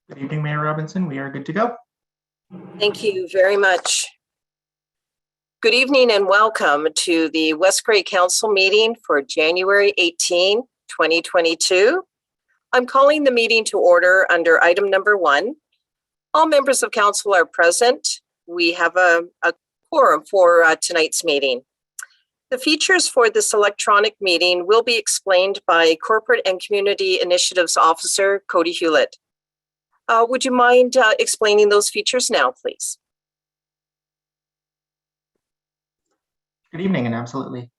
Good evening, Mayor Robinson. We are good to go. Thank you very much. Good evening and welcome to the West Grey Council meeting for January 18, 2022. I'm calling the meeting to order under item number 1. All members of council are present. We have a quorum for tonight's meeting. The features for this electronic meeting will be explained by Corporate and Community Initiatives Officer Cody Hewlett. Would you mind explaining those features now, please? Good evening, and absolutely.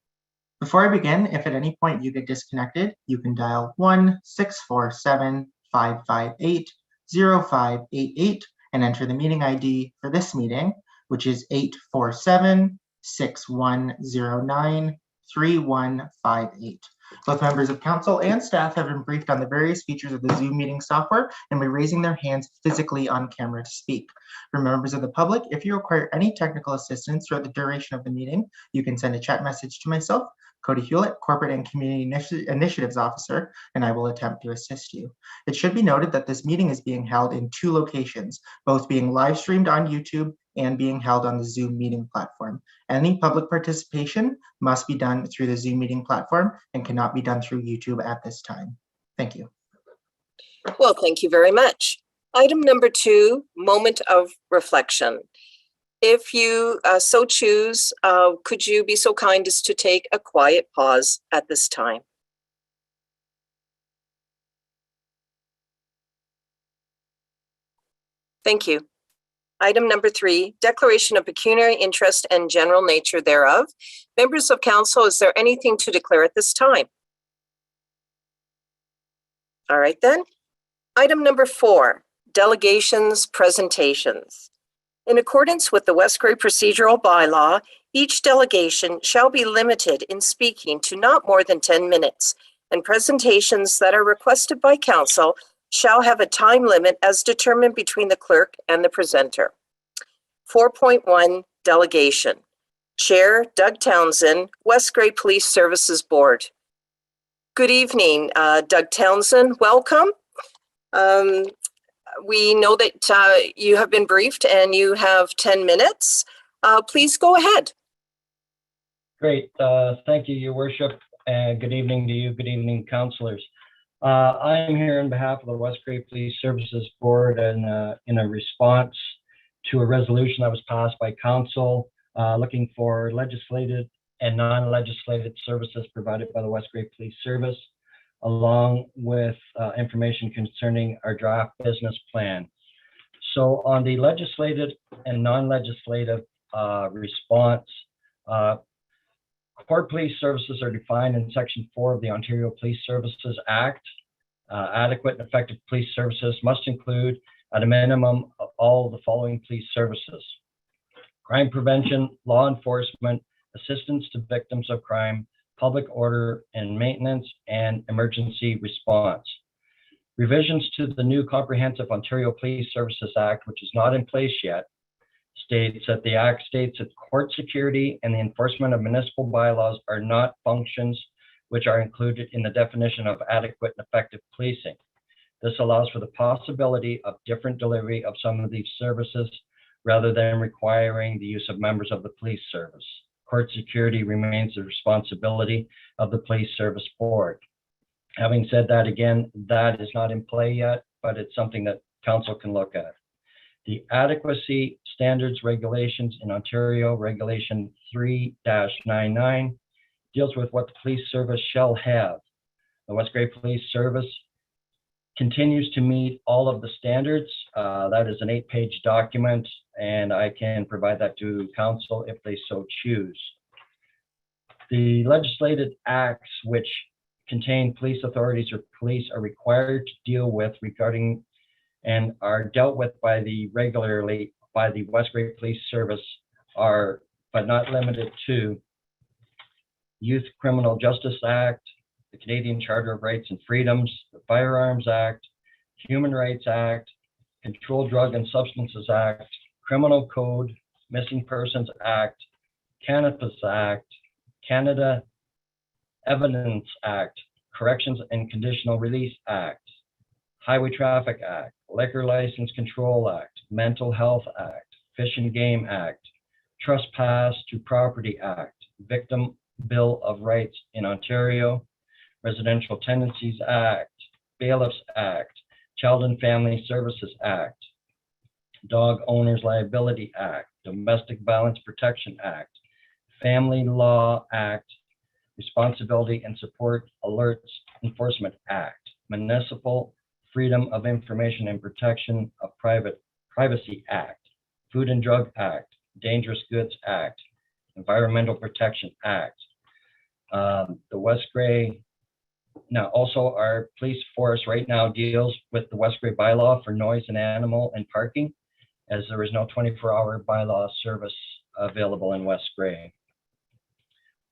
Before I begin, if at any point you get disconnected, you can dial 1-647-558-0588 and enter the meeting ID for this meeting, which is 847-6109-3158. Both members of council and staff have been briefed on the various features of the Zoom meeting software and by raising their hands physically on camera to speak. For members of the public, if you require any technical assistance throughout the duration of the meeting, you can send a chat message to myself, Cody Hewlett, Corporate and Community Initiatives Officer, and I will attempt to assist you. It should be noted that this meeting is being held in 2 locations, both being live streamed on YouTube and being held on the Zoom meeting platform. Any public participation must be done through the Zoom meeting platform and cannot be done through YouTube at this time. Thank you. Well, thank you very much. Item number 2, moment of reflection. If you so choose, could you be so kind as to take a quiet pause at this time? Thank you. Item number 3, declaration of pecuniary interest and general nature thereof. Members of council, is there anything to declare at this time? All right then. Item number 4, delegations, presentations. In accordance with the West Grey procedural bylaw, each delegation shall be limited in speaking to not more than 10 minutes, and presentations that are requested by council shall have a time limit as determined between the clerk and the presenter. 4.1, delegation. Chair Doug Townsend, West Grey Police Services Board. Good evening, Doug Townsend, welcome. We know that you have been briefed and you have 10 minutes. Please go ahead. Great, thank you, Your Worship, and good evening to you, good evening, councillors. I am here on behalf of the West Grey Police Services Board and in a response to a resolution that was passed by council looking for legislative and non-legislative services provided by the West Grey Police Service, along with information concerning our draft business plan. So on the legislative and non-legislative response, core police services are defined in Section 4 of the Ontario Police Services Act. Adequate and effective police services must include, at a minimum, of all the following police services: crime prevention, law enforcement, assistance to victims of crime, public order and maintenance, and emergency response. Revisions to the new Comprehensive Ontario Police Services Act, which is not in place yet, states that the Act states that court security and the enforcement of municipal bylaws are not functions which are included in the definition of adequate and effective policing. This allows for the possibility of different delivery of some of these services rather than requiring the use of members of the police service. Court security remains the responsibility of the Police Service Board. Having said that, again, that is not in play yet, but it's something that council can look at. The adequacy standards regulations in Ontario, Regulation 3-99, deals with what the police service shall have. The West Grey Police Service continues to meet all of the standards. That is an 8-page document, and I can provide that to council if they so choose. The legislated acts which contain police authorities or police are required to deal with regarding and are dealt with by the regularly by the West Grey Police Service are, but not limited to, Youth Criminal Justice Act, the Canadian Charter of Rights and Freedoms, the Firearms Act, Human Rights Act, Controlled Drug and Substances Act, Criminal Code, Missing Persons Act, Kpis Act, Canada Evidence Act, Corrections and Conditional Release Act, Highway Traffic Act, Liquor License Control Act, Mental Health Act, Fish and Game Act, Trespass to Property Act, Victim Bill of Rights in Ontario, Residential Tenancies Act, Bailiffs Act, Child and Family Services Act, Dog Owners Liability Act, Domestic Violence Protection Act, Family Law Act, Responsibility and Support Alerts Enforcement Act, Municipal Freedom of Information and Protection of Privacy Act, Food and Drug Act, Dangerous Goods Act, Environmental Protection Act. The West Grey, now also our police force right now deals with the West Grey bylaw for noise and animal and parking, as there is no 24-hour bylaw service available in West Grey.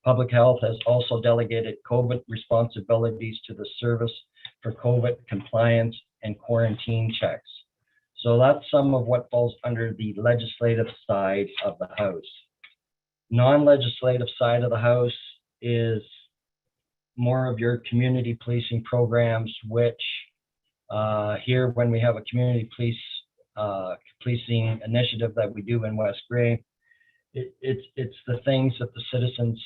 Public Health has also delegated COVID responsibilities to the service for COVID compliance and quarantine checks. So that's some of what falls under the legislative side of the House. Non-legislative side of the House is more of your community policing programs, which here when we have a community policing initiative that we do in West Grey, it's the things that the citizens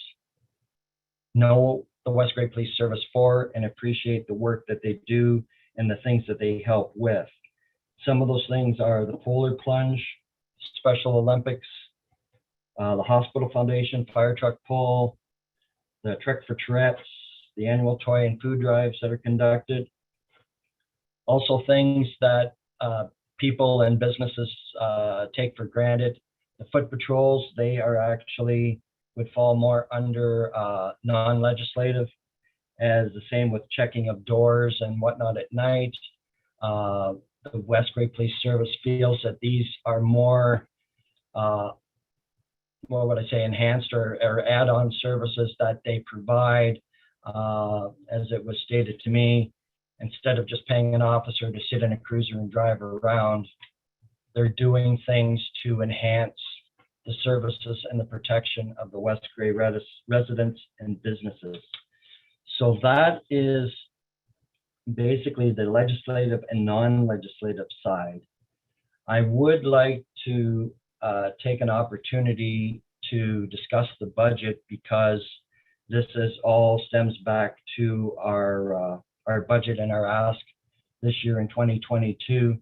know the West Grey Police Service for and appreciate the work that they do and the things that they help with. Some of those things are the Polar Plunge, Special Olympics, the Hospital Foundation Fire Truck Pull, the Trek for Tourette's, the annual toy and food drives that are conducted. Also things that people and businesses take for granted. The foot patrols, they are actually would fall more under non-legislative, as the same with checking of doors and whatnot at night. The West Grey Police Service feels that these are more, what would I say, enhanced or add-on services that they provide. As it was stated to me, instead of just paying an officer to sit in a cruiser and drive around, they're doing things to enhance the services and the protection of the West Grey residents and businesses. So that is basically the legislative and non-legislative side. I would like to take an opportunity to discuss the budget, because this is all stems back to our budget and our ask this year in 2022.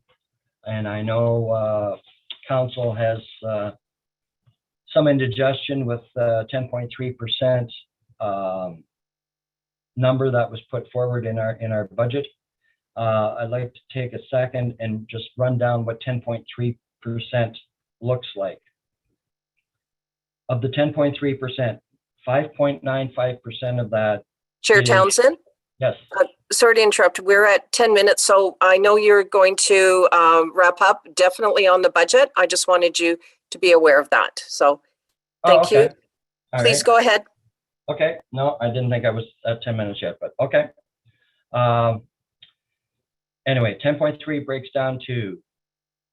And I know council has some indigestion with 10.3% number that was put forward in our budget. I'd like to take a second and just run down what 10.3% looks like. Of the 10.3%, 5.95% of that. Chair Townsend? Yes. Sorry to interrupt. We're at 10 minutes, so I know you're going to wrap up definitely on the budget. I just wanted you to be aware of that. So thank you. Please go ahead. Okay. No, I didn't think I was at 10 minutes yet, but okay. Anyway, 10.3 breaks down to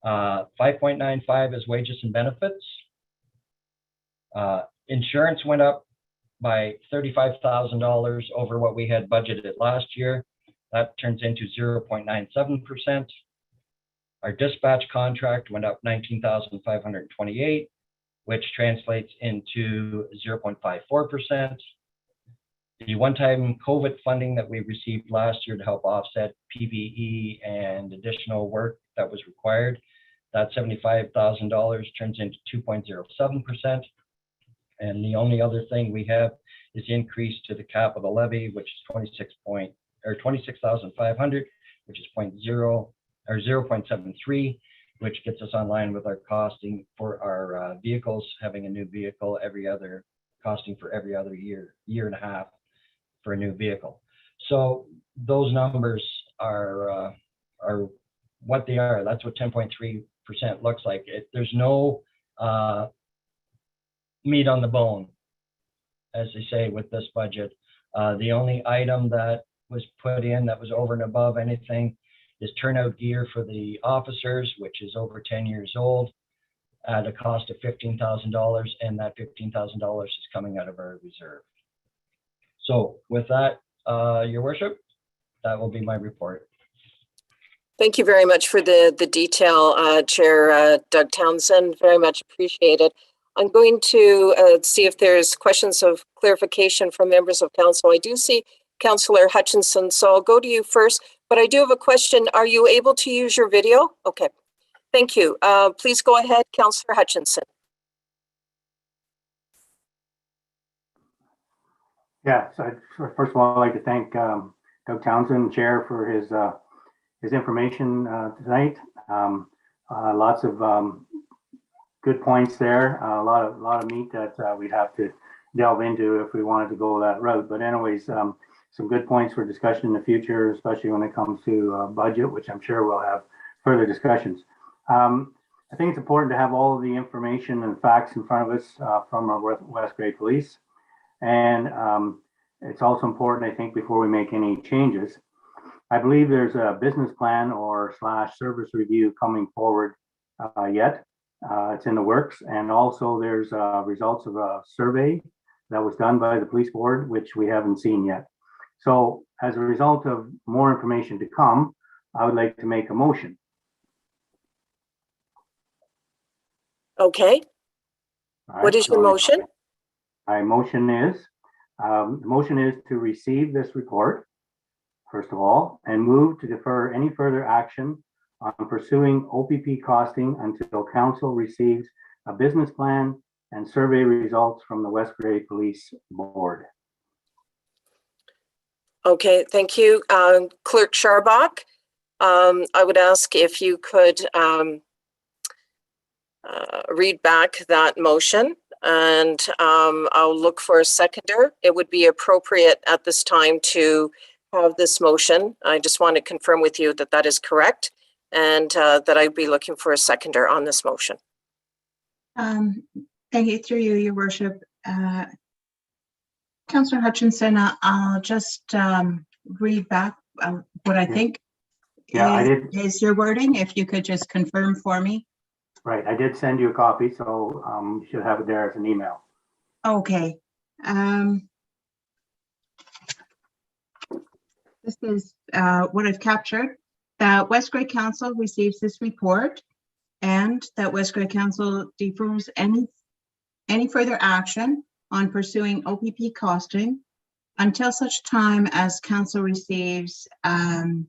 5.95 is wages and benefits. Insurance went up by $35,000 over what we had budgeted last year. That turns into 0.97%. Our dispatch contract went up $19,528, which translates into 0.54%. The one-time COVID funding that we received last year to help offset PPE and additional work that was required, that $75,000 turns into 2.07%. And the only other thing we have is increase to the capital levy, which is 26,500, which is 0.73, which gets us online with our costing for our vehicles, having a new vehicle costing for every other year and a half for a new vehicle. So those numbers are what they are. That's what 10.3% looks like. There's no meat on the bone, as they say, with this budget. The only item that was put in that was over and above anything is turnout gear for the officers, which is over 10 years old, at a cost of $15,000, and that $15,000 is coming out of our reserve. So with that, Your Worship, that will be my report. Thank you very much for the detail, Chair Doug Townsend. Very much appreciated. I'm going to see if there's questions of clarification from members of council. I do see Councillor Hutchinson, so I'll go to you first, but I do have a question. Are you able to use your video? Okay, thank you. Please go ahead, Councillor Hutchinson. Yeah, so first of all, I'd like to thank Doug Townsend, Chair, for his information tonight. Lots of good points there. A lot of meat that we'd have to delve into if we wanted to go that route. But anyways, some good points for discussion in the future, especially when it comes to budget, which I'm sure we'll have further discussions. I think it's important to have all of the information and facts in front of us from our West Grey Police. And it's also important, I think, before we make any changes. I believe there's a business plan or / service review coming forward yet. It's in the works. And also there's results of a survey that was done by the police board, which we haven't seen yet. So as a result of more information to come, I would like to make a motion. Okay. All right, What is your motion? My motion is, the motion is to receive this report, first of all, and move to defer any further action on pursuing OPP costing until council receives a business plan and survey results from the West Grey Police Board. Okay, thank you. Clerk Scharbach, I would ask if you could read back that motion, and I'll look for a seconder. It would be appropriate at this time to have this motion. I just want to confirm with you that that is correct, and that I'd be looking for a seconder on this motion. Thank you, through you, Your Worship. Councillor Hutchinson, I'll just read back what I think is your wording. If you could just confirm for me. Right, I did send you a copy, so you should have it there as an email. Okay. This is what I've captured. That West Grey Council receives this report, and that West Grey Council defers any further action on pursuing OPP costing until such time as council receives the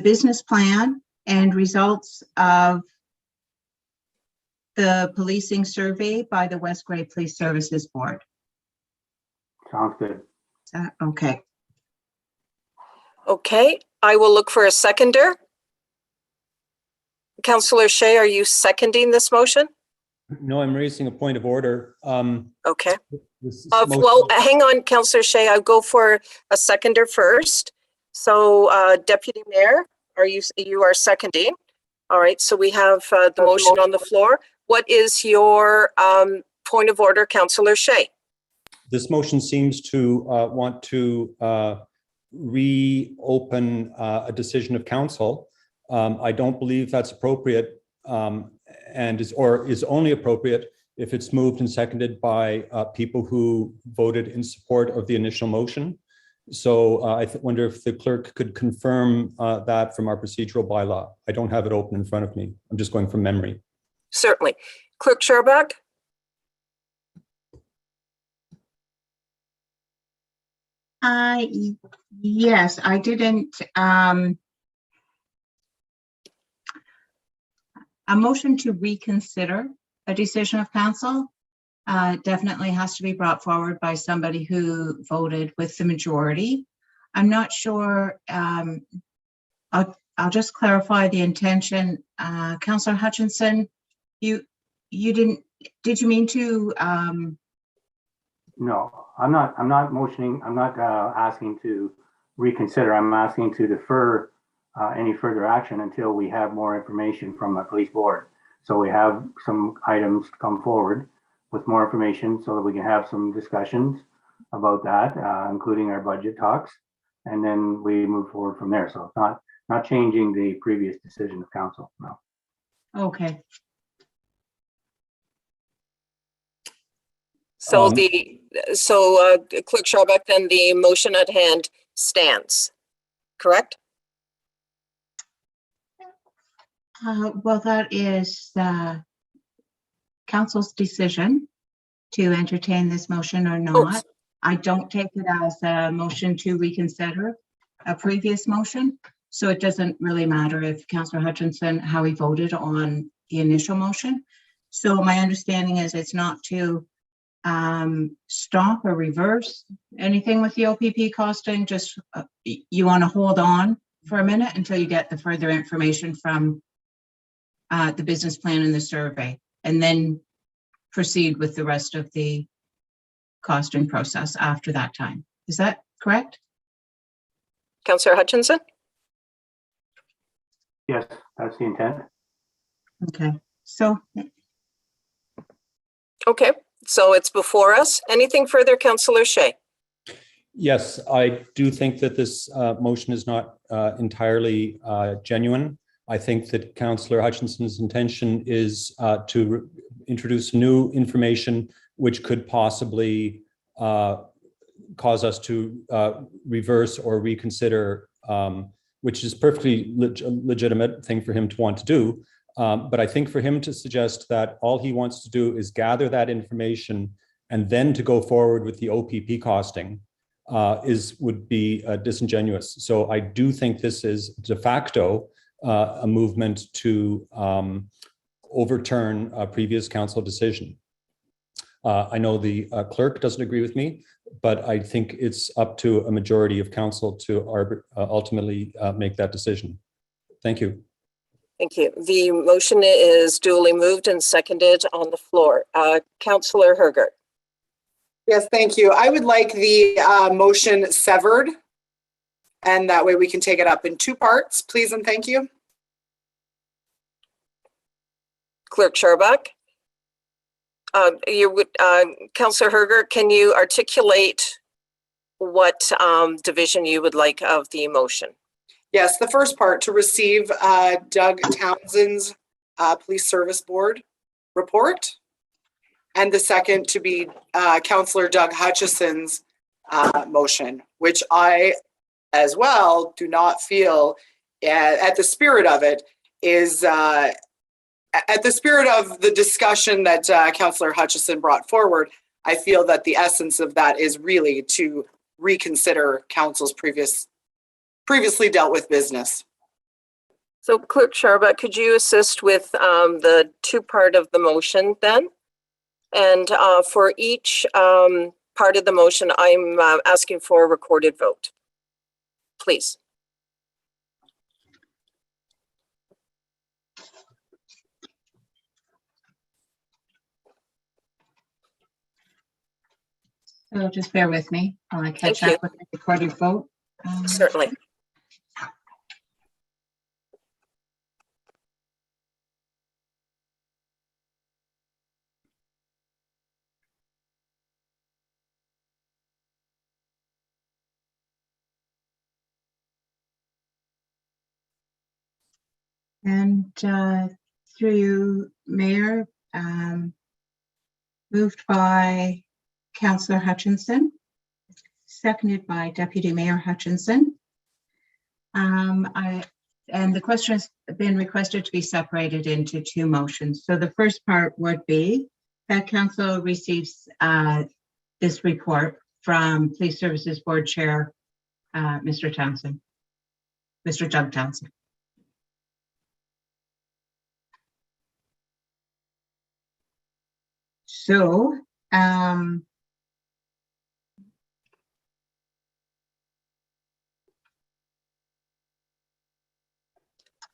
business plan and results of the policing survey by the West Grey Police Services Board. Sounds good. Okay. Okay, I will look for a seconder. Councillor Shea, are you seconding this motion? No, I'm raising a point of order. Okay. Well, hang on, Councillor Shea. I'll go for a seconder first. So, Deputy Mayor, you are seconding? All right. So we have the motion on the floor. What is your point of order, Councillor Shea? This motion seems to want to reopen a decision of council. I don't believe that's appropriate. And is only appropriate if it's moved and seconded by people who voted in support of the initial motion. So I wonder if the clerk could confirm that from our procedural bylaw. I don't have it open in front of me. I'm just going from memory. Certainly. Clerk Scharbach? Yes, I didn't. A motion to reconsider a decision of council definitely has to be brought forward by somebody who voted with the majority. I'm not sure. I'll just clarify the intention. Councillor Hutchinson, did you mean to? No, I'm not motioning. I'm not asking to reconsider. I'm asking to defer any further action until we have more information from the police board. So we have some items to come forward with more information so that we can have some discussions about that, including our budget talks, and then we move forward from there. So it's not changing the previous decision of council. No. Okay. So Clerk Scharbach, then the motion at hand stands, correct? Well, that is the council's decision to entertain this motion or not. I don't take it as a motion to reconsider a previous motion. So it doesn't really matter if Councillor Hutchinson, how he voted on the initial motion. So my understanding is it's not to stop or reverse anything with the OPP costing, just you want to hold on for a minute until you get the further information from the business plan and the survey, and then proceed with the rest of the costing process after that time. Is that correct? Councillor Hutchinson? Yes, that's the intent. Okay, so Okay, so it's before us. Anything further, Councillor Shea? Yes, I do think that this motion is not entirely genuine. I think that Councillor Hutchinson's intention is to introduce new information which could possibly cause us to reverse or reconsider, which is perfectly legitimate thing for him to want to do. But I think for him to suggest that all he wants to do is gather that information and then to go forward with the OPP costing would be disingenuous. So I do think this is de facto a movement to overturn a previous council decision. I know the clerk doesn't agree with me, but I think it's up to a majority of council to ultimately make that decision. Thank you. Thank you. The motion is duly moved and seconded on the floor. Councillor Hergert. Yes, thank you. I would like the motion severed, and that way we can take it up in two parts, please and thank you. Clerk Sharbach. Councillor Hergert, can you articulate what division you would like of the motion? Yes, the first part, to receive Doug Townsend's Police Service Board report, and the second to be Councillor Doug Hutchison's motion, which I as well do not feel at the spirit of it is at the spirit of the discussion that Councillor Hutchison brought forward. I feel that the essence of that is really to reconsider council's previously dealt with business. So Clerk Sharbach, could you assist with the two part of the motion then? And for each part of the motion, I'm asking for a recorded vote. Please. so just bear with me while I catch Thank up with the recorded vote. Certainly. And through you, Mayor, moved by Councillor Hutchinson, seconded by Deputy Mayor Hutchinson. And the question has been requested to be separated into two motions. So the first part would be that council receives this report from Police Services Board Chair, Mr. Townsend, Mr. Doug Townsend. So,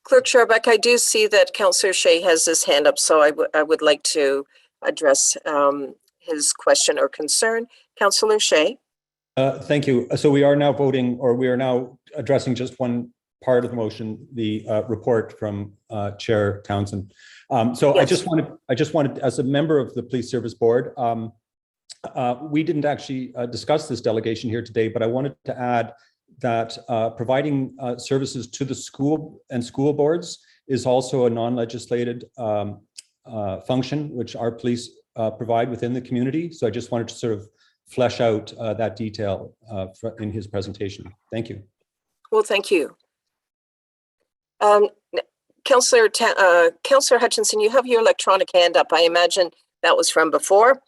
Clerk Sharbach, I do see that Councillor Shea has his hand up, so I would like to address his question or concern. Councillor Shea. Thank you. So we are now voting, or we are now addressing just one part of the motion, the report from Chair Townsend. So yes. I just wanted, as a member of the Police Service Board, we didn't actually discuss this delegation here today, but I wanted to add that providing services to the school and school boards is also a non-legislated function, which our police provide within the community. So I just wanted to sort of flesh out that detail in his presentation. Thank you. Well, thank you. Councillor Hutchinson, you have your electronic hand up. I imagine that was from before.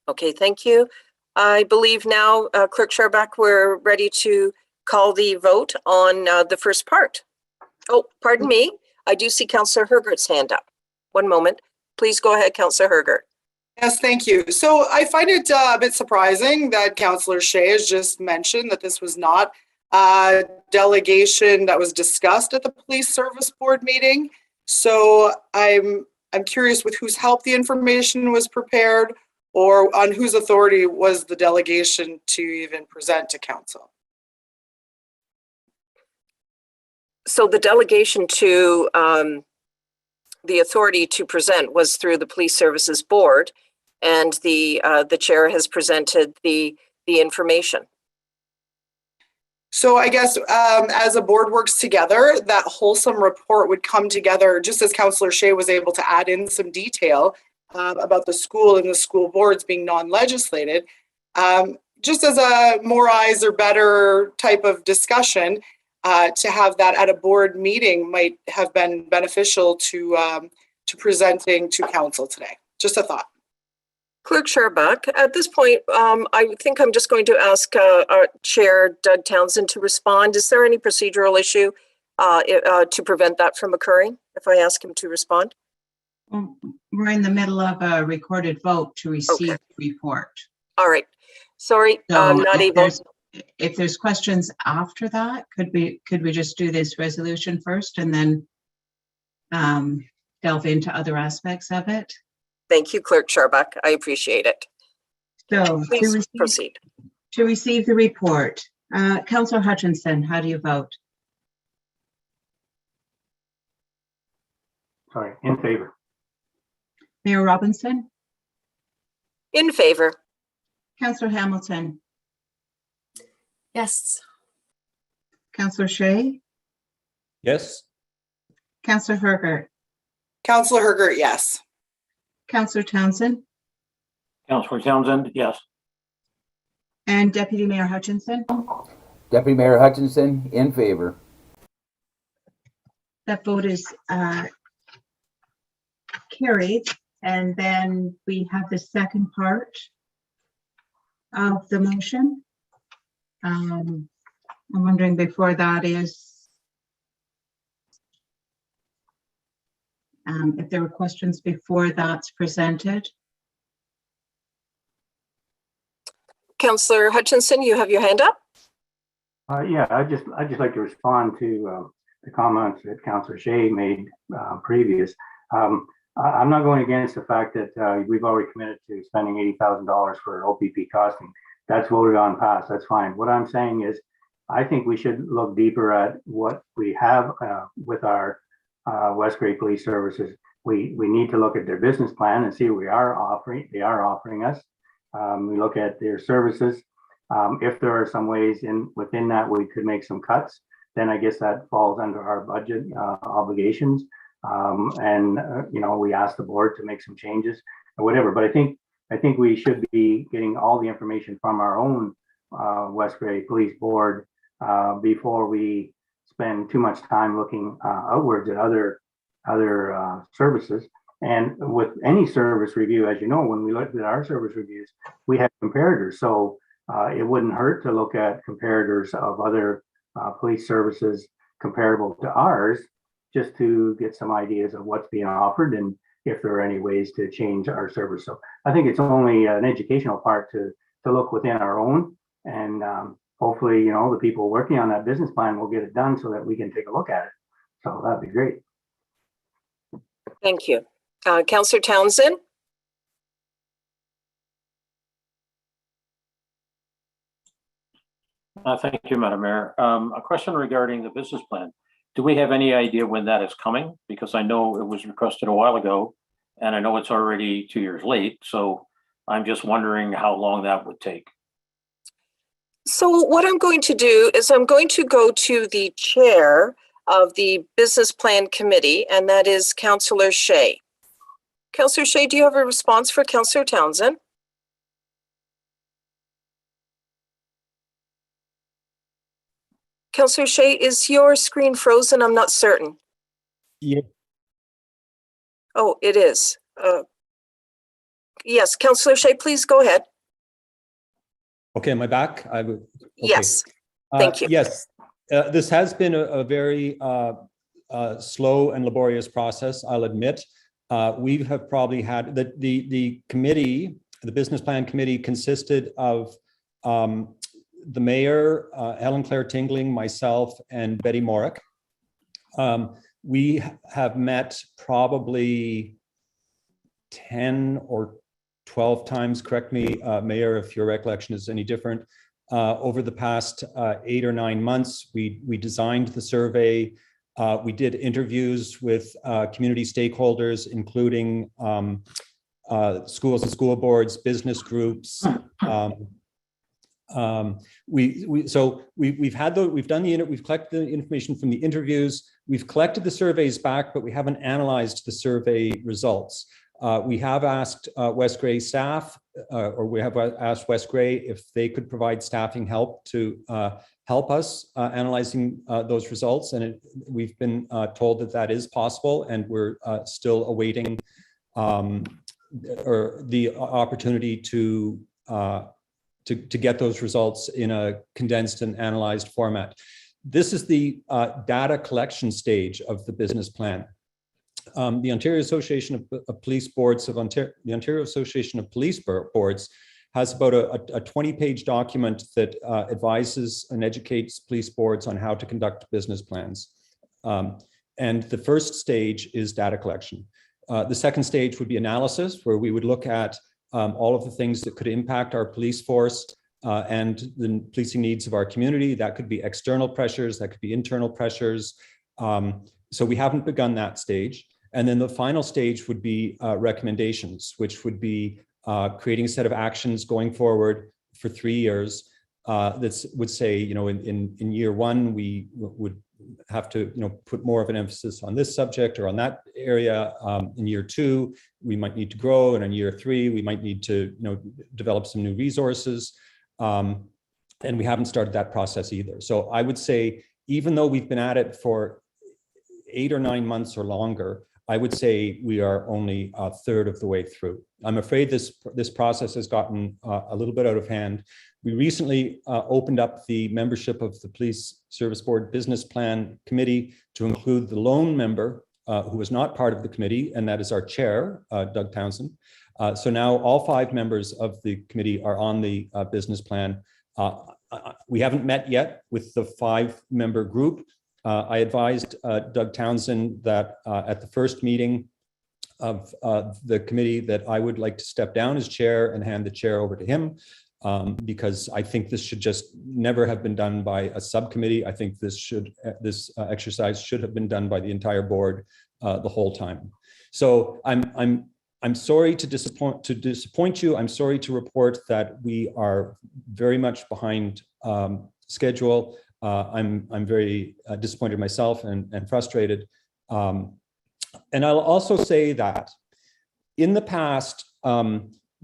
Okay, thank you. I believe now, Clerk Sharbach, we're ready to call the vote on the first part. Oh, pardon me. I do see Councillor Hergert's hand up. One moment. Please go ahead, Councillor Hergert. Yes, thank you. So I find it a bit surprising that Councillor Shea has just mentioned that this was not a delegation that was discussed at the Police Service Board meeting. So I'm curious with whose help the information was prepared, or on whose authority was the delegation to even present to council. So the delegation to the authority to present was through the Police Services Board, and the chair has presented the information. So I guess as a board works together, that wholesome report would come together, just as Councillor Shea was able to add in some detail about the school and the school boards being non-legislated. Just as a more eyes or better type of discussion, to have that at a board meeting might have been beneficial to presenting to council today. Just a thought. Clerk Sharbach, at this point, I think I'm just going to ask our Chair Doug Townsend to respond. Is there any procedural issue to prevent that from occurring if I ask him to respond? Well, we're in the middle of a recorded vote to receive the report. All right. Sorry, So I'm not able. If there's questions after that, could we just do this resolution first and then delve into other aspects of it? Thank you, Clerk Sharbach. I appreciate it. So Please proceed. To receive the report, Councillor Hutchinson, how do you vote? Sorry, in favor. Mayor Robinson, In favor. Councillor Hamilton, Yes. Councillor Shea, Yes. Councillor Hergert, Councillor Hergert, yes. Councillor Townsend, Councillor Townsend, yes. and Deputy Mayor Hutchinson. Deputy Mayor Hutchinson, in favor. That vote is carried. And then we have the second part of the motion. I'm wondering before that is if there were questions before that's presented. Councillor Hutchinson, you have your hand up. Yeah, I'd just like to respond to the comments that Councillor Shea made previous. I'm not going against the fact that we've already committed to spending $80,000 for OPP costing. That's voted on, passed. That's fine. What I'm saying is, I think we should look deeper at what we have with our West Grey Police Services. We need to look at their business plan and see what they are offering us. We look at their services. If there are some ways within that we could make some cuts, then I guess that falls under our budget obligations. We ask the board to make some changes or whatever. But I think we should be getting all the information from our own West Grey Police Board before we spend too much time looking outwards at other services. And with any service review, as you know, when we looked at our service reviews, we had comparators. So it wouldn't hurt to look at comparators of other police services comparable to ours, just to get some ideas of what's being offered and if there are any ways to change our service. So I think it's only an educational part to look within our own, and hopefully, the people working on that business plan will get it done so that we can take a look at it. So that'd be great. Thank you. Councillor Townsend? Thank you, Madam Mayor. A question regarding the business plan. Do we have any idea when that is coming? Because I know it was requested a while ago, and I know it's already 2 years late. So I'm just wondering how long that would take. So what I'm going to do is I'm going to go to the chair of the Business Plan Committee, and that is Councillor Shea. Councillor Shea, do you have a response for Councillor Townsend? Councillor Shea, is your screen frozen? I'm not certain. Yeah. Oh, it is. Yes, Councillor Shea, please go ahead. Okay, am I back? Okay. Yes, thank you. Yes, this has been a very slow and laborious process, I'll admit. We have probably had the committee, the business plan committee, consisted of the mayor, Helen Claire Tingling, myself, and Betty Morick. We have met probably 10 or 12 times, correct me, Mayor, if your recollection is any different. Over the past 8 or 9 months, we designed the survey. We did interviews with community stakeholders, including schools and school boards, business groups. We've collected the information from the interviews. We've collected the surveys back, but we haven't analyzed the survey results. We have asked West Grey staff, or we have asked West Grey if they could provide staffing help to help us analyzing those results. And we've been told that that is possible, and we're still awaiting or the opportunity to get those results in a condensed and analyzed format. This is the data collection stage of the business plan. The Ontario Association of Police Boards of Ontario, the Ontario Association of Police Boards has about a 20-page document that advises and educates police boards on how to conduct business plans. And the first stage is data collection. The second stage would be analysis, where we would look at all of the things that could impact our police force and the policing needs of our community. That could be external pressures, that could be internal pressures. So we haven't begun that stage. And then the final stage would be recommendations, which would be creating a set of actions going forward for 3 years. That would say, in year one, we would have to, put more of an emphasis on this subject or on that area. In year two, we might need to grow. And in year three, we might need to, develop some new resources. And we haven't started that process either. So I would say, even though we've been at it for 8 or 9 months or longer, I would say we are only a third of the way through. I'm afraid this process has gotten a little bit out of hand. We recently opened up the membership of the Police Service Board Business Plan Committee to include the lone member who is not part of the committee, and that is our chair, Doug Townsend. So now all 5 members of the committee are on the business plan. We haven't met yet with the 5-member group. I advised Doug Townsend that at the first meeting of the committee that I would like to step down as chair and hand the chair over to him, because I think this should just never have been done by a subcommittee. I think this exercise should have been done by the entire board the whole time. So I'm sorry to disappoint you. I'm sorry to report that we are very much behind schedule. I'm very disappointed myself and frustrated. And I'll also say that in the past,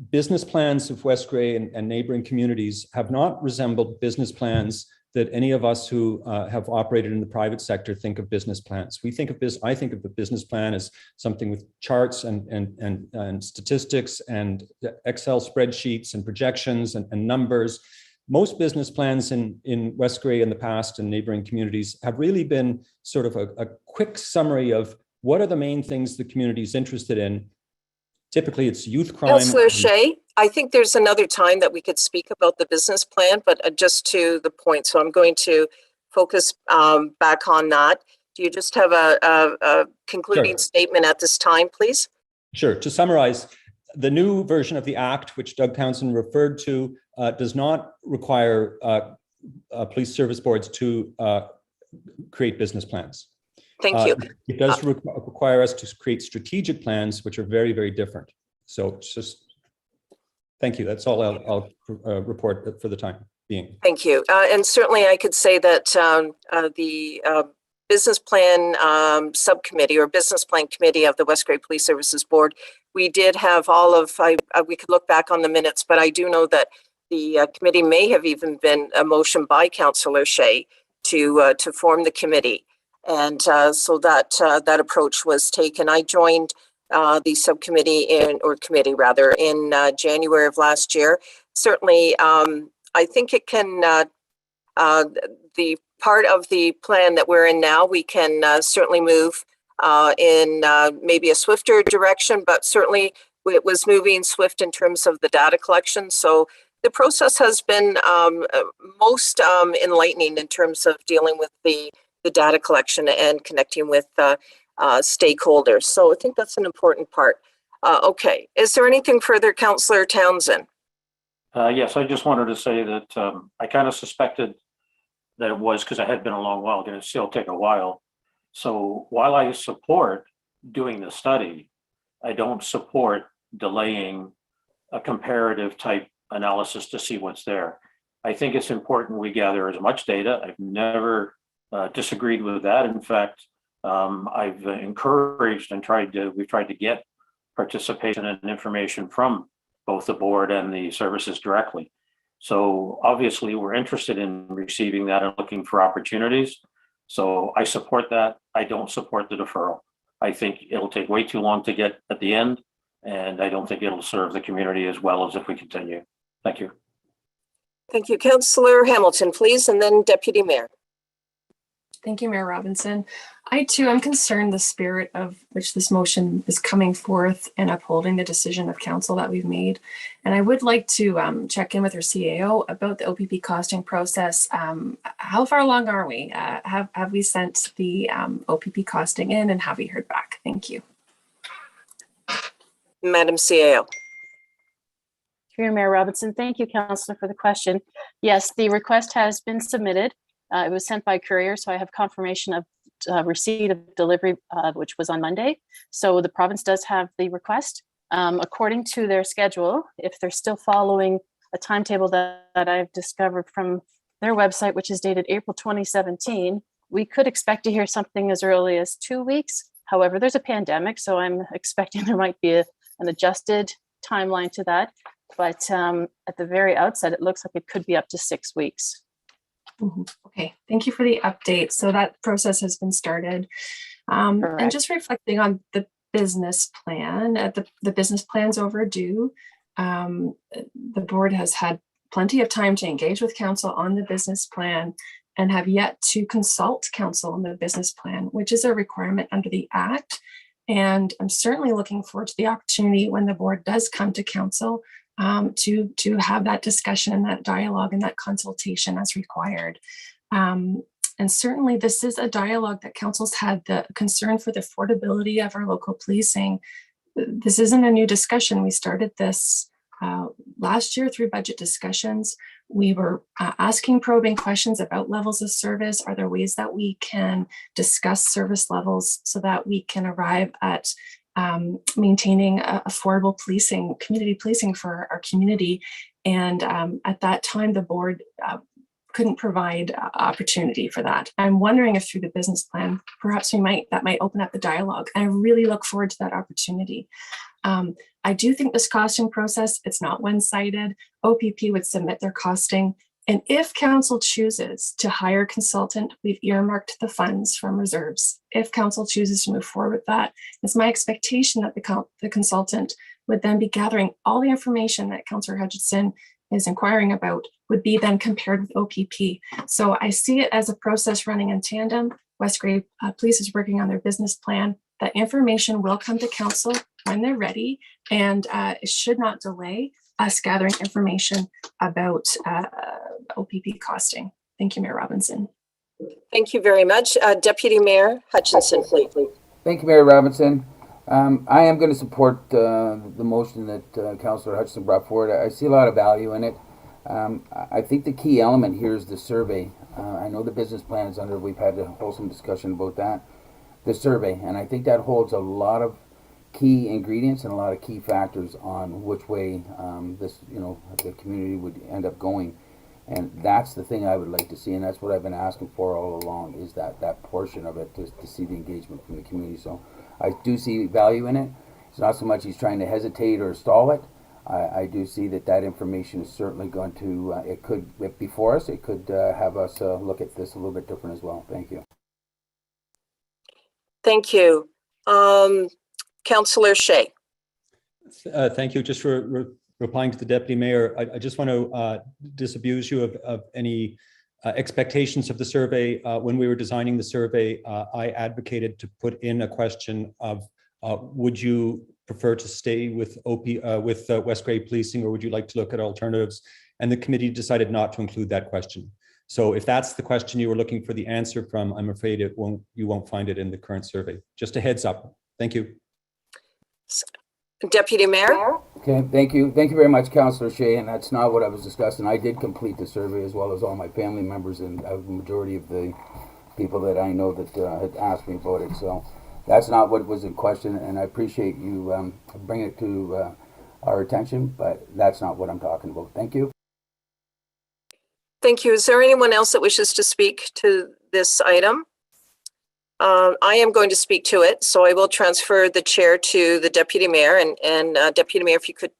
business plans of West Grey and neighboring communities have not resembled business plans that any of us who have operated in the private sector think of business plans. I think of the business plan as something with charts and statistics and Excel spreadsheets and projections and numbers. Most business plans in West Grey in the past and neighboring communities have really been sort of a quick summary of what are the main things the community is interested in. Typically, it's youth crime. Councillor Shea, I think there's another time that we could speak about the business plan, but just to the point. So I'm going to focus back on that. Do you just have a concluding statement at this time, please? Sure. To summarize, the new version of the Act, which Doug Townsend referred to, does not require police service boards to create business plans. Thank you. It does require us to create strategic plans, which are very, very different. So it's just, thank you. That's all I'll report for the time being. Thank you. And certainly I could say that the business plan subcommittee or business plan committee of the West Grey Police Services Board, we did have all of, we could look back on the minutes, but I do know that the committee may have even been a motion by Councillor Shea to form the committee. And so that approach was taken. I joined the subcommittee committee rather in January of last year. Certainly, I think it can, the part of the plan that we're in now, we can certainly move in maybe a swifter direction, but certainly it was moving swift in terms of the data collection. So the process has been most enlightening in terms of dealing with the data collection and connecting with stakeholders. So I think that's an important part. Okay, is there anything further, Councillor Townsend? Yes, I just wanted to say that I kind of suspected that it was because it had been a long while, going to still take a while. So while I support doing the study, I don't support delaying a comparative type analysis to see what's there. I think it's important we gather as much data. I've never disagreed with that. In fact, I've encouraged and we've tried to get participation and information from both the board and the services directly. So obviously we're interested in receiving that and looking for opportunities. So I support that. I don't support the deferral. I think it'll take way too long to get at the end, and I don't think it'll serve the community as well as if we continue. Thank you. Thank you. Councillor Hamilton, please, and then Deputy Mayor. Thank you, Mayor Robinson. I too am concerned the spirit of which this motion is coming forth and upholding the decision of council that we've made. And I would like to check in with our CAO about the OPP costing process. How far along are we? Have we sent the OPP costing in and have we heard back? Thank you. Madam CAO. Through Mayor Robinson, thank you, Councillor, for the question. Yes, the request has been submitted. It was sent by courier, so I have confirmation of receipt of delivery, which was on Monday. So the province does have the request. According to their schedule, if they're still following a timetable that I've discovered from their website, which is dated April 2017, we could expect to hear something as early as 2 weeks. However, there's a pandemic, so I'm expecting there might be an adjusted timeline to that. But at the very outset, it looks like it could be up to 6 weeks. Okay, thank you for the update. So that process has been started. And just reflecting on the business plan, the business plan's overdue. The board has had plenty of time to engage with council on the business plan and have yet to consult council on the business plan, which is a requirement under the Act. And I'm certainly looking forward to the opportunity when the board does come to council to have that discussion and that dialogue and that consultation as required. And certainly this is a dialogue that council's had, the concern for the affordability of our local policing. This isn't a new discussion. We started this last year through budget discussions. We were asking probing questions about levels of service. Are there ways that we can discuss service levels so that we can arrive at maintaining affordable policing, community policing for our community? And at that time, the board couldn't provide opportunity for that. I'm wondering if through the business plan, perhaps that might open up the dialogue. And I really look forward to that opportunity. I do think this costing process, it's not one-sided. OPP would submit their costing. And if council chooses to hire a consultant, we've earmarked the funds from reserves. If council chooses to move forward with that, it's my expectation that the consultant would then be gathering all the information that Councillor Hutchinson is inquiring about, would be then compared with OPP. So I see it as a process running in tandem. West Grey Police is working on their business plan. That information will come to council when they're ready, and it should not delay us gathering information about OPP costing. Thank you, Mayor Robinson. Thank you very much. Deputy Mayor Hutchinson, please. Thank you, Mayor Robinson. I am going to support the motion that Councillor Hutchinson brought forward. I see a lot of value in it. I think the key element here is the survey. I know the business plan is under, we've had a wholesome discussion about that, the survey, and I think that holds a lot of key ingredients and a lot of key factors on which way the community would end up going. And that's the thing I would like to see, and that's what I've been asking for all along, is that portion of it, to see the engagement from the community. So I do see value in it. It's not so much he's trying to hesitate or stall it. I do see that information is certainly going to, it could, before us, it could have us look at this a little bit different as well. Thank you. Thank you. Councillor Shea. Thank you. Just for replying to the Deputy Mayor, I just want to disabuse you of any expectations of the survey. When we were designing the survey, I advocated to put in a question of would you prefer to stay with West Grey Policing, or would you like to look at alternatives? And the committee decided not to include that question. So if that's the question you were looking for the answer from, I'm afraid you won't find it in the current survey. Just a heads up. Thank you. Deputy Mayor. Okay, thank you. Thank you very much, Councillor Shea, and that's not what I was discussing. I did complete the survey as well as all my family members and the majority of the people that I know that had asked me about it. So that's not what was in question, and I appreciate you bringing it to our attention, but that's not what I'm talking about. Thank you. Thank you. Is there anyone else that wishes to speak to this item? I am going to speak to it, so I will transfer the chair to the Deputy Mayor. And Deputy Mayor, if you could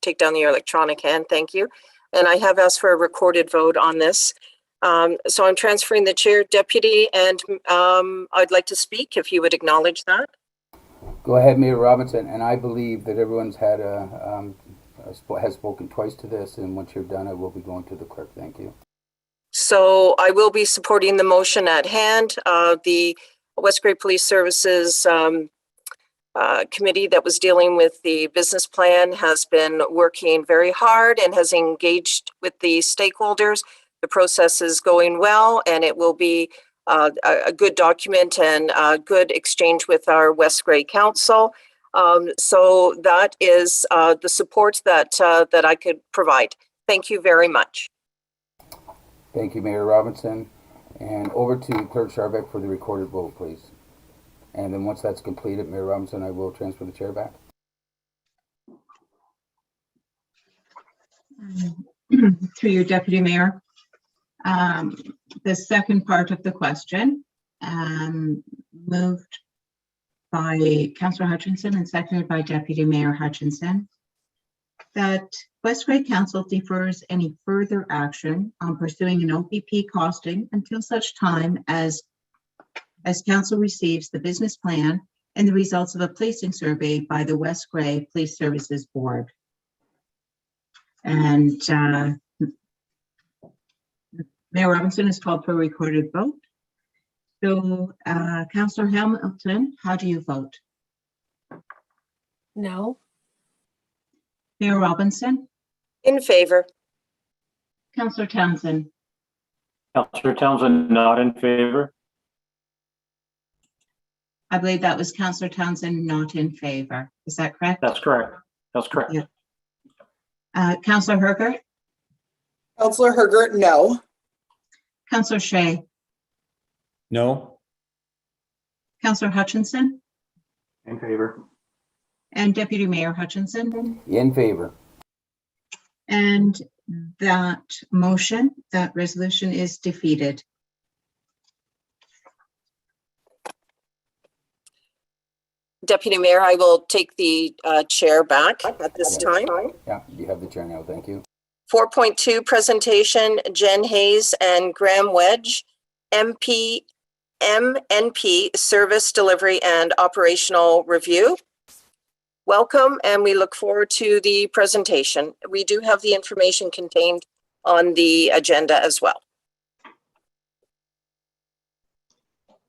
take down your electronic hand, thank you. And I have asked for a recorded vote on this. So I'm transferring the chair, Deputy, and I'd like to speak if you would acknowledge that. Go ahead, Mayor Robinson, and I believe that everyone's had has spoken twice to this, and once you're done, I will be going to the clerk. Thank you. So I will be supporting the motion at hand. The West Grey Police Services committee that was dealing with the business plan has been working very hard and has engaged with the stakeholders. The process is going well, and it will be a good document and a good exchange with our West Grey Council. So that is the support that I could provide. Thank you very much. Thank you, Mayor Robinson. And over to Clerk Sharbeck for the recorded vote, please. And then once that's completed, Mayor Robinson, I will transfer the chair back. Through your Deputy Mayor. The second part of the question, moved by Councillor Hutchinson and seconded by Deputy Mayor Hutchinson, that West Grey Council defers any further action on pursuing an OPP costing until such time as Council receives the business plan and the results of a policing survey by the West Grey Police Services Board. And Mayor Robinson is called for a recorded vote. So Councillor Hamilton, how do you vote? No. Mayor Robinson? In favor. Councillor Townsend? Councillor Townsend, not in favor. I believe that was Councillor Townsend not in favor. Is that correct? That's correct. That's correct. Yeah. Councillor Hergert? Councillor Hergert, no. Councillor Shea? No. Councillor Hutchinson? In favor. And Deputy Mayor Hutchinson? In favor. And that motion, that resolution is defeated. Deputy Mayor, I will take the chair back at this time. Yeah, you have the chair now. Thank you. 4.2 presentation, Jen Hayes and Graham Wedge, MNP Service Delivery and Operational Review. Welcome, and we look forward to the presentation. We do have the information contained on the agenda as well.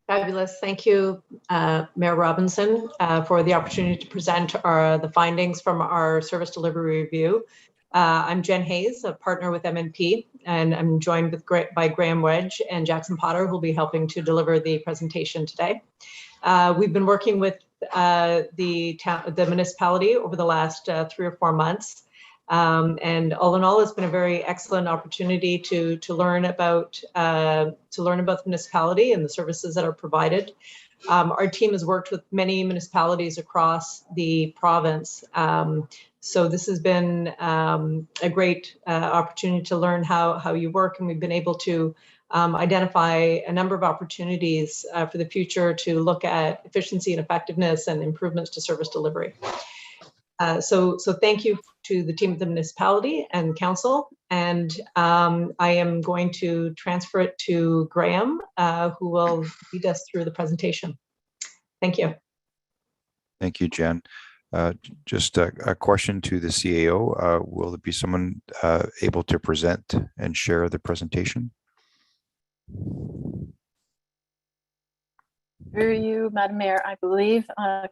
Fabulous. Thank you, Mayor Robinson, for the opportunity to present the findings from our service delivery review. I'm Jen Hayes, a partner with MNP, and I'm joined by Graham Wedge and Jackson Potter, who will be helping to deliver the presentation today. We've been working with the municipality over the last 3 or 4 months. And all in all, it's been a very excellent opportunity to learn about the municipality and the services that are provided. Our team has worked with many municipalities across the province. So this has been a great opportunity to learn how you work, and we've been able to identify a number of opportunities for the future to look at efficiency and effectiveness and improvements to service delivery. So thank you to the team of the municipality and council, and I am going to transfer it to Graham, who will lead us through the presentation. Thank you. Thank you, Jen. Just a question to the CAO. Will there be someone able to present and share the presentation? Through you, Madam Mayor, I believe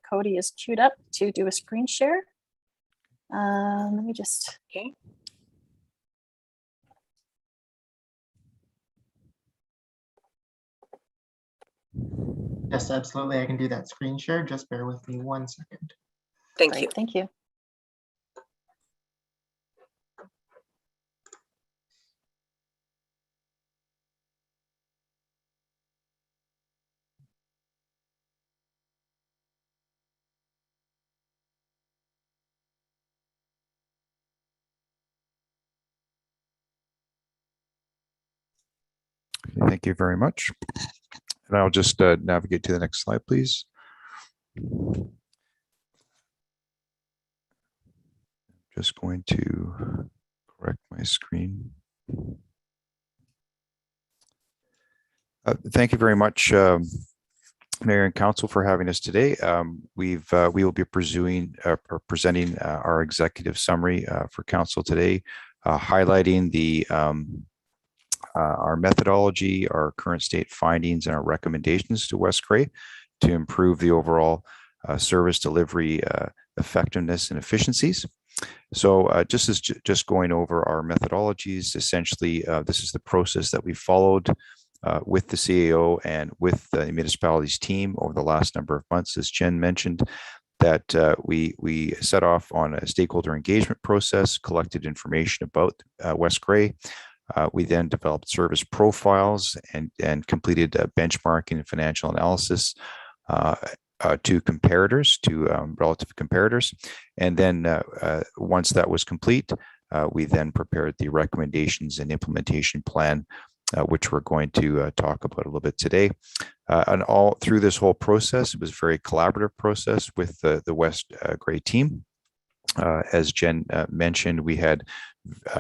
Cody is queued up to do a screen share. Let me just. Okay. Yes, absolutely. I can do that screen share. Just bear with me 1 second. Thank Great, you. thank you. Thank you very much. And I'll just navigate to the next slide, please. Just going to correct my screen. Thank you very much, Mayor and Council, for having us today. We will be presenting our executive summary for Council today, highlighting our methodology, our current state findings, and our recommendations to West Cray to improve the overall service delivery effectiveness and efficiencies. So just going over our methodologies, essentially, this is the process that we followed with the CAO and with the municipalities team over the last number of months. As Jen mentioned, that we set off on a stakeholder engagement process, collected information about West Cray. We then developed service profiles and completed benchmarking and financial analysis to comparators, to relative comparators. And then once that was complete, we then prepared the recommendations and implementation plan, which we're going to talk about a little bit today. And all through this whole process, it was a very collaborative process with the West Cray team. As Jen mentioned, we had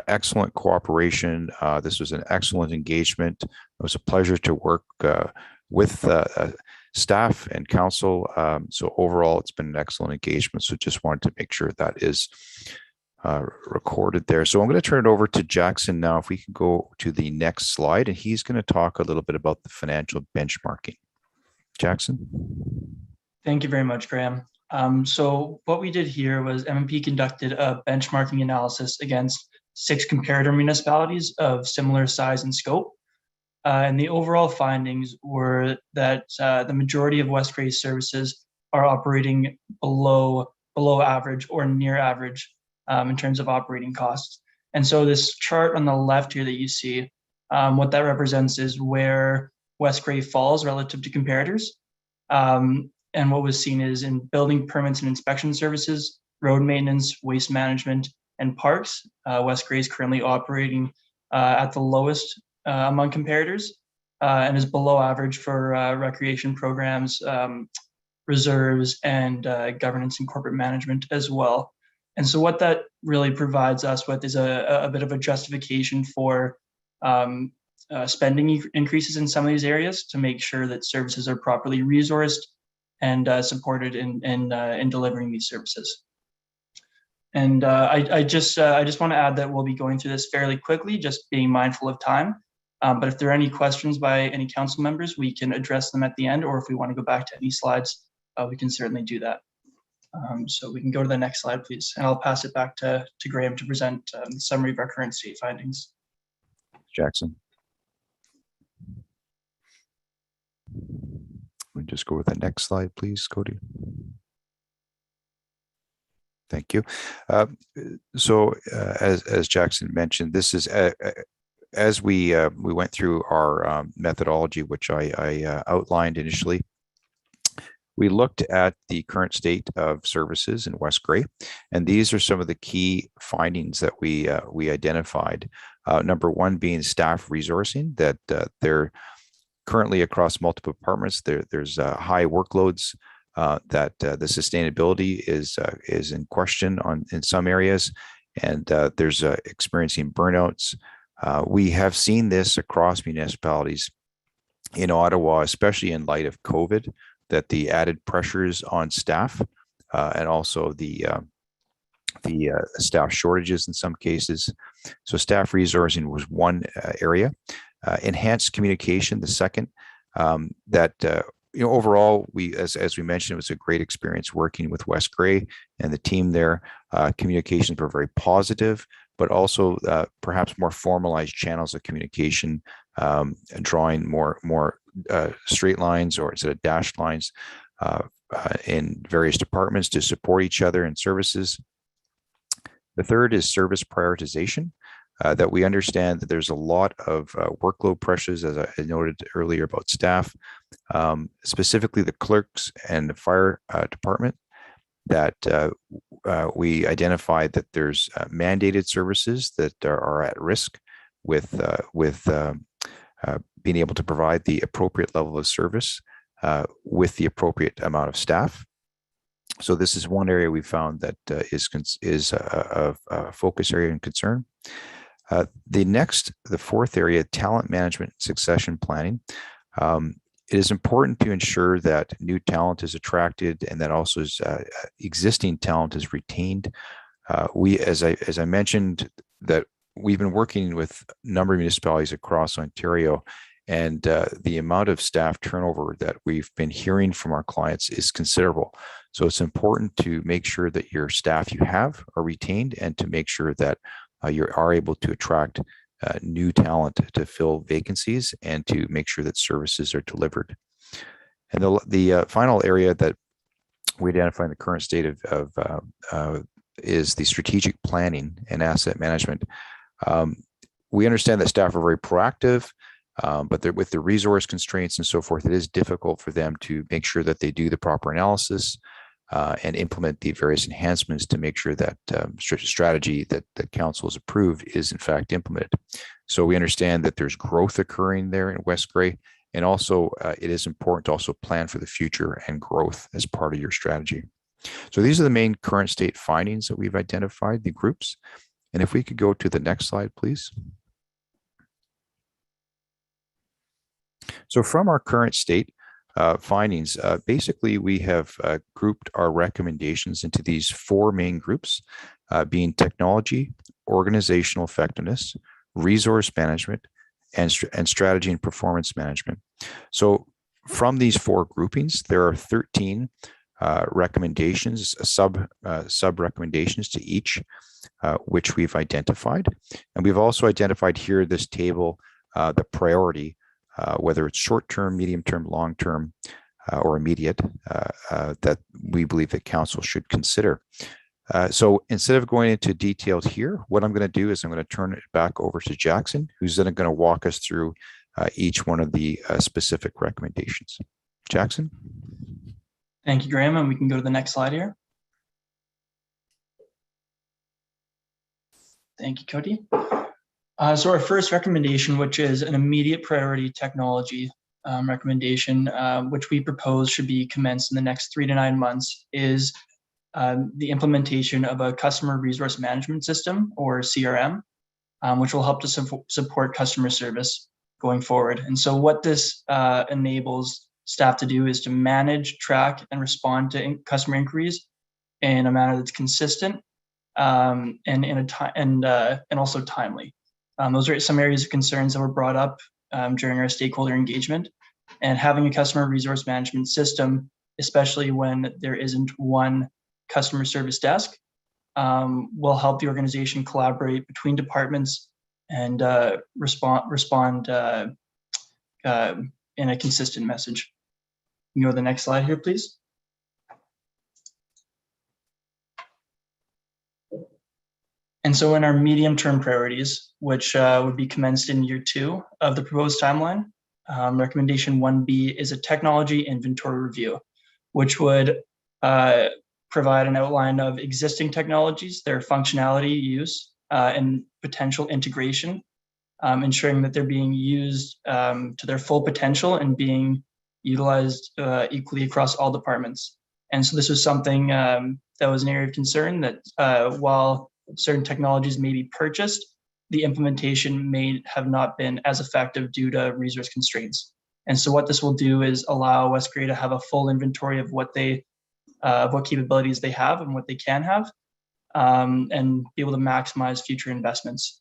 excellent cooperation. This was an excellent engagement. It was a pleasure to work with staff and council. So overall, it's been an excellent engagement. So just wanted to make sure that is recorded there. So I'm going to turn it over to Jackson now. If we can go to the next slide, and he's going to talk a little bit about the financial benchmarking. Jackson. Thank you very much, Graham. So what we did here was MMP conducted a benchmarking analysis against 6 comparator municipalities of similar size and scope. And the overall findings were that the majority of West Cray services are operating below average or near average in terms of operating costs. And so this chart on the left here that you see, what that represents is where West Cray falls relative to comparators. And what was seen is in building permits and inspection services, road maintenance, waste management, and parks, West Cray is currently operating at the lowest among comparators and is below average for recreation programs, reserves, and governance and corporate management as well. And so what that really provides us with is a bit of a justification for spending increases in some of these areas to make sure that services are properly resourced and supported in delivering these services. And I just want to add that we'll be going through this fairly quickly, just being mindful of time. But if there are any questions by any council members, we can address them at the end, or if we want to go back to any slides, we can certainly do that. So we can go to the next slide, please. And I'll pass it back to Graham to present the summary of our current state findings. Jackson. We just go with the next slide, please, Cody. Thank you. So as Jackson mentioned, this is as we went through our methodology, which I outlined initially. We looked at the current state of services in West Cray, and these are some of the key findings that we identified. Number one being staff resourcing, that they're currently across multiple departments. There's high workloads, that the sustainability is in question in some areas, and there's experiencing burnouts. We have seen this across municipalities in Ottawa, especially in light of COVID, that the added pressures on staff and also the staff shortages in some cases. So staff resourcing was one area. Enhanced communication, the second. Overall, as we mentioned, it was a great experience working with Wes Gray and the team there. Communications were very positive, but also perhaps more formalized channels of communication, drawing more straight lines or instead of dashed lines in various departments to support each other in services. The third is service prioritization. That we understand that there's a lot of workload pressures, as I noted earlier about staff, specifically the clerks and the fire department, that we identified that there's mandated services that are at risk with being able to provide the appropriate level of service with the appropriate amount of staff. So this is one area we found that is a focus area and concern. The fourth area, talent management, succession planning. It is important to ensure that new talent is attracted and that also existing talent is retained. As I mentioned, that we've been working with a number of municipalities across Ontario, and the amount of staff turnover that we've been hearing from our clients is considerable. So it's important to make sure that your staff you have are retained and to make sure that you are able to attract new talent to fill vacancies and to make sure that services are delivered. And the final area that we identify in the current state of is the strategic planning and asset management. We understand that staff are very proactive, but with the resource constraints and so forth, it is difficult for them to make sure that they do the proper analysis and implement the various enhancements to make sure that strategy that council has approved is in fact implemented. So we understand that there's growth occurring there in West Grey, and also it is important to also plan for the future and growth as part of your strategy. So these are the main current state findings that we've identified, the groups. And if we could go to the next slide, please. So from our current state findings, basically we have grouped our recommendations into these four main groups, being technology, organizational effectiveness, resource management, and strategy and performance management. So from these four groupings, there are 13 recommendations, sub recommendations to each, which we've identified. And we've also identified here this table, the priority, whether it's short-term, medium-term, long-term, or immediate, that we believe that council should consider. So instead of going into details here, what I'm going to do is I'm going to turn it back over to Jackson, who's then going to walk us through each one of the specific recommendations. Jackson? Thank you, Graham. And we can go to the next slide here. Thank you, Cody. So our first recommendation, which is an immediate priority technology recommendation, which we propose should be commenced in the next 3 to 9 months, is the implementation of a customer resource management system, or CRM, which will help to support customer service going forward. And so what this enables staff to do is to manage, track, and respond to customer inquiries in a manner that's consistent and also timely. Those are some areas of concerns that were brought up during our stakeholder engagement. And having a customer resource management system, especially when there isn't one customer service desk, will help the organization collaborate between departments and respond in a consistent message. You can go to the next slide here, please. And so in our medium-term priorities, which would be commenced in year 2 of the proposed timeline, recommendation 1B is a technology inventory review, which would provide an outline of existing technologies, their functionality, use, and potential integration, ensuring that they're being used to their full potential and being utilized equally across all departments. And so this was something that was an area of concern, that while certain technologies may be purchased, the implementation may have not been as effective due to resource constraints. And so what this will do is allow West Grey to have a full inventory of what capabilities they have and what they can have, and be able to maximize future investments.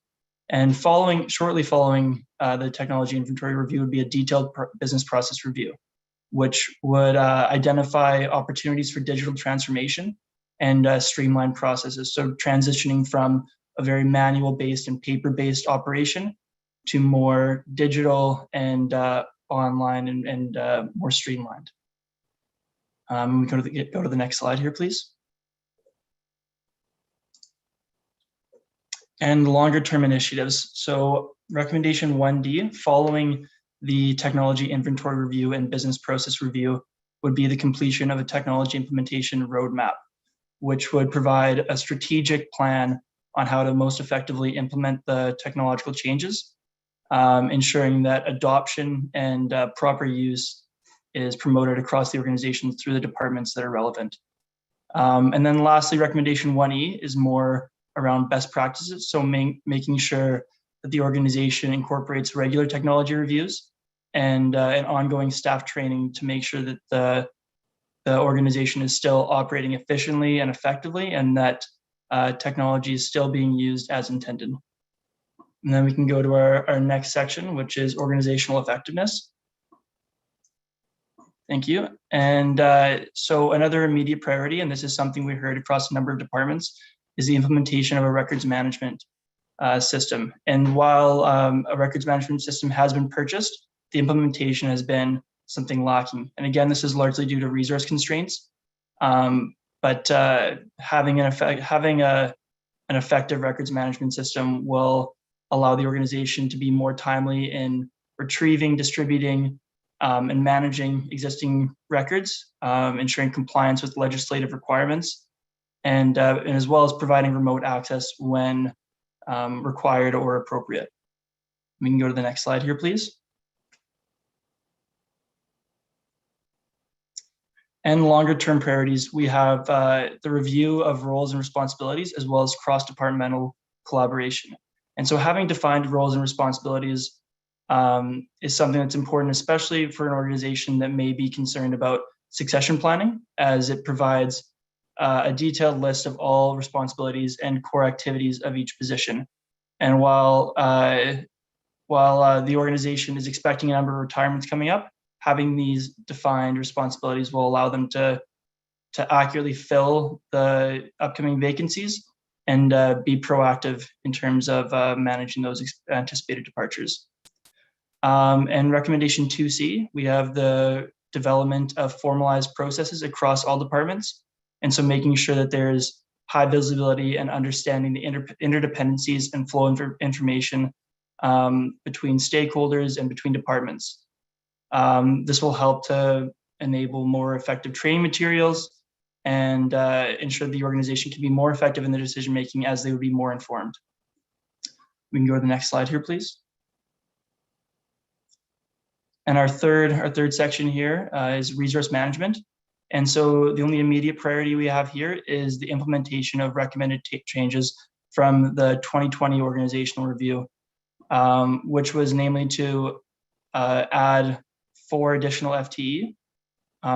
And shortly following the technology inventory review would be a detailed business process review, which would identify opportunities for digital transformation and streamlined processes. So transitioning from a very manual-based and paper-based operation to more digital and online and more streamlined. We go to the next slide here, please. And longer-term initiatives. So recommendation 1D, following the technology inventory review and business process review, would be the completion of a technology implementation roadmap, which would provide a strategic plan on how to most effectively implement the technological changes, ensuring that adoption and proper use is promoted across the organization through the departments that are relevant. And then lastly, recommendation 1E is more around best practices. So making sure that the organization incorporates regular technology reviews and ongoing staff training to make sure that the organization is still operating efficiently and effectively, and that technology is still being used as intended. And then we can go to our next section, which is organizational effectiveness. Thank you. And so another immediate priority, and this is something we heard across a number of departments, is the implementation of a records management system. And while a records management system has been purchased, the implementation has been something lacking. And again, this is largely due to resource constraints. But having an effective records management system will allow the organization to be more timely in retrieving, distributing, and managing existing records, ensuring compliance with legislative requirements, and as well as providing remote access when required or appropriate. We can go to the next slide here, please. And longer term priorities, we have the review of roles and responsibilities, as well as cross-departmental collaboration. And so having defined roles and responsibilities is something that's important, especially for an organization that may be concerned about succession planning, as it provides a detailed list of all responsibilities and core activities of each position. And while the organization is expecting a number of retirements coming up, having these defined responsibilities will allow them to accurately fill the upcoming vacancies and be proactive in terms of managing those anticipated departures. And recommendation 2C, we have the development of formalized processes across all departments. And so making sure that there's high visibility and understanding the interdependencies and flow of information between stakeholders and between departments. This will help to enable more effective training materials and ensure the organization can be more effective in their decision-making as they would be more informed. We can go to the next slide here, please. And our third section here is resource management. And so the only immediate priority we have here is the implementation of recommended changes from the 2020 organizational review, which was namely to add 4 additional FTE.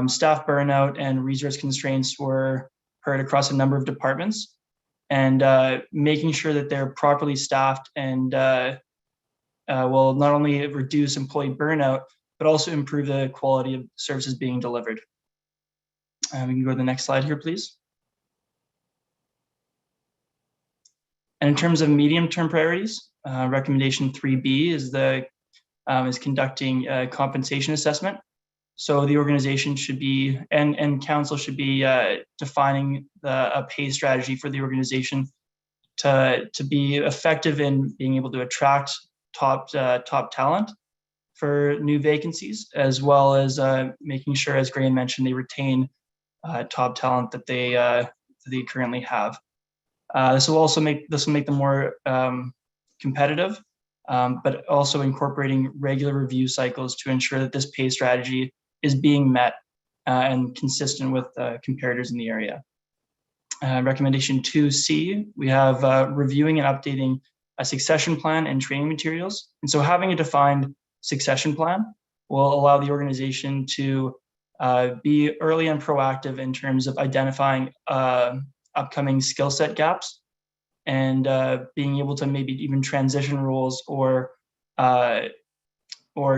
Staff burnout and resource constraints were heard across a number of departments, and making sure that they're properly staffed and will not only reduce employee burnout, but also improve the quality of services being delivered. We can go to the next slide here, please. And in terms of medium-term priorities, recommendation 3B is conducting a compensation assessment. So the organization should be, and council should be defining a pay strategy for the organization to be effective in being able to attract top talent for new vacancies, as well as making sure, as Graham mentioned, they retain top talent that they currently have. This will make them more competitive, but also incorporating regular review cycles to ensure that this pay strategy is being met and consistent with comparators in the area. Recommendation 2C, we have reviewing and updating a succession plan and training materials. And so having a defined succession plan will allow the organization to be early and proactive in terms of identifying upcoming skill set gaps and being able to maybe even transition roles or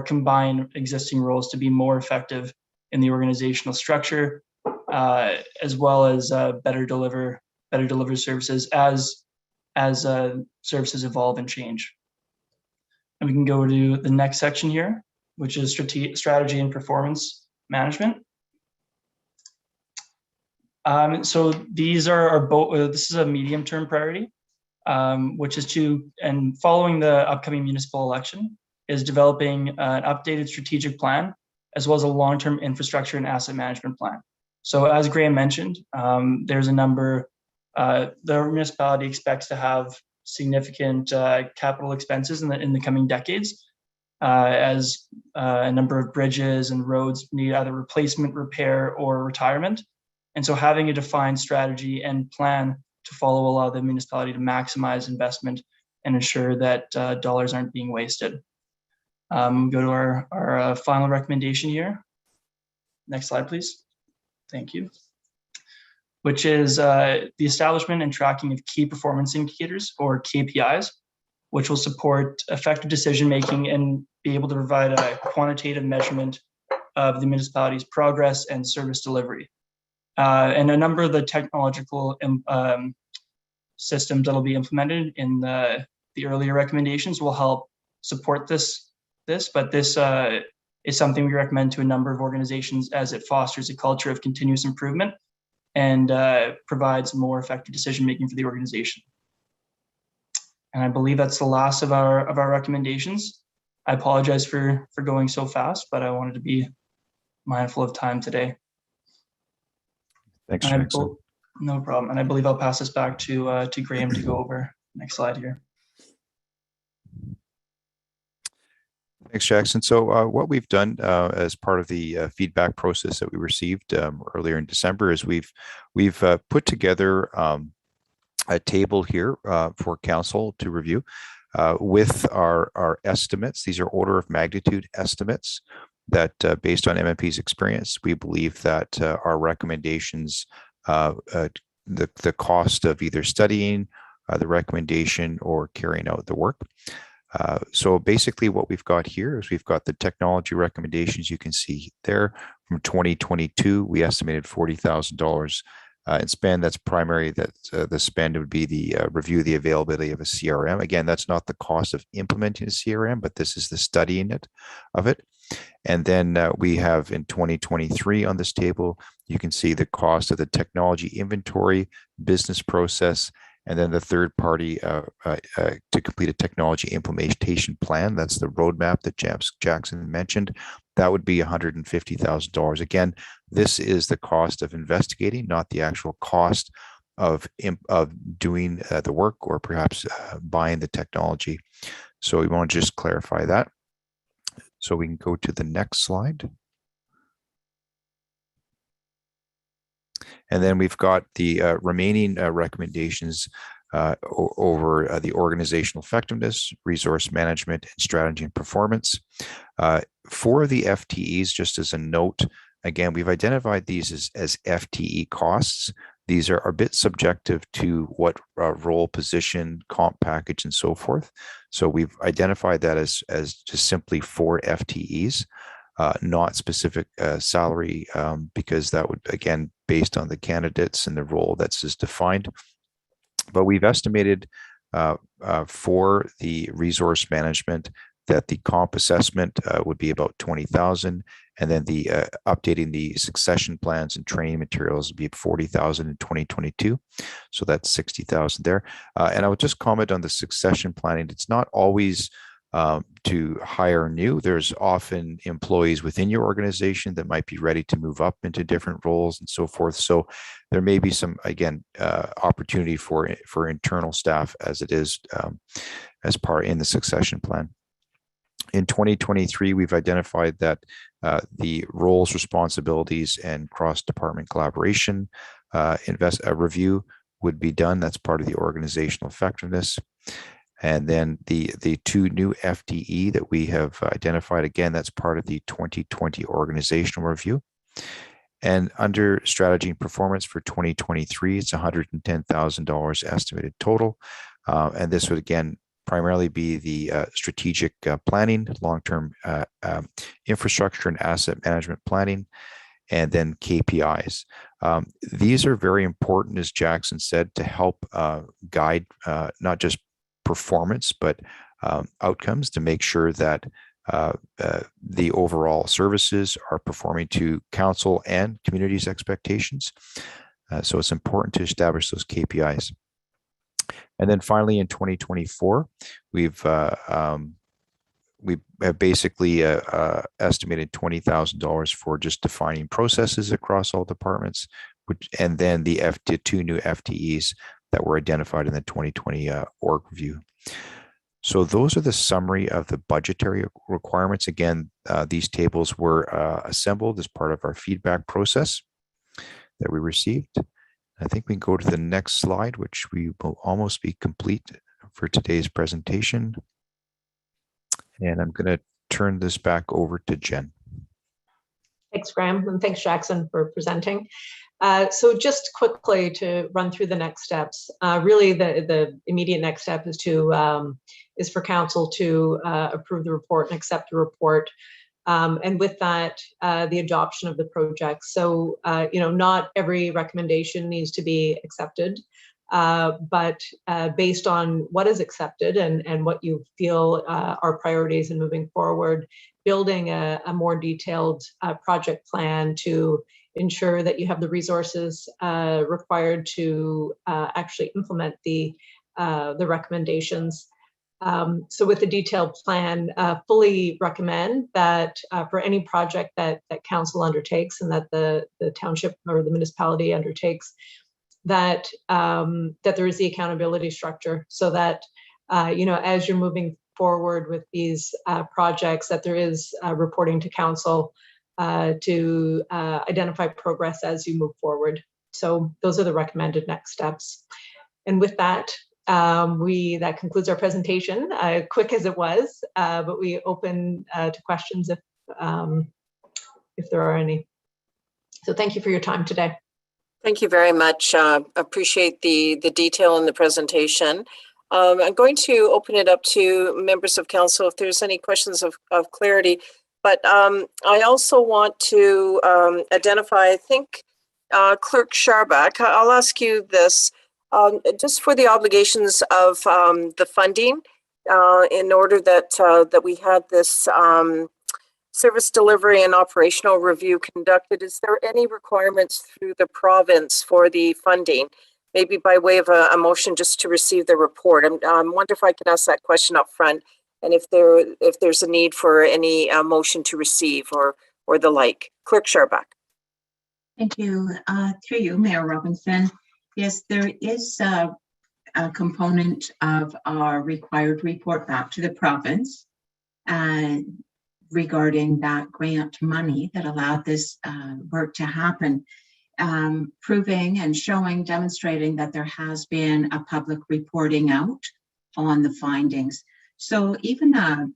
combine existing roles to be more effective in the organizational structure, as well as better deliver services as services evolve and change. And we can go to the next section here, which is strategy and performance management. So these are both. This is a medium-term priority, which is and following the upcoming municipal election, is developing an updated strategic plan as well as a long-term infrastructure and asset management plan. So as Graham mentioned, there's a number. The municipality expects to have significant capital expenses in the coming decades, as a number of bridges and roads need either replacement, repair, or retirement. And so having a defined strategy and plan to follow will allow the municipality to maximize investment and ensure that dollars aren't being wasted. Go to our final recommendation here. Next slide, please. Thank you. Which is the establishment and tracking of key performance indicators, or KPIs, which will support effective decision-making and be able to provide a quantitative measurement of the municipality's progress and service delivery. And a number of the technological systems that will be implemented in the earlier recommendations will help support this. But this is something we recommend to a number of organizations, as it fosters a culture of continuous improvement and provides more effective decision-making for the organization. And I believe that's the last of our recommendations. I apologize for going so fast, but I wanted to be mindful of time today. Thanks, Jackson. No problem. And I believe I'll pass this back to Graham to go over. Next slide here. Thanks, Jackson. So what we've done as part of the feedback process that we received earlier in December is we've put together a table here for council to review with our estimates. These are order of magnitude estimates that based on MMP's experience, we believe that our recommendations, the cost of either studying the recommendation or carrying out the work. So basically what we've got here is we've got the technology recommendations. You can see there from 2022, we estimated $40,000 in spend. That's primary. That the spend would be the review the availability of a CRM. Again, that's not the cost of implementing a CRM, but this is the studying of it. And then we have in 2023 on this table, you can see the cost of the technology inventory, business process, and then the third party to complete a technology implementation plan. That's the roadmap that Jackson mentioned. That would be $150,000. Again, this is the cost of investigating, not the actual cost of doing the work or perhaps buying the technology. So we want to just clarify that. So we can go to the next slide. And then we've got the remaining recommendations over the organizational effectiveness, resource management, and strategy and performance. For the FTEs, just as a note, again, we've identified these as FTE costs. These are a bit subjective to what role, position, comp package, and so forth. So we've identified that as just simply for FTEs, not specific salary, because that would, again, based on the candidates and the role that's just defined. But we've estimated for the resource management that the comp assessment would be about 20,000, and then the updating the succession plans and training materials would be 40,000 in 2022. So that's 60,000 there. And I would just comment on the succession planning. It's not always to hire new. There's often employees within your organization that might be ready to move up into different roles and so forth. So there may be some, again, opportunity for internal staff as it is as part in the succession plan. In 2023, we've identified that the roles, responsibilities, and cross-department collaboration review would be done. That's part of the organizational effectiveness. And then the two new FTE that we have identified, again, that's part of the 2020 organizational review. And under strategy and performance for 2023, it's $110,000 estimated total. And this would, again, primarily be the strategic planning, long-term infrastructure and asset management planning, and then KPIs. These are very important, as Jackson said, to help guide not just performance, but outcomes, to make sure that the overall services are performing to council and community's expectations. So it's important to establish those KPIs. And then finally, in 2024, we have basically estimated $20,000 for just defining processes across all departments, and then the two new FTEs that were identified in the 2020 org review. So those are the summary of the budgetary requirements. Again, these tables were assembled as part of our feedback process that we received. I think we can go to the next slide, which we will almost be complete for today's presentation. And I'm going to turn this back over to Jen. Thanks, Graham, and thanks, Jackson, for presenting. So just quickly to run through the next steps. Really, the immediate next step is for council to approve the report and accept the report. And with that, the adoption of the project. So, not every recommendation needs to be accepted, but based on what is accepted and what you feel are priorities in moving forward, building a more detailed project plan to ensure that you have the resources required to actually implement the recommendations. So with the detailed plan, fully recommend that for any project that council undertakes and that the township or the municipality undertakes, that there is the accountability structure, so that as you're moving forward with these projects, that there is reporting to council to identify progress as you move forward. So those are the recommended next steps. And with that, that concludes our presentation, quick as it was, but we open to questions if there are any. So thank you for your time today. Thank you very much. Appreciate the detail in the presentation. I'm going to open it up to members of council if there's any questions of clarity. But I also want to identify, I think, Clerk Scharbeck. I'll ask you this. Just for the obligations of the funding, in order that we had this service delivery and operational review conducted, is there any requirements through the province for the funding? Maybe by way of a motion just to receive the report. I wonder if I can ask that question up front, and if there's a need for any motion to receive or the like. Clerk Scharbeck. Thank you. Through you, Mayor Robinson. Yes, there is a component of our required report back to the province regarding that grant money that allowed this work to happen, proving and demonstrating that there has been a public reporting out on the findings. So even a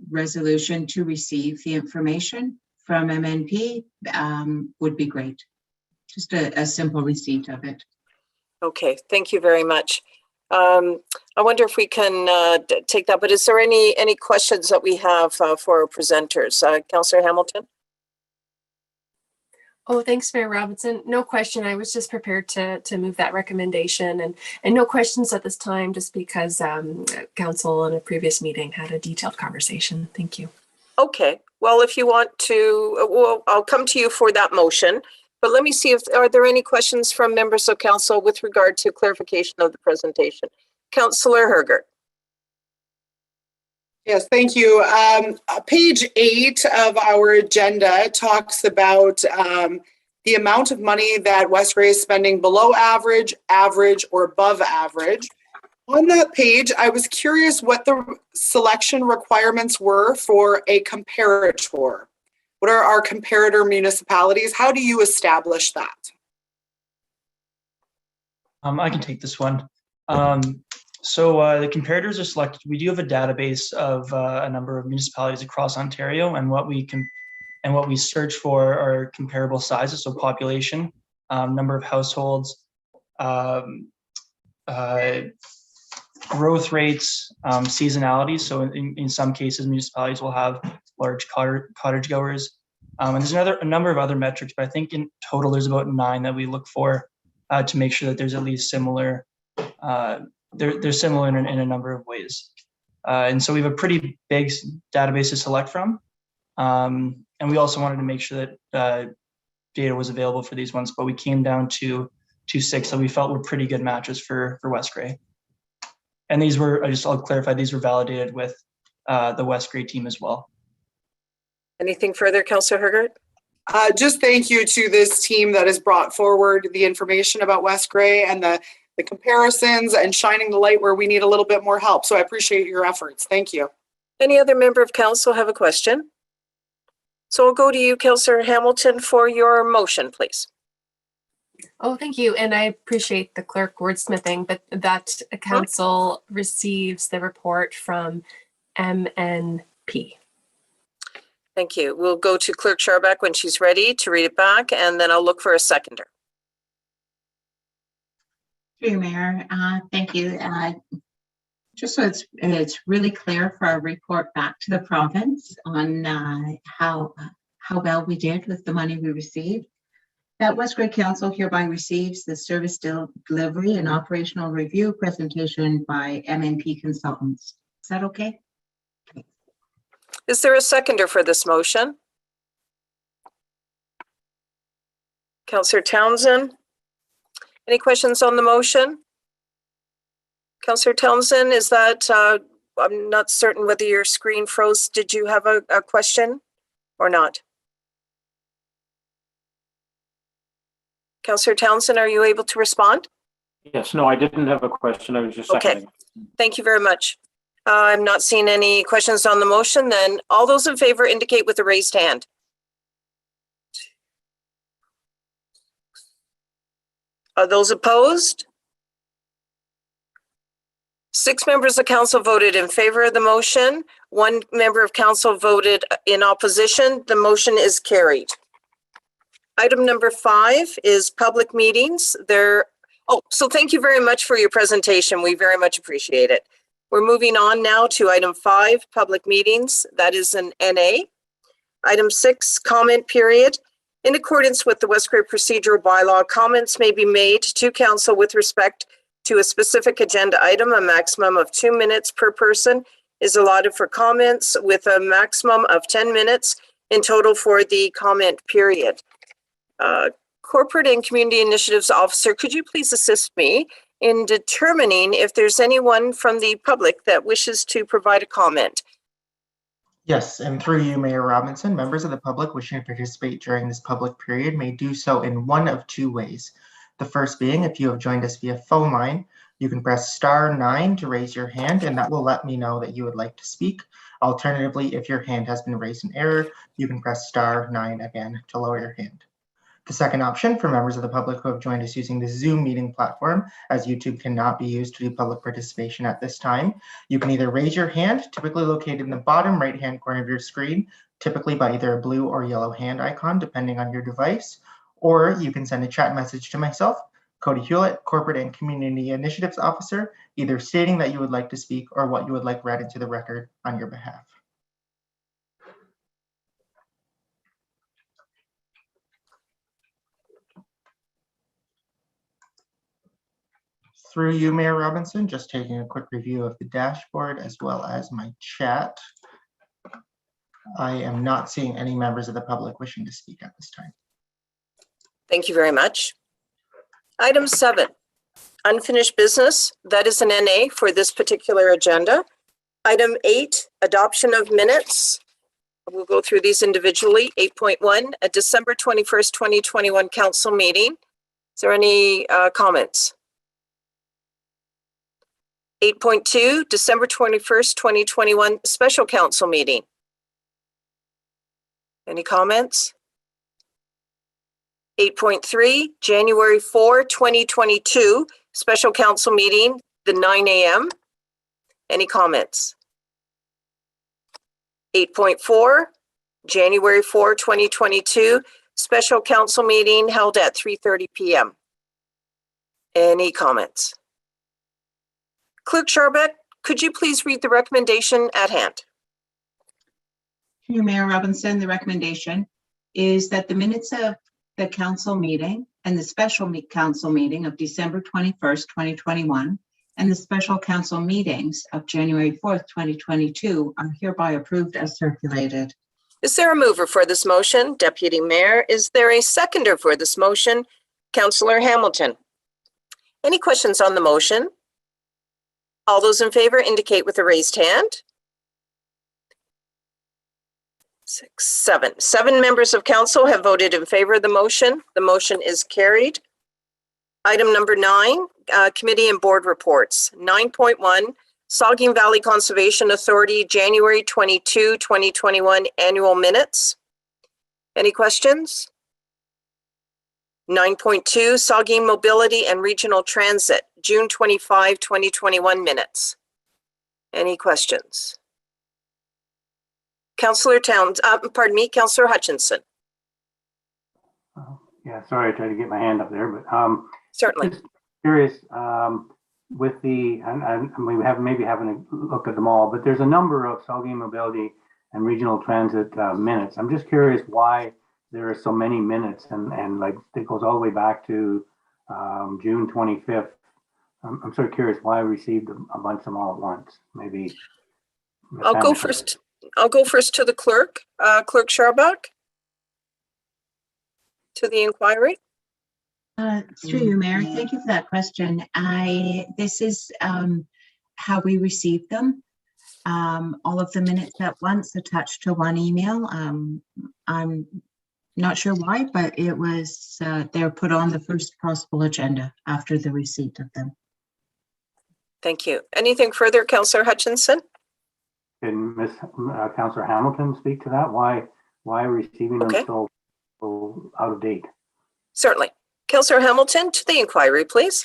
resolution to receive the information from MNP would be great. Just a simple receipt of it. Okay, thank you very much. I wonder if we can take that, but is there any questions that we have for our presenters? Councillor Hamilton? Oh, thanks, Mayor Robinson. No question. I was just prepared to move that recommendation, and no questions at this time, just because council in a previous meeting had a detailed conversation. Thank you. Okay. Well, if you want to, I'll come to you for that motion. But let me see are there any questions from members of council with regard to clarification of the presentation? Councillor Herger. Yes, thank you. Page 8 of our agenda talks about the amount of money that West Grey is spending below average, average, or above average. On that page, I was curious what the selection requirements were for a comparator. What are our comparator municipalities? How do you establish that? I can take this one. So the comparators are selected. We do have a database of a number of municipalities across Ontario, and what we search for are comparable sizes, so population, number of households, growth rates, seasonality. So in some cases, municipalities will have large cottage goers. And there's a number of other metrics, but I think in total there's about 9 that we look for to make sure that there's at least similar. They're similar in a number of ways. And so we have a pretty big database to select from. And we also wanted to make sure that data was available for these ones, but we came down to 6 that we felt were pretty good matches for West Grey. And these were, I'll clarify, these were validated with the West Grey team as well. Anything further, Councillor Hergert? Just thank you to this team that has brought forward the information about West Grey and the comparisons and shining the light where we need a little bit more help. So I appreciate your efforts. Thank you. Any other member of council have a question? So I'll go to you, Councillor Hamilton, for your motion, please. Oh, thank you. And I appreciate the clerk wordsmithing, but that council receives the report from MNP. Thank you. We'll go to Clerk Scharbeck when she's ready to read it back, and then I'll look for a seconder. Through you, Mayor. Thank you. Just so it's really clear for our report back to the province on how well we did with the money we received. That West Grey Council hereby receives the service delivery and operational review presentation by MNP Consultants. Is that okay? Is there a seconder for this motion? Councillor Townsend? Any questions on the motion? Councillor Townsend, is that, I'm not certain whether your screen froze. Did you have a question or not? Councillor Townsend, are you able to respond? Yes, no, I didn't have a question. I was just seconding. Okay, thank you very much. I'm not seeing any questions on the motion. Then all those in favor indicate with a raised hand. Are those opposed? 6 members of council voted in favor of the motion. 1 member of council voted in opposition. The motion is carried. Item number 5 is public meetings. So thank you very much for your presentation. We very much appreciate it. We're moving on now to item 5, public meetings. That is an NA. Item 6, comment period. In accordance with the West Grey procedural bylaw, comments may be made to council with respect to a specific agenda item. A maximum of 2 minutes per person is allotted for comments, with a maximum of 10 minutes in total for the comment period. Corporate and Community Initiatives Officer, could you please assist me in determining if there's anyone from the public that wishes to provide a comment? Yes, and through you, Mayor Robinson, members of the public wishing to participate during this public period may do so in one of 2 ways. The first being, if you have joined us via phone line, you can press *9 to raise your hand, and that will let me know that you would like to speak. Alternatively, if your hand has been raised in error, you can press *9 again to lower your hand. The second option for members of the public who have joined us using the Zoom meeting platform, as YouTube cannot be used to do public participation at this time, you can either raise your hand, typically located in the bottom right-hand corner of your screen, typically by either a blue or yellow hand icon, depending on your device, or you can send a chat message to myself, Cody Hewlett, Corporate and Community Initiatives Officer, either stating that you would like to speak or what you would like read into the record on your behalf. Through you, Mayor Robinson, just taking a quick review of the dashboard as well as my chat. I am not seeing any members of the public wishing to speak at this time. Thank you very much. Item 7, unfinished business. That is an NA for this particular agenda. Item 8, adoption of minutes. We'll go through these individually. 8.1, a December 21st, 2021 council meeting. Is there any comments? 8.2, December 21st, 2021 special council meeting. Any comments? 8.3, January 4, 2022 special council meeting, the 9 a.m. Any comments? 8.4, January 4, 2022, special council meeting held at 3:30 p.m. Any comments? Clerk Sharbeck, could you please read the recommendation at hand? Through Mayor Robinson, the recommendation is that the minutes of the council meeting and the special council meeting of December 21st, 2021, and the special council meetings of January 4th, 2022 are hereby approved as circulated. Is there a mover for this motion? Deputy Mayor, is there a seconder for this motion? Councillor Hamilton. Any questions on the motion? All those in favor indicate with a raised hand. 6, 7. 7 members of council have voted in favor of the motion. The motion is carried. Item number 9, committee and board reports. 9.1, Saugeen Valley Conservation Authority, January 22, 2021 annual minutes. Any questions? 9.2, Saugeen Mobility and Regional Transit, June 25, 2021 minutes. Any questions? Councillor Councillor Hutchinson. Yeah, sorry, I tried to get my hand up there, but Certainly. just curious, with the, and we have maybe haven't looked at them all, but there's a number of Saugeen Mobility and Regional Transit minutes. I'm just curious why there are so many minutes, and like it goes all the way back to June 25th. I'm sort of curious why I received a bunch of them all at once. Maybe I'll go first. I'll go first to the clerk, Clerk Sharbuck, to the inquiry. Through you, Mayor. Thank you for that question. This is how we received them. All of the minutes at once attached to one email. I'm not sure why, but it was, they're put on the first possible agenda after the receipt of them. Thank you. Anything further, Councillor Hutchinson? Can Councillor Hamilton speak to that? Why receiving them so out of date? Certainly. Councillor Hamilton, to the inquiry, please.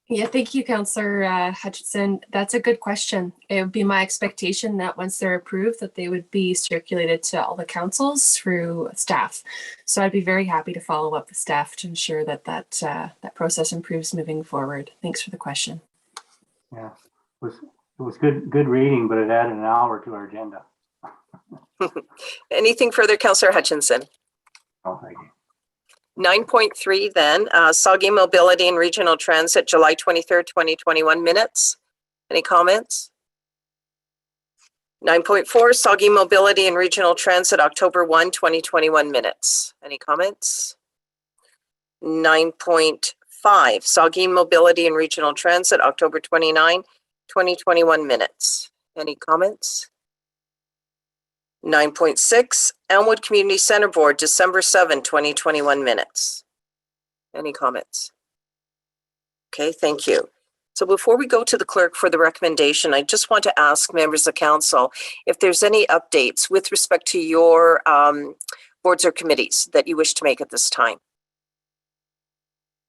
Yeah, thank you, Councillor Hutchinson. That's a good question. It would be my expectation that once they're approved, that they would be circulated to all the councils through staff. So I'd be very happy to follow up with staff to ensure that that process improves moving forward. Thanks for the question. Yeah, it was good reading, but it added an hour to our agenda. Anything further, Councillor Hutchinson? Oh, thank you. 9.3 then, Saugeen Mobility and Regional Transit, July 23rd, 2021 minutes. Any comments? 9.4, Saugeen Mobility and Regional Transit, October 1, 2021 minutes. Any comments? 9.5, Saugeen Mobility and Regional Transit, October 29, 2021 minutes. Any comments? 9.6, Elmwood Community Center Board, December 7, 2021 minutes. Any comments? Okay, thank you. So before we go to the clerk for the recommendation, I just want to ask members of council if there's any updates with respect to your boards or committees that you wish to make at this time.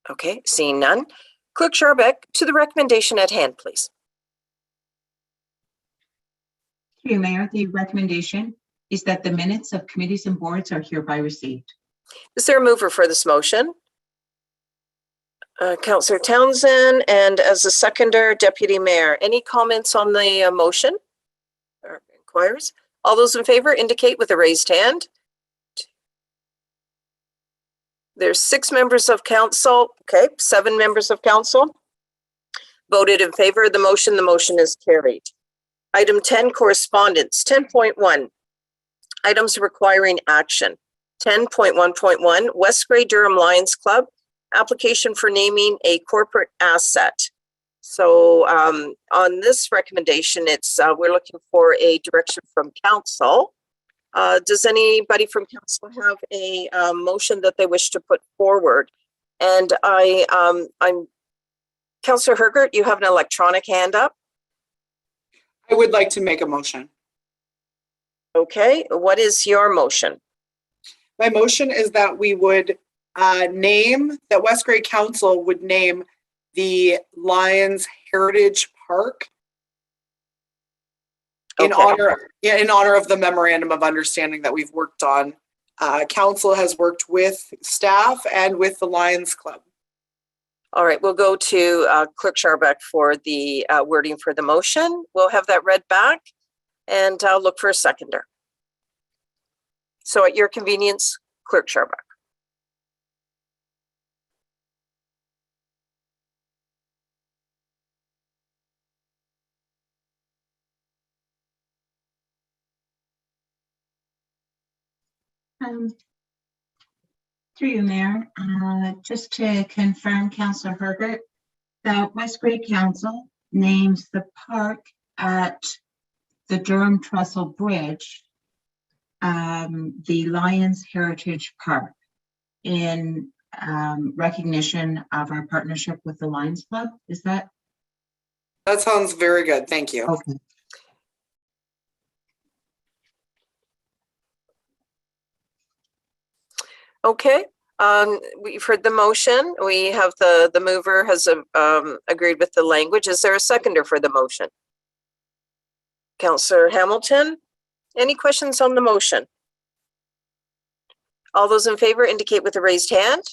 Okay, seeing none. Clerk Sharbeck, to the recommendation at hand, please. Through you, Mayor, the recommendation is that the minutes of committees and boards are hereby received. Is there a mover for this motion? Councillor Townsend, and as a seconder, Deputy Mayor. Any comments on the motion or inquiries? All those in favor indicate with a raised hand. There's 6 members of council. Okay, 7 members of council voted in favor of the motion. The motion is carried. Item 10, correspondence. 10.1, items requiring action. 10.1.1, West Grey Durham Lions Club, application for naming a corporate asset. So on this recommendation, it's we're looking for a direction from council. Does anybody from council have a motion that they wish to put forward? And I'm Councillor Hergert, you have an electronic hand up. I would like to make a motion. Okay, what is your motion? My motion is that we would that West Grey Council would name the Lions Heritage Park in Okay. honor of the memorandum of understanding that we've worked on. Council has worked with staff and with the Lions Club. All right, we'll go to Clerk Scharbeck for the wording for the motion. We'll have that read back and I'll look for a seconder. So at your convenience, Clerk Scharbeck. Through you, Mayor, just to confirm, Councillor Herbert, that West Grey Council names the park at the Durham Trestle Bridge the Lions Heritage Park in recognition of our partnership with the Lions Club. Is that? That sounds very good. Thank you. Okay. Okay, we've heard the motion. We have the mover has agreed with the language. Is there a seconder for the motion? Councillor Hamilton, any questions on the motion? All those in favor indicate with a raised hand.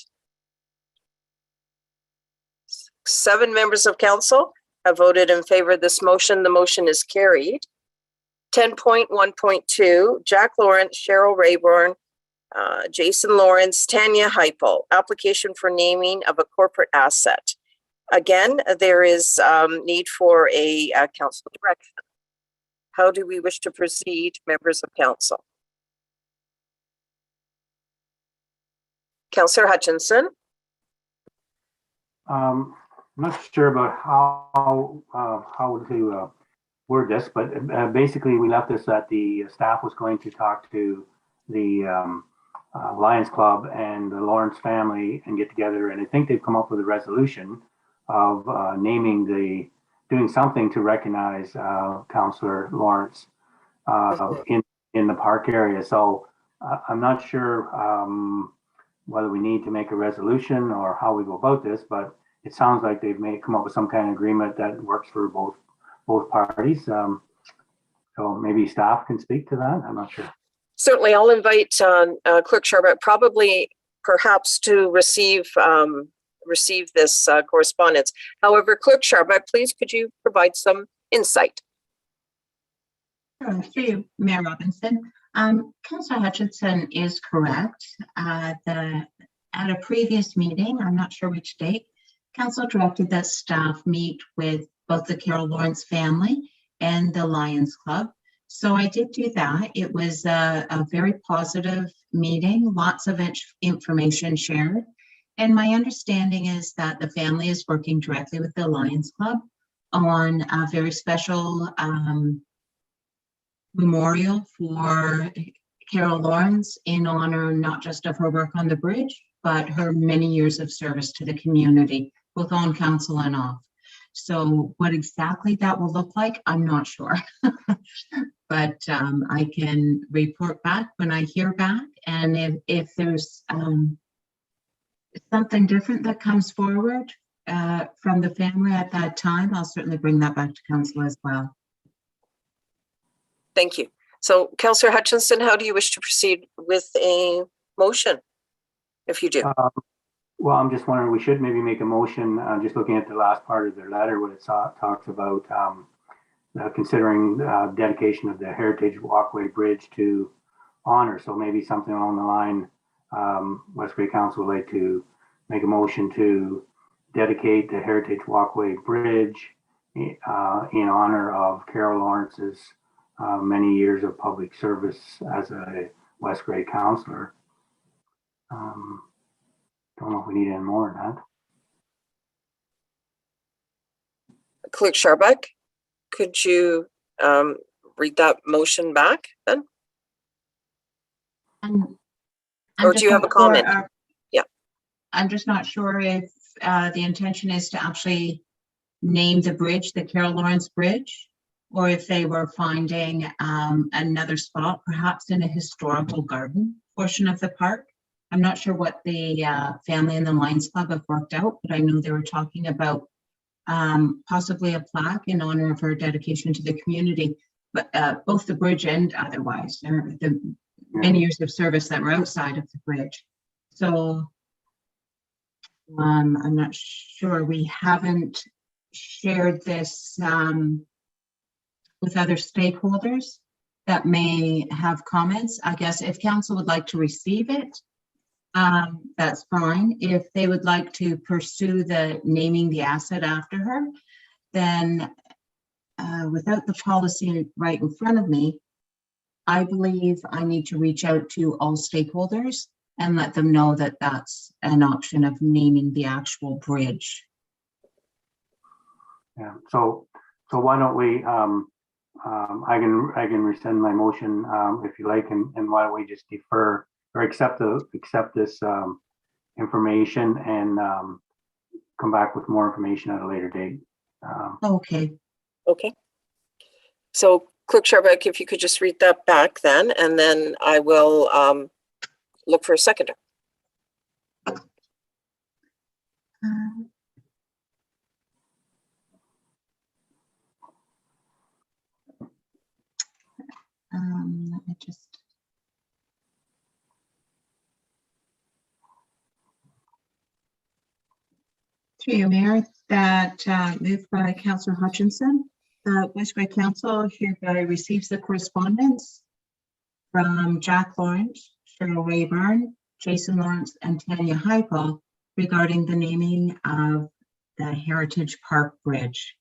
7 members of council have voted in favor of this motion. The motion is carried. 10.1.2, Jack Lawrence, Cheryl Rayburn, Jason Lawrence, Tanya Heipel, application for naming of a corporate asset. Again, there is need for a council direction. How do we wish to proceed, members of council? Councillor Hutchinson. I'm not sure about how to word this, but basically we left this that the staff was going to talk to the Lions Club and the Lawrence family and get together, and I think they've come up with a resolution of doing something to recognize Councillor Lawrence in the park area. So I'm not sure whether we need to make a resolution or how we go about this, but it sounds like they've come up with some kind of agreement that works for both parties. So maybe staff can speak to that. I'm not sure. Certainly, I'll invite Clerk Scharbeck perhaps to receive this correspondence. However, Clerk Scharbeck, please, could you provide some insight? Through you, Mayor Robinson. Councillor Hutchinson is correct. At a previous meeting, I'm not sure which date, Council directed that staff meet with both the Carol Lawrence family and the Lions Club. So I did do that. It was a very positive meeting, lots of information shared. And my understanding is that the family is working directly with the Lions Club on a very special memorial for Carol Lawrence in honor not just of her work on the bridge, but her many years of service to the community, both on council and off. So what exactly that will look like, I'm not sure. But I can report back when I hear back. And if there's something different that comes forward from the family at that time, I'll certainly bring that back to council as well. Thank you. So, Councillor Hutchinson, how do you wish to proceed with a motion, if you do? Well, I'm just wondering, we should maybe make a motion, just looking at the last part of their letter, where it talks about considering dedication of the Heritage Walkway Bridge to honor. So maybe something along the line, West Grey Council would like to make a motion to dedicate the Heritage Walkway Bridge in honor of Carol Lawrence's many years of public service as a West Grey councillor. Don't know if we need any more than that. Clerk Scharbeck, could you read that motion back then? Or do you have a comment? Yeah. I'm just not sure if the intention is to actually name the bridge the Carol Lawrence Bridge, or if they were finding another spot, perhaps in a historical garden portion of the park. I'm not sure what the family and the Lions Club have worked out, but I know they were talking about possibly a plaque in honor of her dedication to the community. both the bridge and otherwise, or the many years of service that were outside of the bridge. So I'm not sure, we haven't shared this with other stakeholders that may have comments. I guess if council would like to receive it, that's fine. If they would like to pursue the naming the asset after her, then without the policy right in front of me, I believe I need to reach out to all stakeholders and let them know that that's an option of naming the actual bridge. Yeah, so why don't we, I can rescind my motion if you like, and why don't we just defer or accept this information and come back with more information at a later date. Okay. Okay. So Clerk Sharbeck, if you could just read that back then, and then I will look for a seconder. Let me just. Through you, Mayor, that moved by Councillor Hutchinson. The West Grey Council hereby receives the correspondence from Jack Lawrence, Cheryl Rayburn, Jason Lawrence, and Tanya Heupel regarding the naming of the Heritage Park Bridge.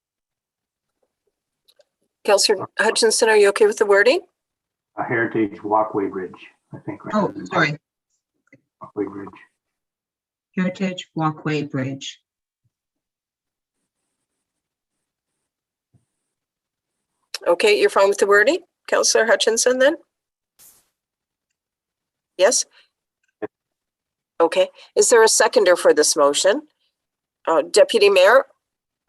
Councillor Hutchinson, are you okay with the wording? A Heritage Walkway Bridge, I think. Oh, sorry. Walkway Bridge. Heritage Walkway Bridge. Okay, you're fine with the wording, Councillor Hutchinson, then? Yes? Okay, is there a seconder for this motion? Deputy Mayor,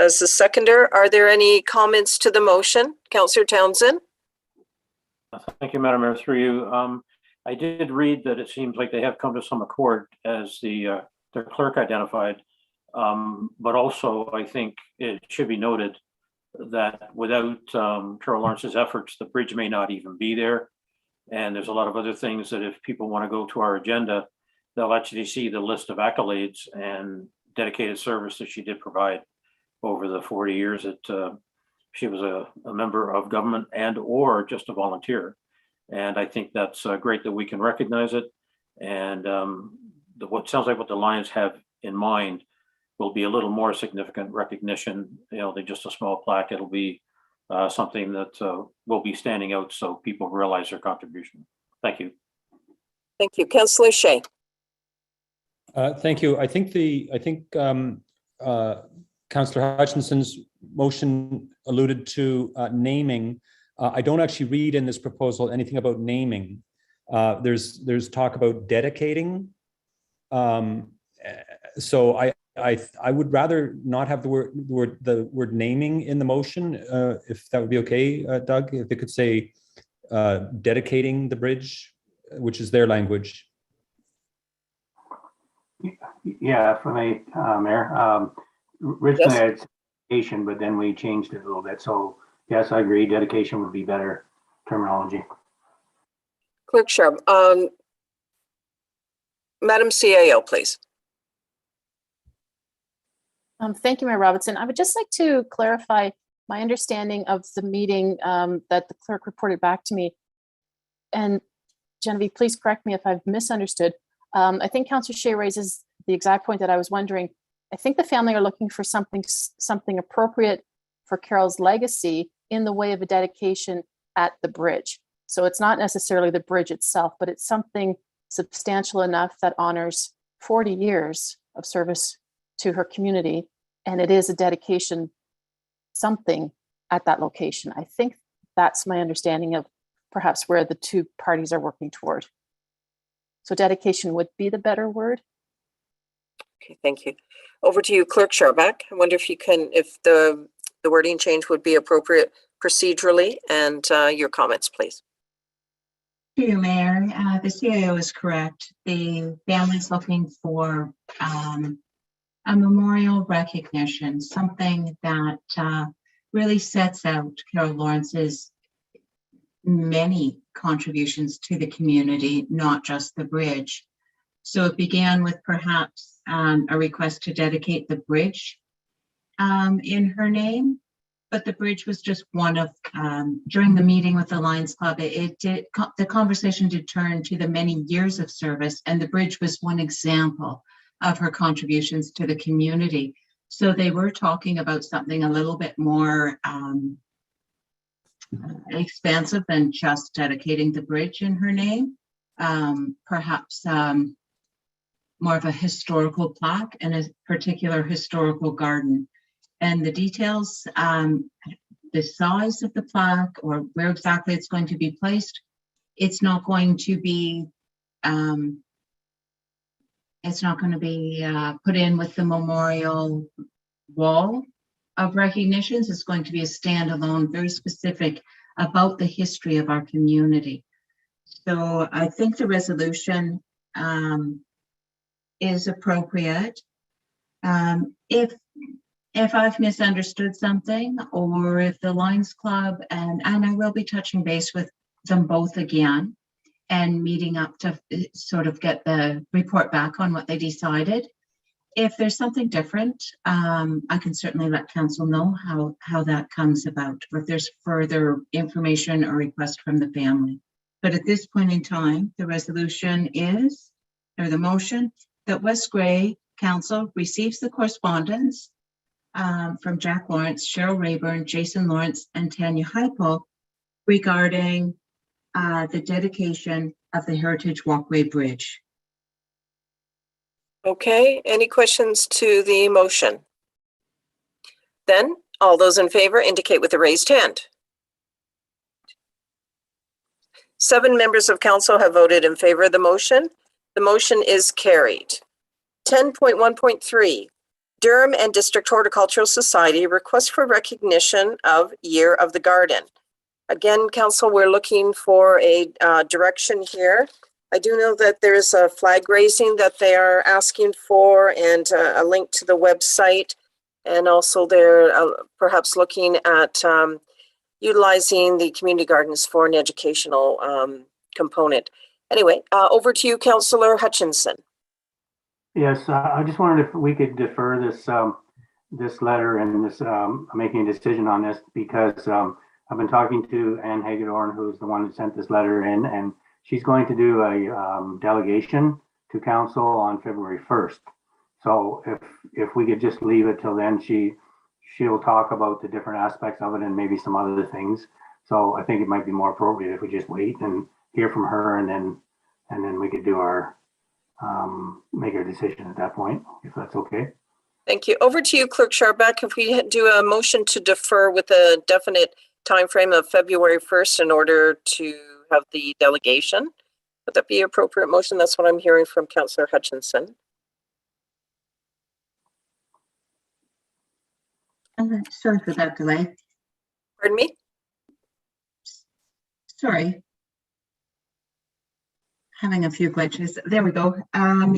as the seconder, are there any comments to the motion? Councillor Townsend? Thank you, Madam Mayor, through you. I did read that it seems like they have come to some accord, as their clerk identified. But also, I think it should be noted that without Carol Lawrence's efforts, the bridge may not even be there. And there's a lot of other things that if people want to go to our agenda, they'll actually see the list of accolades and dedicated service that she did provide over the 40 years that she was a member of government and or just a volunteer. And I think that's great that we can recognize it. And what sounds like what the Lions have in mind will be a little more significant recognition. You know, they're just a small plaque. It'll be something that will be standing out so people realize their contribution. Thank you. Thank you. Councillor Shea. Thank you. I think Councillor Hutchinson's motion alluded to naming. I don't actually read in this proposal anything about naming. There's talk about dedicating. So I would rather not have the word naming in the motion, if that would be okay, Doug. If it could say dedicating the bridge, which is their language. Yeah, for me, Mayor. Originally, Yes. it's dedication, but then we changed it a little bit. So yes, I agree. Dedication would be better terminology. Clerk Sharp. Madam CAO, please. Thank you, Mayor Robinson. I would just like to clarify my understanding of the meeting that the clerk reported back to me. And Genevieve, please correct me if I've misunderstood. I think Councillor Shea raises the exact point that I was wondering. I think the family are looking for something appropriate for Carol's legacy in the way of a dedication at the bridge. So it's not necessarily the bridge itself, but it's something substantial enough that honors 40 years of service to her community. And it is a dedication, something at that location. I think that's my understanding of perhaps where the two parties are working toward. So dedication would be the better word. Okay, thank you. Over to you, Clerk Sharback. I wonder if you can, if the wording change would be appropriate procedurally, and your comments, please. Thank you, Mayor. The CAO is correct. The family's looking for a memorial recognition, something that really sets out Carol Lawrence's many contributions to the community, not just the bridge. So it began with perhaps a request to dedicate the bridge in her name, but the bridge was just one of, during the meeting with the Lions Club, the conversation did turn to the many years of service, and the bridge was one example of her contributions to the community. So they were talking about something a little bit more expansive than just dedicating the bridge in her name. Perhaps more of a historical plaque and a particular historical garden. And the details, the size of the plaque or where exactly it's going to be placed, it's not going to be put in with the memorial wall of recognitions. It's going to be a standalone, very specific about the history of our community. So I think the resolution is appropriate. If I've misunderstood something, or if the Lions Club, and I will be touching base with them both again and meeting up to sort of get the report back on what they decided. If there's something different, I can certainly let council know how that comes about, or if there's further information or request from the family. But at this point in time, the resolution is, or the motion, that West Grey Council receives the correspondence from Jack Lawrence, Cheryl Rayburn, Jason Lawrence, and Tanya Heipel regarding the dedication of the Heritage Walkway Bridge. Okay, any questions to the motion? Then, all those in favor indicate with a raised hand. 7 members of council have voted in favor of the motion. The motion is carried. 10.1.3, Durham and District Horticultural Society request for recognition of Year of the Garden. Again, council, we're looking for a direction here. I do know that there is a flag raising that they are asking for, and a link to the website. And also they're perhaps looking at utilizing the community gardens for an educational component. Anyway, over to you, Councillor Hutchinson. Yes, I just wondered if we could defer this this letter and this making a decision on this, because I've been talking to Ann Hagedorn, who's the one who sent this letter in, and she's going to do a delegation to council on February 1st. So if we could just leave it till then, she'll talk about the different aspects of it and maybe some other things. So I think it might be more appropriate if we just wait and hear from her, and then we could do our make our decision at that point, if that's okay. Thank you. Over to you, Clerk Scharbeck. If we do a motion to defer with a definite time frame of February 1st in order to have the delegation, would that be an appropriate motion? That's what I'm hearing from Councillor Hutchinson. Sorry for that delay. Pardon me? Sorry. Having a few glitches. There we go.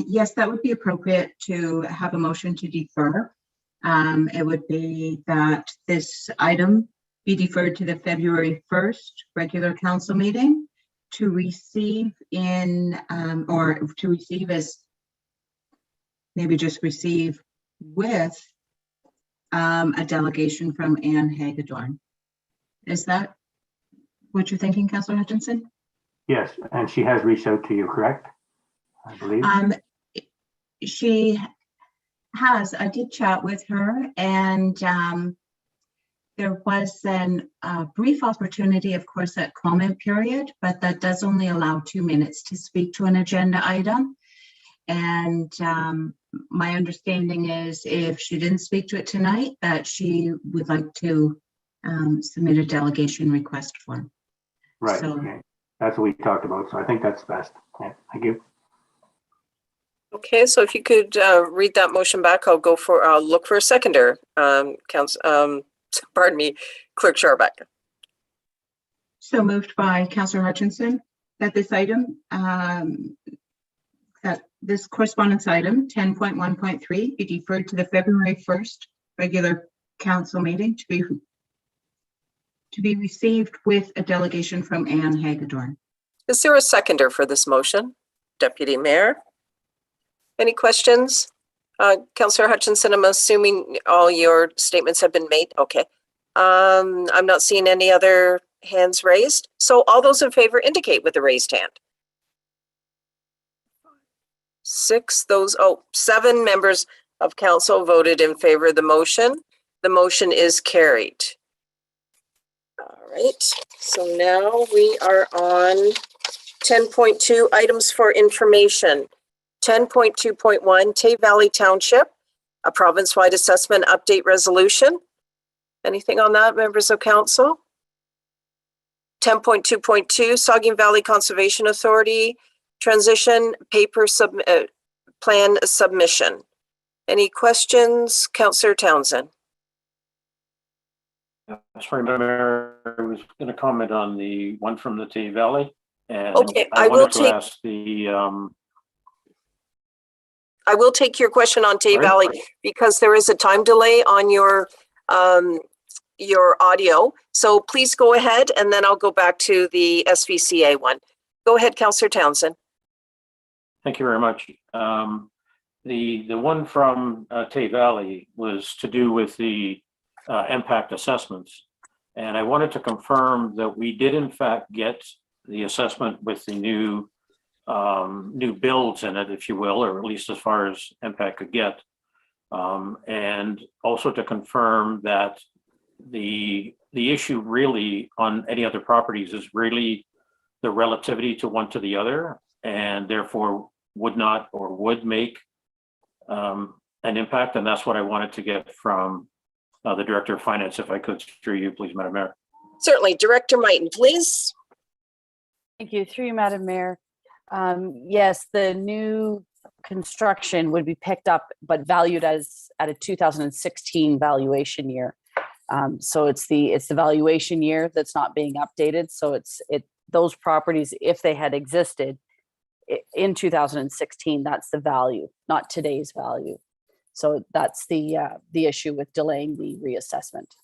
Yes, that would be appropriate to have a motion to defer. It would be that this item be deferred to the February 1st regular council meeting to receive in, or to receive as, maybe just receive with a delegation from Ann Hagedorn. Is that what you're thinking, Councillor Hutchinson? Yes, and she has reached out to you, correct? I believe. She has. I did chat with her, and there was a brief opportunity, of course, at comment period, but that does only allow 2 minutes to speak to an agenda item. And my understanding is if she didn't speak to it tonight, that she would like to submit a delegation request form. Right. So, okay. That's what we talked about. So I think that's best. Yeah, thank you. Okay, so if you could read that motion back, I'll look for a seconder. Pardon me, Clerk Scharbeck. So moved by Councillor Hutchinson that this item, that this correspondence item 10.1.3 be deferred to the February 1st regular council meeting to be to be received with a delegation from Anne Hagedorn. Is there a seconder for this motion? Deputy Mayor? Any questions? Councillor Hutchinson, I'm assuming all your statements have been made. Okay. I'm not seeing any other hands raised. So all those in favor indicate with a raised hand. 7 members of council voted in favor of the motion. The motion is carried. All right, so now we are on 10.2 items for information. 10.2.1 Tay Valley Township, a province-wide assessment update resolution. Anything on that, members of council? 10.2.2 Saugeen Valley Conservation Authority, transition paper plan submission. Any questions, Councillor Townsend? Sorry, Mayor, I was going to comment on the one from the Tay Valley. And okay, I wanted to ask the I will take your question on Tay Valley because there is a time delay on your audio. So please go ahead and then I'll go back to the SVCA one. Go ahead, Councillor Townsend. Thank you very much. The one from Tay Valley was to do with the impact assessments. And I wanted to confirm that we did in fact get the assessment with the new builds in it, if you will, or at least as far as impact could get. And also to confirm that the issue really on any other properties is really the relativity to one to the other, and therefore would not or would make an impact. And that's what I wanted to get from the Director of Finance, if I could, through you, please, Madam Mayor. Certainly. Director Mighton, please. Thank you. Through you, Madam Mayor. Yes, the new construction would be picked up, but valued as at a 2016 valuation year. So it's the valuation year that's not being updated. So those properties, if they had existed in 2016, that's the value, not today's value. So that's the issue with delaying the reassessment.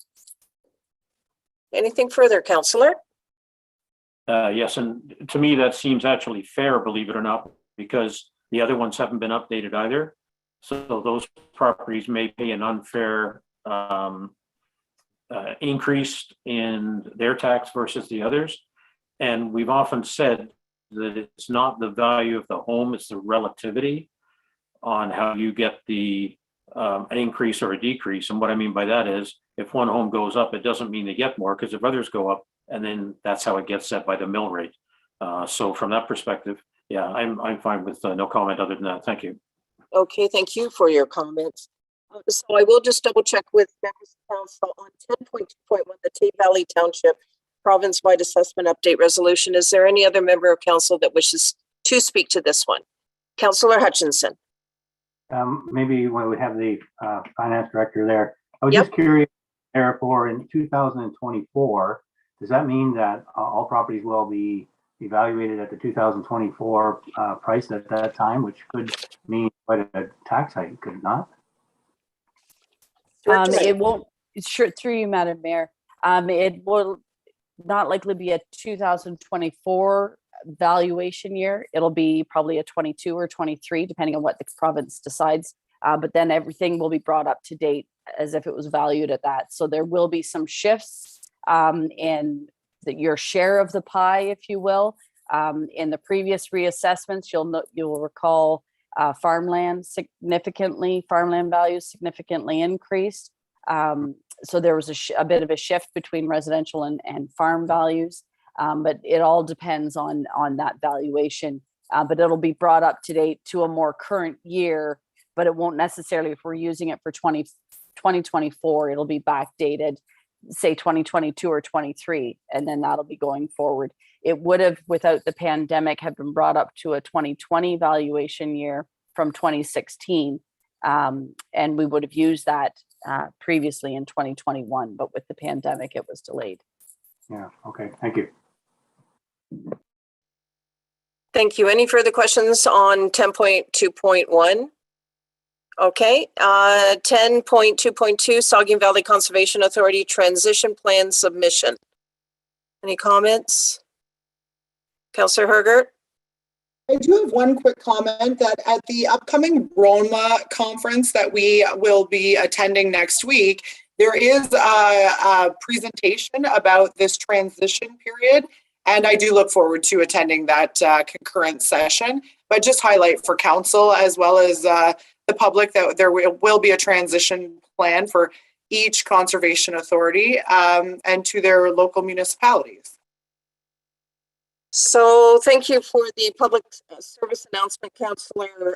Anything further, Councillor? Yes, and to me that seems actually fair, believe it or not, because the other ones haven't been updated either. So those properties may pay an unfair increase in their tax versus the others. And we've often said that it's not the value of the home, it's the relativity on how you get the an increase or a decrease. And what I mean by that is if one home goes up, it doesn't mean they get more, because if others go up, and then that's how it gets set by the mill rate. So from that perspective, yeah, I'm fine with no comment other than that. Thank you. Okay, thank you for your comments. So I will just double check with members of council on 10.2.1, the Tay Valley Township province-wide assessment update resolution. Is there any other member of council that wishes to speak to this one? Councillor Hutchinson. Maybe when we have the finance director there, I was just curious, therefore, in 2024, does that mean that all properties will be evaluated at the 2024 price at that time, which could mean quite a tax hike, could it not? It won't, sure, through you, Madam Mayor. It will not likely be a 2024 valuation year. It'll be probably a 22 or 23, depending on what the province decides. But then everything will be brought up to date as if it was valued at that. So there will be some shifts in your share of the pie, if you will. In the previous reassessments, you'll recall farmland values significantly increased. So there was a bit of a shift between residential and farm values, but it all depends on that valuation. But it'll be brought up to date to a more current year, but it won't necessarily, if we're using it for 2024, it'll be backdated, say 2022 or 23, and then that'll be going forward. It would have, without the pandemic, have been brought up to a 2020 valuation year from 2016, and we would have used that previously in 2021, but with the pandemic, it was delayed. Yeah, okay, thank you. Thank you. Any further questions on 10.2.1? Okay, 10.2.2 Saugeen Valley Conservation Authority transition plan submission. Any comments? Councillor Hergert? I do have one quick comment that at the upcoming Roma conference that we will be attending next week, there is a presentation about this transition period. And I do look forward to attending that concurrent session, but just highlight for council as well as the public that there will be a transition plan for each conservation authority and to their local municipalities. So thank you for the public service announcement, Councillor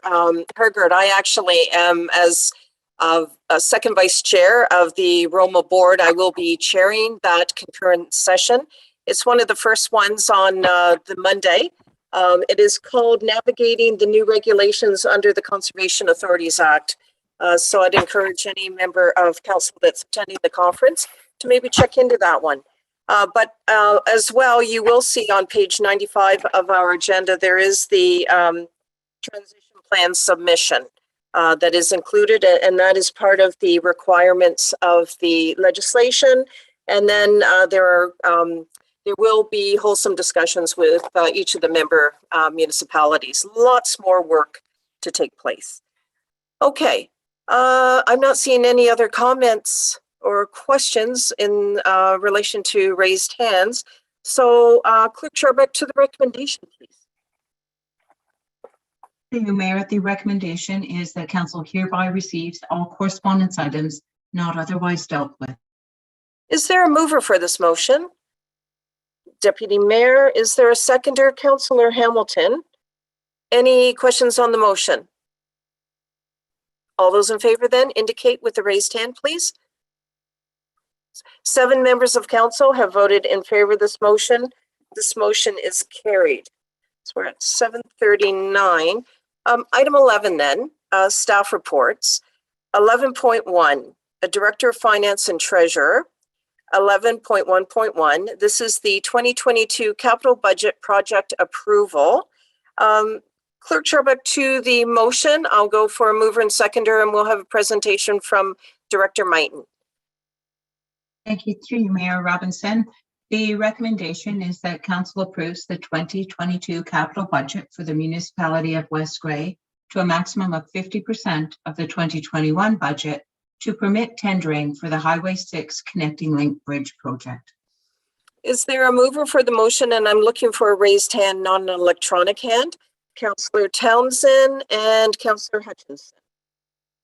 Hergert. I actually am, as a second vice chair of the Roma board, I will be chairing that concurrent session. It's one of the first ones on the Monday. It is called Navigating the New Regulations under the Conservation Authorities Act. So I'd encourage any member of council that's attending the conference to maybe check into that one. But as well, you will see on page 95 of our agenda, there is the transition plan submission that is included, and that is part of the requirements of the legislation. And then there will be wholesome discussions with each of the member municipalities. Lots more work to take place. Okay, I'm not seeing any other comments or questions in relation to raised hands. So Clerk Charbeck, to the recommendation, please. Through you, Mayor, the recommendation is that council hereby receives all correspondence items not otherwise dealt with. Is there a mover for this motion? Deputy Mayor, is there a seconder? Councillor Hamilton. Any questions on the motion? All those in favor then indicate with the raised hand, please. 7 members of council have voted in favor of this motion. This motion is carried. So we're at 7:39. Item 11 then, staff reports. 11.1, a Director of Finance and Treasurer. 11.1.1, this is the 2022 capital budget project approval. Clerk Charbeck, to the motion, I'll go for a mover and seconder, and we'll have a presentation from Director Mighton. Thank you, through you, Mayor Robinson. The recommendation is that council approves the 2022 capital budget for the municipality of West Grey to a maximum of 50% of the 2021 budget to permit tendering for the Highway 6 Connecting Link Bridge project. Is there a mover for the motion? And I'm looking for a raised hand, not an electronic hand. Councillor Townsend and Councillor Hutchinson.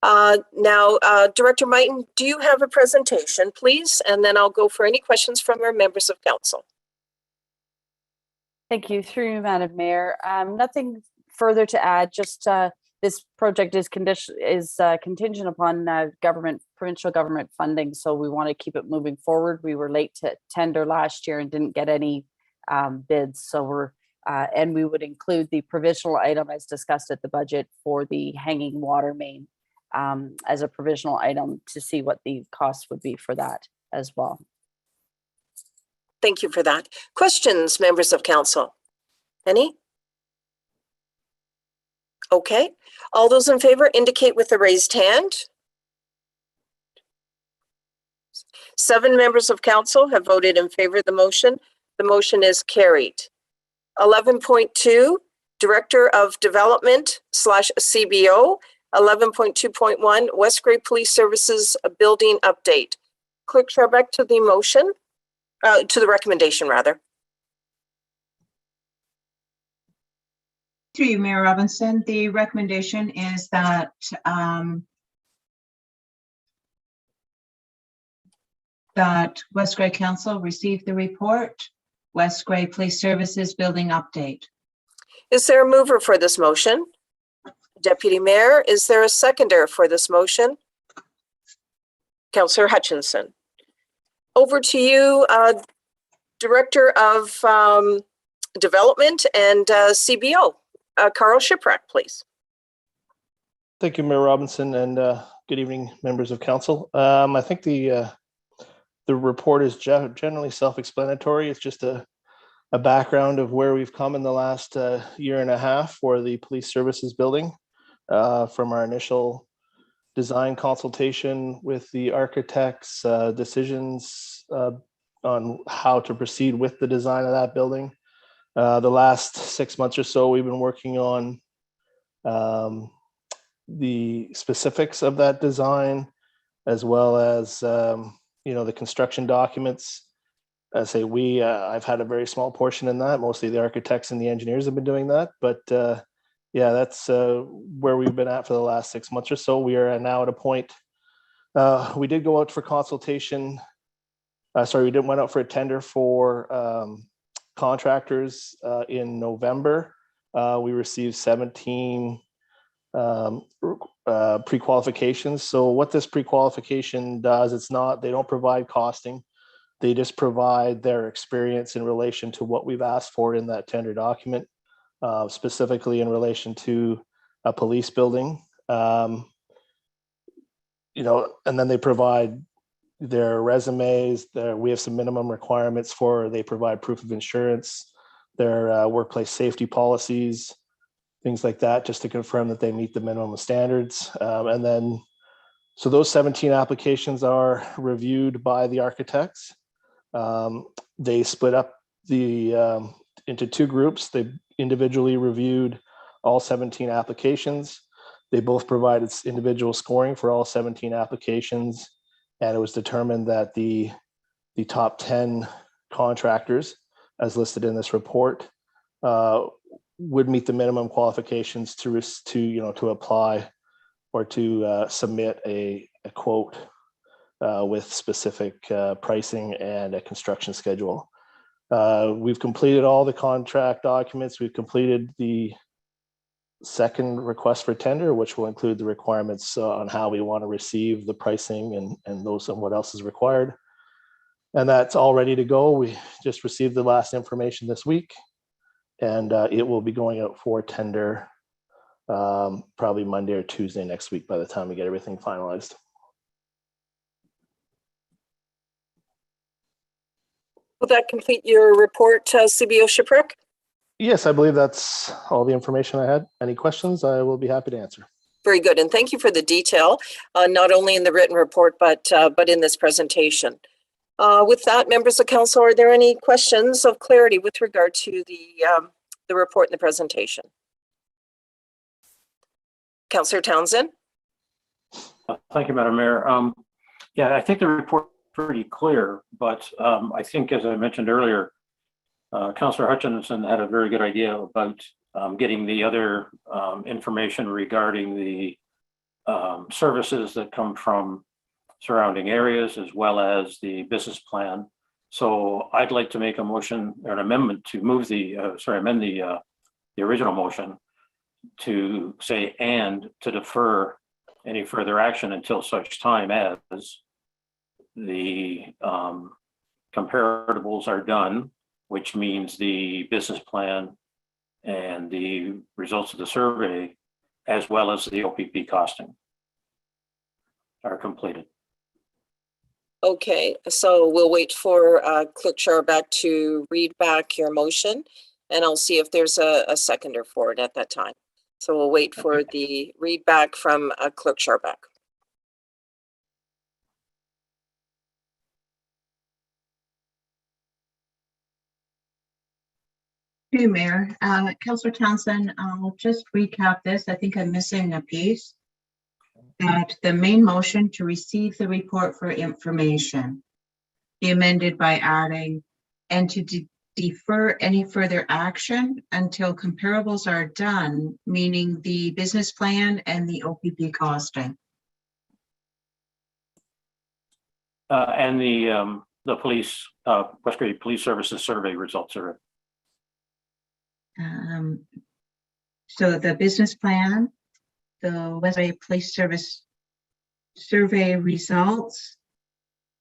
Now, Director Mighton, do you have a presentation, please? And then I'll go for any questions from our members of council. Thank you, through you, Madam Mayor. Nothing further to add, just this project is contingent upon provincial government funding, so we want to keep it moving forward. We were late to tender last year and didn't get any bids, so we're and we would include the provisional item as discussed at the budget for the hanging water main as a provisional item to see what the cost would be for that as well. Thank you for that. Questions, members of council? Any? Okay. All those in favor indicate with a raised hand. 7 members of council have voted in favor of the motion. The motion is carried. 11.2, Director of Development / CBO. 11.2.1, West Grey Police Services Building Update. Clerk Charbeck, to the motion, to the recommendation rather. Through you, Mayor Robinson, the recommendation is that West Grey Council receive the report, West Grey Police Services Building Update. Is there a mover for this motion? Deputy Mayor, is there a seconder for this motion? Councillor Hutchinson. Over to you, Director of Development and CBO. Carl Shiprack, please. Thank you, Mayor Robinson, and good evening, members of council. I think the report is generally self-explanatory. It's just a background of where we've come in the last year and a half for the police services building, from our initial design consultation with the architects, decisions on how to proceed with the design of that building. The last 6 months or so, we've been working on the specifics of that design, as well as the construction documents. I say I've had a very small portion in that. Mostly the architects and the engineers have been doing that. But yeah, that's where we've been at for the last 6 months or so. We are now at a point. We did go out for consultation. We went out for a tender for contractors in November. We received 17 pre-qualifications. So what this pre-qualification does, they don't provide costing. They just provide their experience in relation to what we've asked for in that tender document, specifically in relation to a police building. And then they provide their resumes. We have some minimum requirements they provide proof of insurance, their workplace safety policies, things like that, just to confirm that they meet the minimum standards. So those 17 applications are reviewed by the architects. They split up into two groups. They individually reviewed all 17 applications. They both provided individual scoring for all 17 applications. And it was determined that the top 10 contractors, as listed in this report, would meet the minimum qualifications to apply or to submit a quote with specific pricing and a construction schedule. We've completed all the contract documents. We've completed the second request for tender, which will include the requirements on how we want to receive the pricing and what else is required. And that's all ready to go. We just received the last information this week, and it will be going out for tender probably Monday or Tuesday next week by the time we get everything finalized. Will that complete your report, CBO Shiprook? Yes, I believe that's all the information I had. Any questions, I will be happy to answer. Very good, and thank you for the detail, not only in the written report, but in this presentation. With that, members of council, are there any questions of clarity with regard to the report and the presentation? Councillor Townsend? Thank you, Madam Mayor. Yeah, I think the report is pretty clear, but I think, as I mentioned earlier, Councillor Hutchinson had a very good idea about getting the other information regarding the services that come from surrounding areas, as well as the business plan. So I'd like to make a motion or an amendment to amend the original motion to say and to defer any further action until such time as the comparables are done, which means the business plan and the results of the survey, as well as the OPP costing, are completed. Okay, so we'll wait for Clerk Scharbeck to read back your motion, and I'll see if there's a seconder for it at that time. So we'll wait for the read back from Clerk Scharbeck. Hey, Mayor. Councillor Townsend, I'll just recap this. I think I'm missing a piece. That the main motion to receive the report for information be amended by adding and to defer any further action until comparables are done, meaning the business plan and the OPP costing. And the police, West Grey Police Services survey results are. So the business plan, the West Bay Police Service survey results,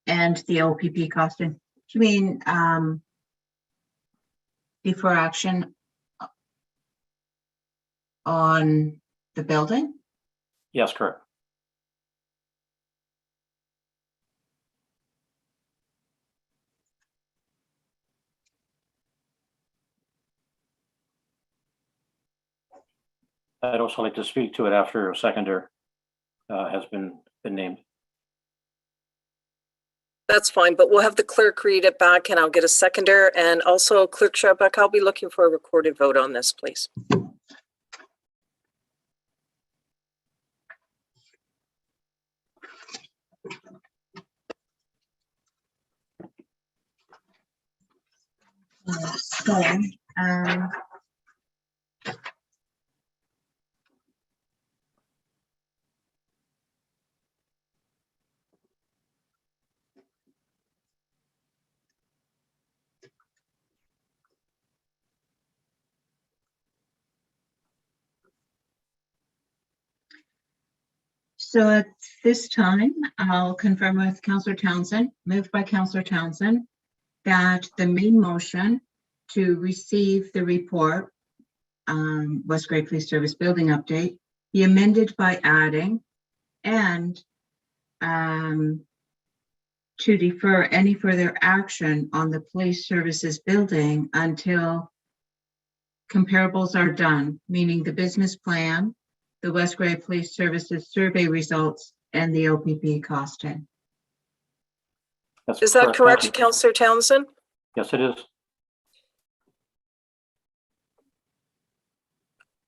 and the OPP costing. Do you mean defer action on the building? Yes, correct. I'd also like to speak to it after a seconder has been named. That's fine, but we'll have the clerk read it back and I'll get a seconder. And also Clerk Sharbuck, I'll be looking for a recorded vote on this, please. So, um, So at this time, I'll confirm with Councillor Townsend, moved by Councillor Townsend, that the main motion to receive the report, West Grey Police Service Building Update, be amended by adding and to defer any further action on the police services building until comparables are done, meaning the business plan, the West Grey Police Services survey results, and the OPP costing. Is that correct, Councillor Townsend? Yes, it is.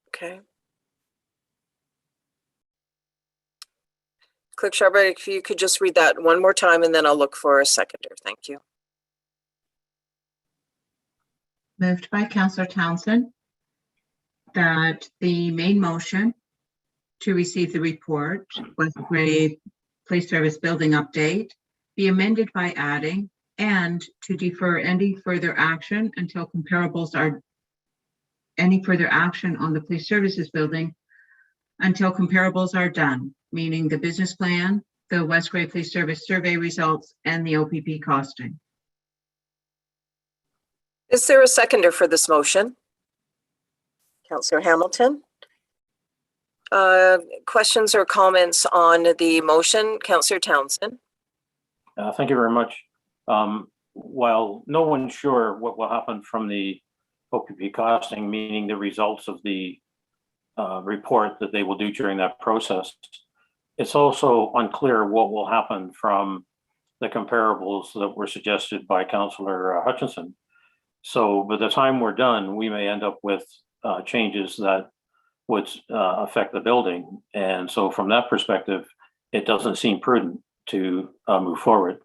Okay. Clerk Sharbuck, if you could just read that one more time and then I'll look for a seconder. Thank you. Moved by Councillor Townsend that the main motion to receive the report, West Grey Police Service Building Update, be amended by adding and to defer any further action until comparables are any further action on the police services building until comparables are done, meaning the business plan, the West Grey Police Service survey results, and the OPP costing. Is there a seconder for this motion? Councillor Hamilton. Questions or comments on the motion? Councillor Townsend. Thank you very much. While no one's sure what will happen from the OPP costing, meaning the results of the report that they will do during that process, it's also unclear what will happen from the comparables that were suggested by Councillor Hutchinson. So by the time we're done, we may end up with changes that would affect the building. And so from that perspective, it doesn't seem prudent to move forward.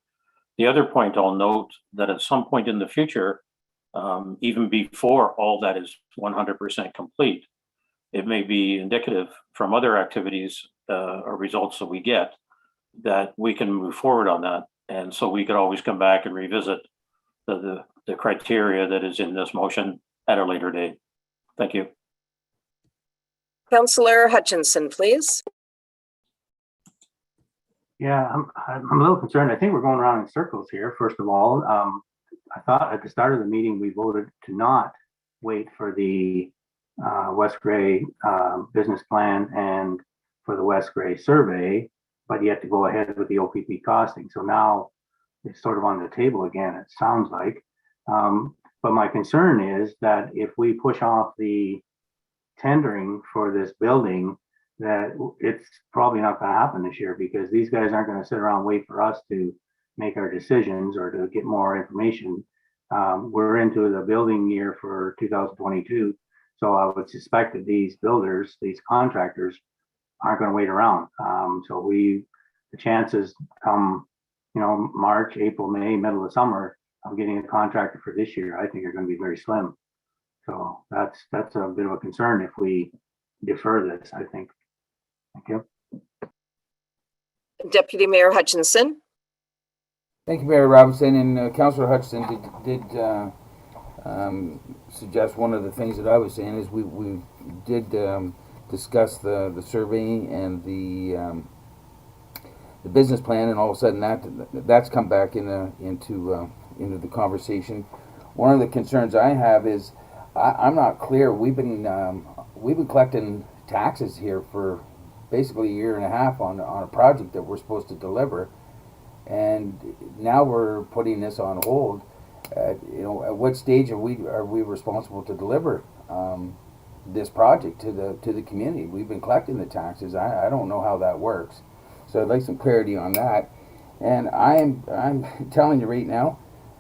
The other point I'll note that at some point in the future, even before all that is 100% complete, it may be indicative from other activities or results that we get that we can move forward on that. And so we could always come back and revisit the criteria that is in this motion at a later date. Thank you. Councillor Hutchinson, please. Yeah, I'm a little concerned. I think we're going around in circles here. First of all, I thought at the start of the meeting, we voted to not wait for the West Grey business plan and for the West Grey survey, but yet to go ahead with the OPP costing. So now it's sort of on the table again, it sounds like. But my concern is that if we push off the tendering for this building, that it's probably not going to happen this year, because these guys aren't going to sit around and wait for us to make our decisions or to get more information. We're into the building year for 2022. So I would suspect that these builders, these contractors aren't going to wait around. So the chances come, March, April, May, middle of summer of getting a contractor for this year, I think are going to be very slim. So that's a bit of a concern if we defer this, I think. Thank you. Deputy Mayor Hutchinson. Thank you, Mayor Robinson. And Councillor Hutchinson did suggest one of the things that I was saying is we did discuss the survey and the business plan, and all of a sudden that's come back into the conversation. One of the concerns I have is I'm not clear. We've been collecting taxes here for basically a year and a half on a project that we're supposed to deliver, and now we're putting this on hold. At what stage are we responsible to deliver this project to the community? We've been collecting the taxes. I don't know how that works, so I'd like some clarity on that. And I'm telling you right now,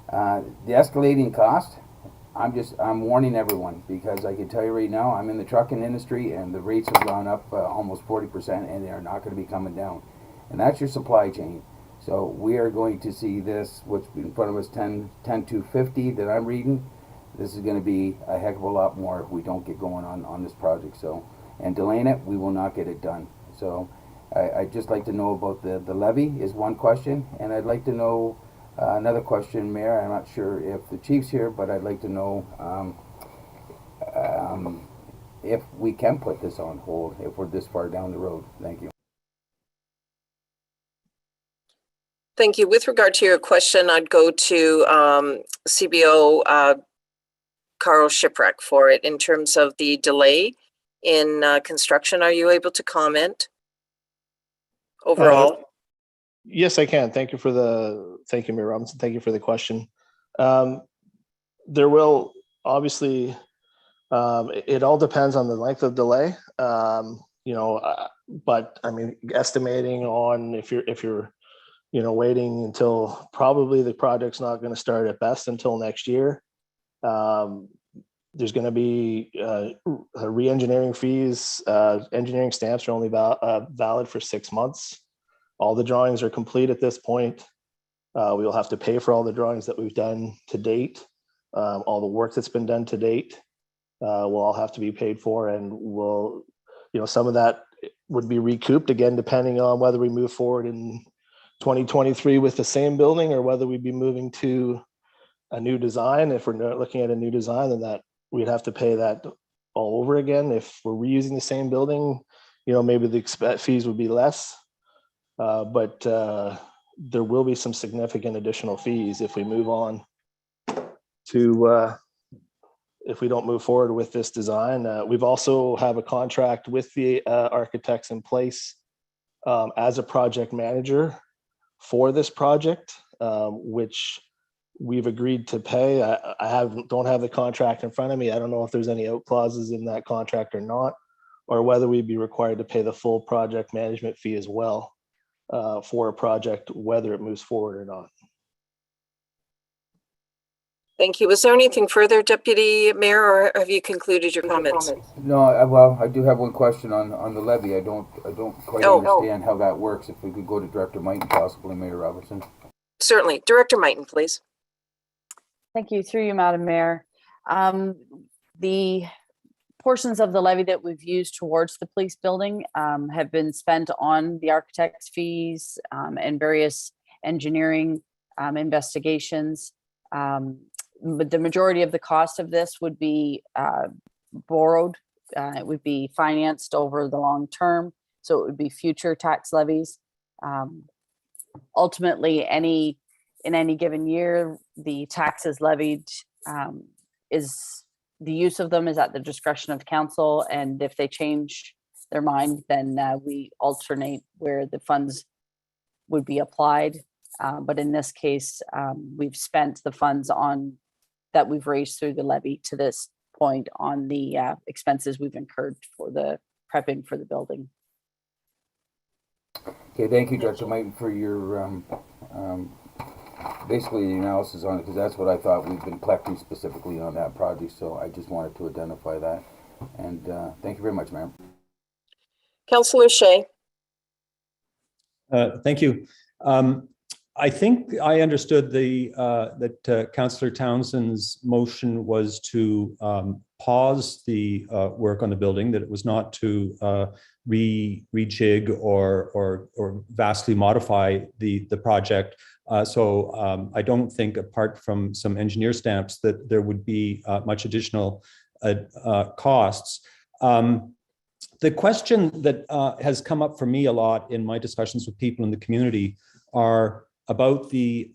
the escalating cost, I'm warning everyone, because I can tell you right now, I'm in the trucking industry and the rates have gone up almost 40%, and they are not going to be coming down. And that's your supply chain. So we are going to see this, what's in front of us, 10,250 that I'm reading. This is going to be a heck of a lot more if we don't get going on this project. So, and delaying it, we will not get it done. So I'd just like to know about the levy is one question, and I'd like to know another question, Mayor. I'm not sure if the chief's here, but I'd like to know if we can put this on hold if we're this far down the road. Thank you. Thank you. With regard to your question, I'd go to CBO Carl Shipwreck for it in terms of the delay in construction. Are you able to comment overall? Yes, I can. Thank you, Mayor Robinson. Thank you for the question. There will obviously, it all depends on the length of delay. But I mean, estimating on if you're waiting until probably the project's not going to start at best until next year. There's going to be re-engineering fees. Engineering stamps are only valid for 6 months. All the drawings are complete at this point. We will have to pay for all the drawings that we've done to date. All the work that's been done to date will all have to be paid for, and some of that would be recouped again, depending on whether we move forward in 2023 with the same building or whether we'd be moving to a new design. If we're looking at a new design, then that we'd have to pay that all over again. If we're reusing the same building, maybe the fees would be less. But there will be some significant additional fees if we move on to, if we don't move forward with this design. We've also have a contract with the architects in place as a project manager for this project, which we've agreed to pay. I don't have the contract in front of me. I don't know if there's any out clauses in that contract or not, or whether we'd be required to pay the full project management fee as well for a project, whether it moves forward or not. Thank you. Was there anything further, Deputy Mayor, or have you concluded your comments? No, well, I do have one question on the levy. I don't quite understand how that works. If we could go to Director Mighton, possibly Mayor Robertson. Certainly. Director Mighton, please. Thank you. Through you, Madam Mayor. The portions of the levy that we've used towards the police building have been spent on the architect's fees and various engineering investigations. But the majority of the cost of this would be borrowed. It would be financed over the long term. So it would be future tax levies. Ultimately, in any given year, the taxes levied is the use of them is at the discretion of council. And if they change their mind, then we alternate where the funds would be applied. But in this case, we've spent the funds that we've raised through the levy to this point on the expenses we've incurred for the prepping for the building. Okay, thank you, Dr. Mighton, for your basically the analysis on it, because that's what I thought we've been collecting specifically on that project. So I just wanted to identify that. And thank you very much, ma'am. Councillor Shea. Thank you. I think I understood that Councillor Townsend's motion was to pause the work on the building, that it was not to rejig or vastly modify the project. So I don't think, apart from some engineer stamps, that there would be much additional costs. The question that has come up for me a lot in my discussions with people in the community are about the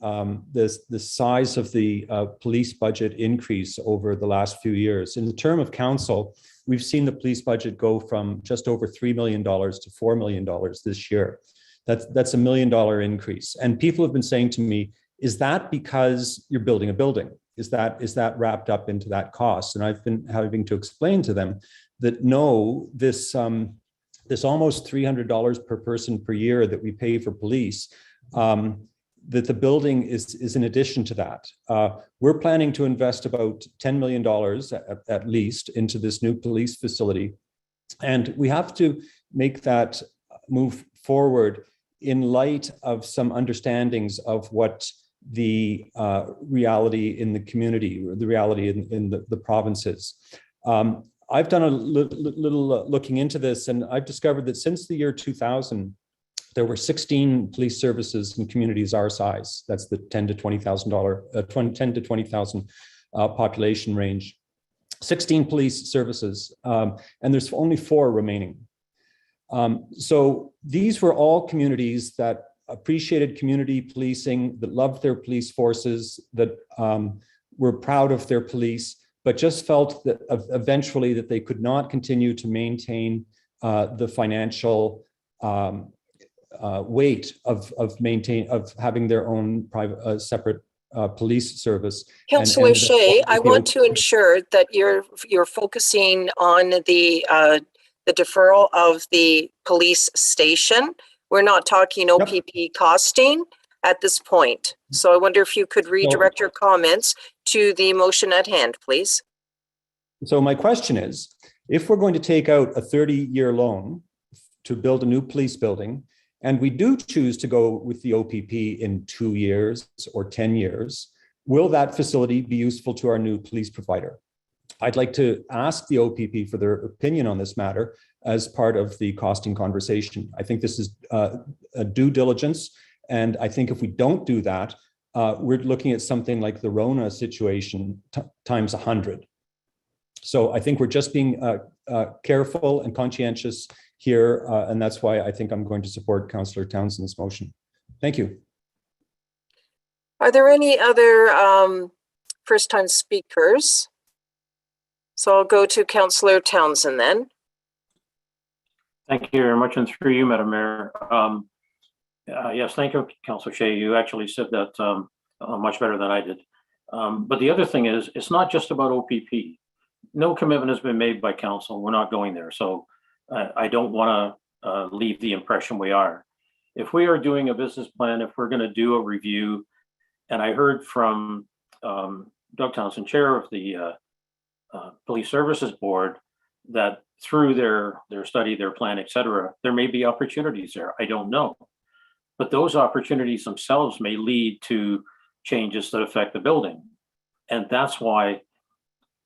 size of the police budget increase over the last few years. In the term of council, we've seen the police budget go from just over $3 million to $4 million this year. That's $1 million increase. And people have been saying to me, is that because you're building a building? Is that wrapped up into that cost? And I've been having to explain to them that no, this almost $300 per person per year that we pay for police that the building is in addition to that. We're planning to invest about $10 million at least into this new police facility. And we have to make that move forward in light of some understandings of what the reality in the community, the reality in the provinces. I've done a little looking into this, and I've discovered that since the year 2000, there were 16 police services in communities our size. That's the 10 to 20,000 population range. 16 police services, and there's only 4 remaining. So these were all communities that appreciated community policing, that loved their police forces, that were proud of their police, but just felt that eventually that they could not continue to maintain the financial weight of having their own private separate police service. Councillor Shea, I want to ensure that you're focusing on the deferral of the police station. We're not talking OPP costing at this point. So I wonder if you could redirect your comments to the motion at hand, please. So my question is, if we're going to take out a 30-year loan to build a new police building, and we do choose to go with the OPP in 2 years or 10 years, will that facility be useful to our new police provider? I'd like to ask the OPP for their opinion on this matter as part of the costing conversation. I think this is a due diligence. And I think if we don't do that, we're looking at something like the Rona situation times 100. So I think we're just being careful and conscientious here. And that's why I think I'm going to support Councillor Townsend's motion. Thank you. Are there any other first-time speakers? So I'll go to Councillor Townsend then. Thank you very much, and through you, Madam Mayor. Yes, thank you, Councillor Shea. You actually said that much better than I did. But the other thing is, it's not just about OPP. No commitment has been made by council. We're not going there. So I don't want to leave the impression we are. If we are doing a business plan, if we're going to do a review, and I heard from Doug Townsend, chair of the Police Services Board, that through their study, their plan, et cetera, there may be opportunities there. I don't know. But those opportunities themselves may lead to changes that affect the building. And that's why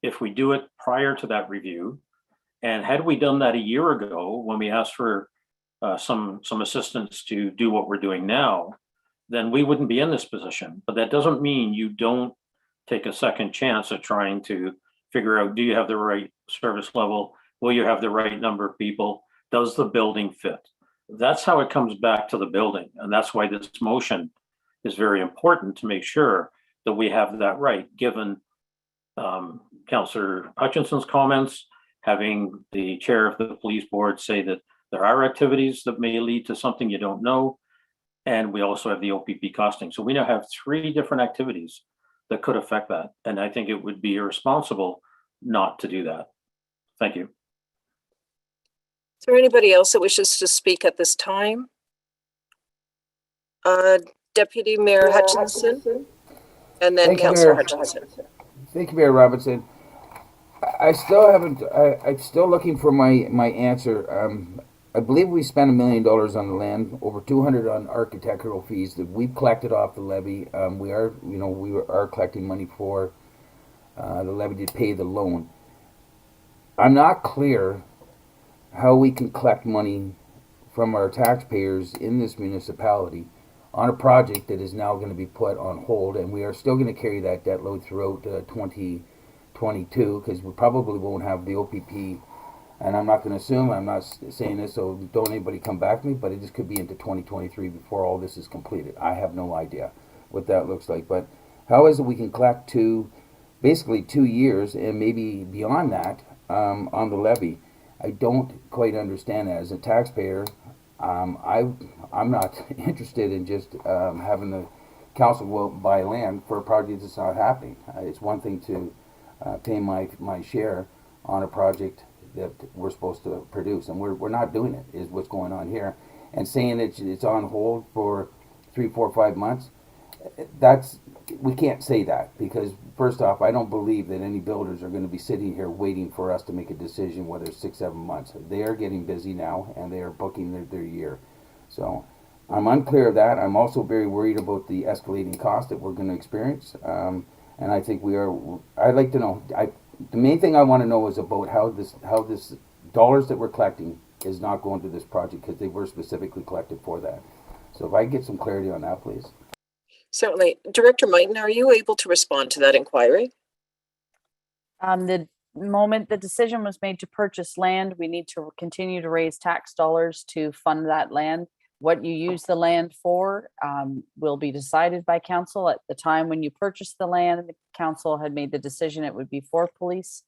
if we do it prior to that review, and had we done that a year ago when we asked for some assistance to do what we're doing now, then we wouldn't be in this position. But that doesn't mean you don't take a second chance at trying to figure out, do you have the right service level? Will you have the right number of people? Does the building fit? That's how it comes back to the building. And that's why this motion is very important, to make sure that we have that right, given Councillor Hutchinson's comments, having the chair of the police board say that there are activities that may lead to something you don't know. And we also have the OPP costing. So we now have 3 different activities that could affect that. And I think it would be irresponsible not to do that. Thank you. Is there anybody else that wishes to speak at this time? Deputy Mayor Hutchinson, and then Councillor Hutchinson. Thank you, Mayor Robinson. I still haven't, I'm still looking for my answer. I believe we spent $1 million on the land, over 200 on architectural fees that we've collected off the levy. We are collecting money for the levy to pay the loan. I'm not clear how we can collect money from our taxpayers in this municipality on a project that is now going to be put on hold, and we are still going to carry that debt load throughout 2022, because we probably won't have the OPP. And I'm not going to assume, I'm not saying this, so don't anybody come back to me, but it just could be into 2023 before all this is completed. I have no idea what that looks like. But how is it we can collect basically 2 years and maybe beyond that on the levy? I don't quite understand that. As a taxpayer, I'm not interested in just having the council go out and buy land for a project that's not happening. It's one thing to pay my share on a project that we're supposed to produce, and we're not doing it, is what's going on here. And saying it's on hold for 3, 4, 5 months, we can't say that, because first off, I don't believe that any builders are going to be sitting here waiting for us to make a decision, whether it's 6-7 months. They are getting busy now, and they are booking their year. So I'm unclear of that. I'm also very worried about the escalating cost that we're going to experience. And I think I'd like to know, the main thing I want to know is about how this dollars that we're collecting is not going to this project, because they were specifically collected for that. So if I get some clarity on that, please. Certainly. Director Mighton, are you able to respond to that inquiry? The moment the decision was made to purchase land, we need to continue to raise tax dollars to fund that land. What you use the land for will be decided by council. At the time when you purchase the land, the council had made the decision it would be for police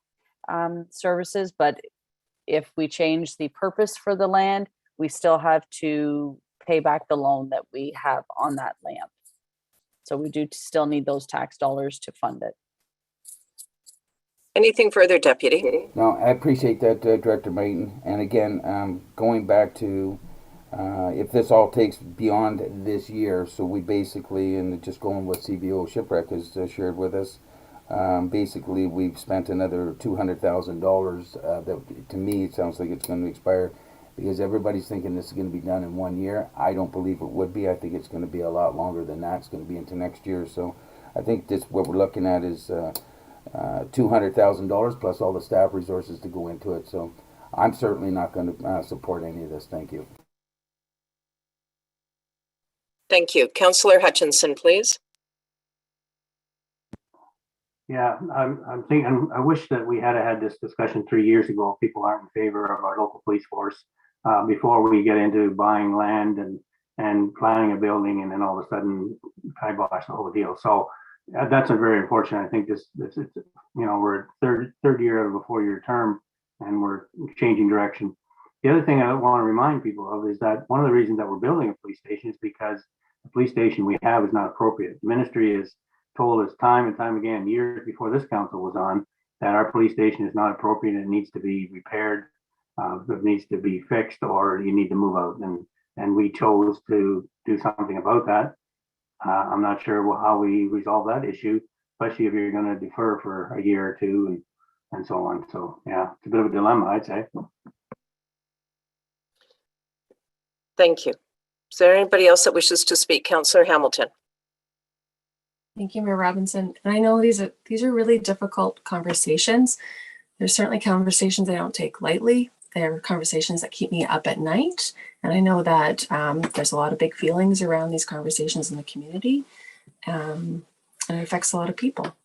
services. But if we change the purpose for the land, we still have to pay back the loan that we have on that land. So we do still need those tax dollars to fund it. Anything further, Deputy? No, I appreciate that, Director Mighton. And again, going back to if this all takes beyond this year, so we basically, and just going with CBO Shipwreck has shared with us, basically we've spent another $200,000 that to me it sounds like it's going to expire, because everybody's thinking this is going to be done in 1 year. I don't believe it would be. I think it's going to be a lot longer than that. It's going to be into next year. So I think what we're looking at is $200,000 plus all the staff resources to go into it. So I'm certainly not going to support any of this. Thank you. Thank you. Councillor Hutchinson, please. Yeah, I'm thinking, I wish that we had this discussion 3 years ago. People aren't in favor of our local police force before we get into buying land and planning a building, and then all of a sudden kibosh the whole deal. So that's a very unfortunate. I think this we're third year of a 4-year term, and we're changing direction. The other thing I want to remind people of is that one of the reasons that we're building a police station is because the police station we have is not appropriate. The ministry has told us time and time again, years before this council was on, that our police station is not appropriate and it needs to be repaired, it needs to be fixed, or you need to move out. And we chose to do something about that. I'm not sure how we resolve that issue, especially if you're going to defer for a year or two and so on. So yeah, it's a bit of a dilemma, I'd say. Thank you. Is there anybody else that wishes to speak? Councillor Hamilton. Thank you, Mayor Robinson. And I know these are really difficult conversations. There's certainly conversations I don't take lightly. There are conversations that keep me up at night. And I know that there's a lot of big feelings around these conversations in the community. And it affects a lot of people.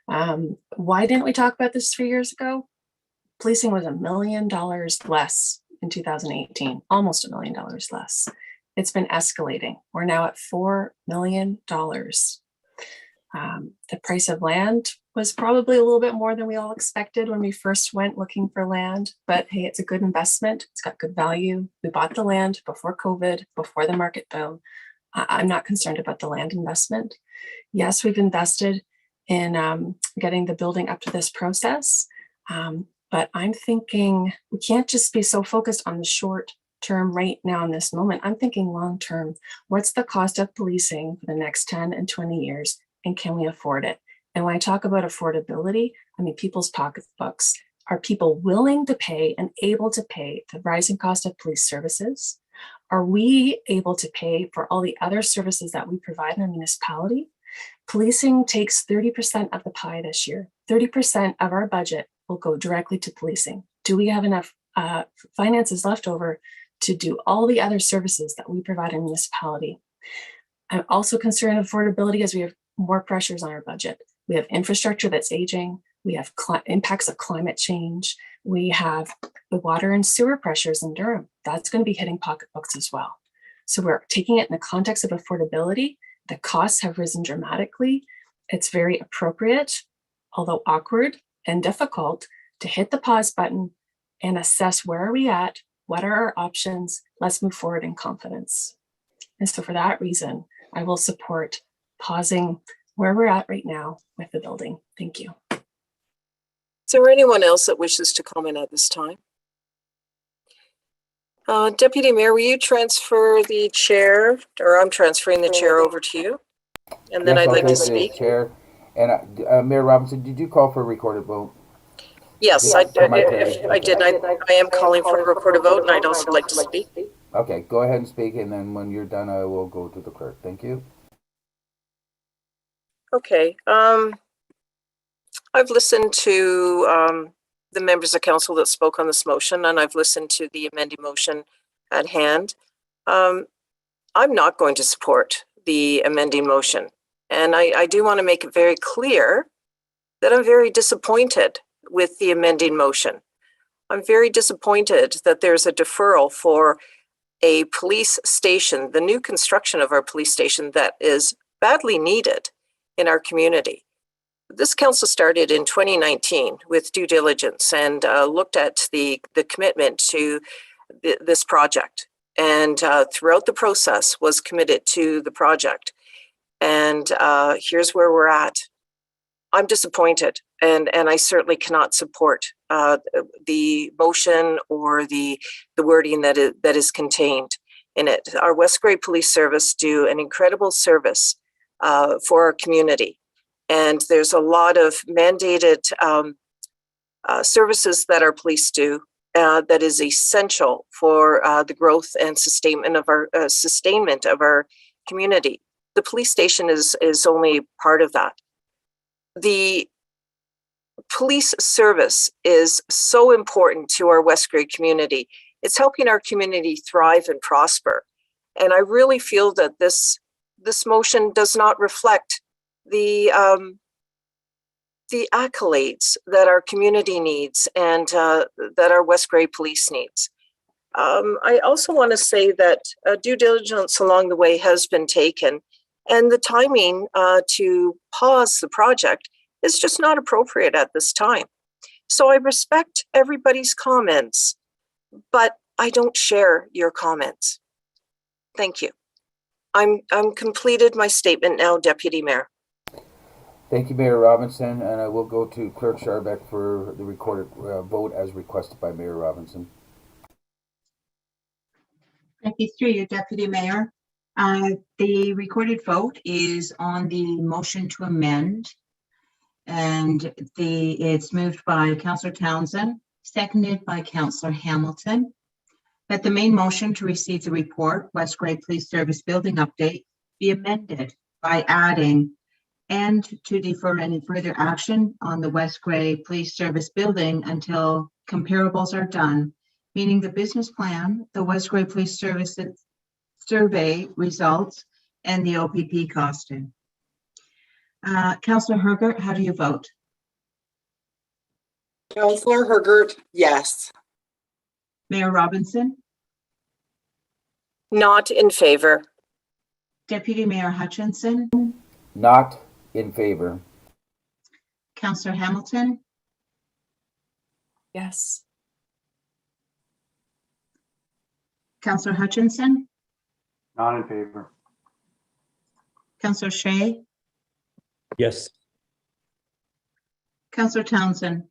Why didn't we talk about this 3 years ago? Policing was $1 million less in 2018, almost $1 million less. It's been escalating. We're now at $4 million. The price of land was probably a little bit more than we all expected when we first went looking for land, but hey, it's a good investment. It's got good value. We bought the land before COVID, before the market boom. I'm not concerned about the land investment. Yes, we've invested in getting the building up to this process, but I'm thinking we can't just be so focused on the short term right now in this moment. I'm thinking long term. What's the cost of policing for the next 10 and 20 years, and can we afford it? And when I talk about affordability, I mean people's pocketbooks. Are people willing to pay and able to pay the rising cost of police services? Are we able to pay for all the other services that we provide in the municipality? Policing takes 30% of the pie this year. 30% of our budget will go directly to policing. Do we have enough finances left over to do all the other services that we provide in municipality? I'm also concerned affordability as we have more pressures on our budget. We have infrastructure that's aging. We have impacts of climate change. We have the water and sewer pressures in Durham. That's going to be hitting pocketbooks as well. So we're taking it in the context of affordability. The costs have risen dramatically. It's very appropriate, although awkward and difficult, to hit the pause button and assess where are we at, what are our options, let's move forward in confidence. And so for that reason, I will support pausing where we're at right now with the building. Thank you. Is there anyone else that wishes to comment at this time? Deputy Mayor, will you transfer the chair, or I'm transferring the chair over to you? And then Yes, I'd I'll like to take the speak. chair. And Mayor Robinson, did you call for a recorded vote? Yes, Just for my if I did, I am calling for a recorded vote, and I'd also like to speak. Okay, go ahead and speak, and then when you're done, I will go to the clerk. Thank you. Okay, I've listened to the members of council that spoke on this motion, and I've listened to the amending motion at hand. I'm not going to support the amending motion. And I do want to make it very clear that I'm very disappointed with the amending motion. I'm very disappointed that there's a deferral for a police station, the new construction of our police station that is badly needed in our community. This council started in 2019 with due diligence and looked at the commitment to this project, and throughout the process was committed to the project. And here's where we're at. I'm disappointed, and I certainly cannot support the motion or the wording that is contained in it. Our West Grey Police Service do an incredible service for our community, and there's a lot of mandated services that our police do that is essential for the growth and sustainment of our community. The police station is only part of that. The police service is so important to our West Grey community. It's helping our community thrive and prosper. And I really feel that this motion does not reflect the accolades that our community needs and that our West Grey police needs. I also want to say that due diligence along the way has been taken, and the timing to pause the project is just not appropriate at this time. So I respect everybody's comments, but I don't share your comments. Thank you. I'm completed my statement now, Deputy Mayor. Thank you, Mayor Robinson, and I will go to Clerk Scharbeck for the recorded vote as requested by Mayor Robinson. Thank you, through you, Deputy Mayor. The recorded vote is on the motion to amend, and it's moved by Councillor Townsend, seconded by Councillor Hamilton, that the main motion to receive the report, West Grey Police Service Building Update, be amended by adding and to defer any further action on the West Grey Police Service building until comparables are done, meaning the business plan, the West Grey Police Service survey results, and the OPP costing. Councillor Hergert, how do you vote? Councillor Hergert, yes. Mayor Robinson? Not in favor. Deputy Mayor Hutchinson? Not in favor. Councillor Hamilton? Yes. Councillor Hutchinson? Not in favor. Councillor Shea? Yes. Councillor Townsend?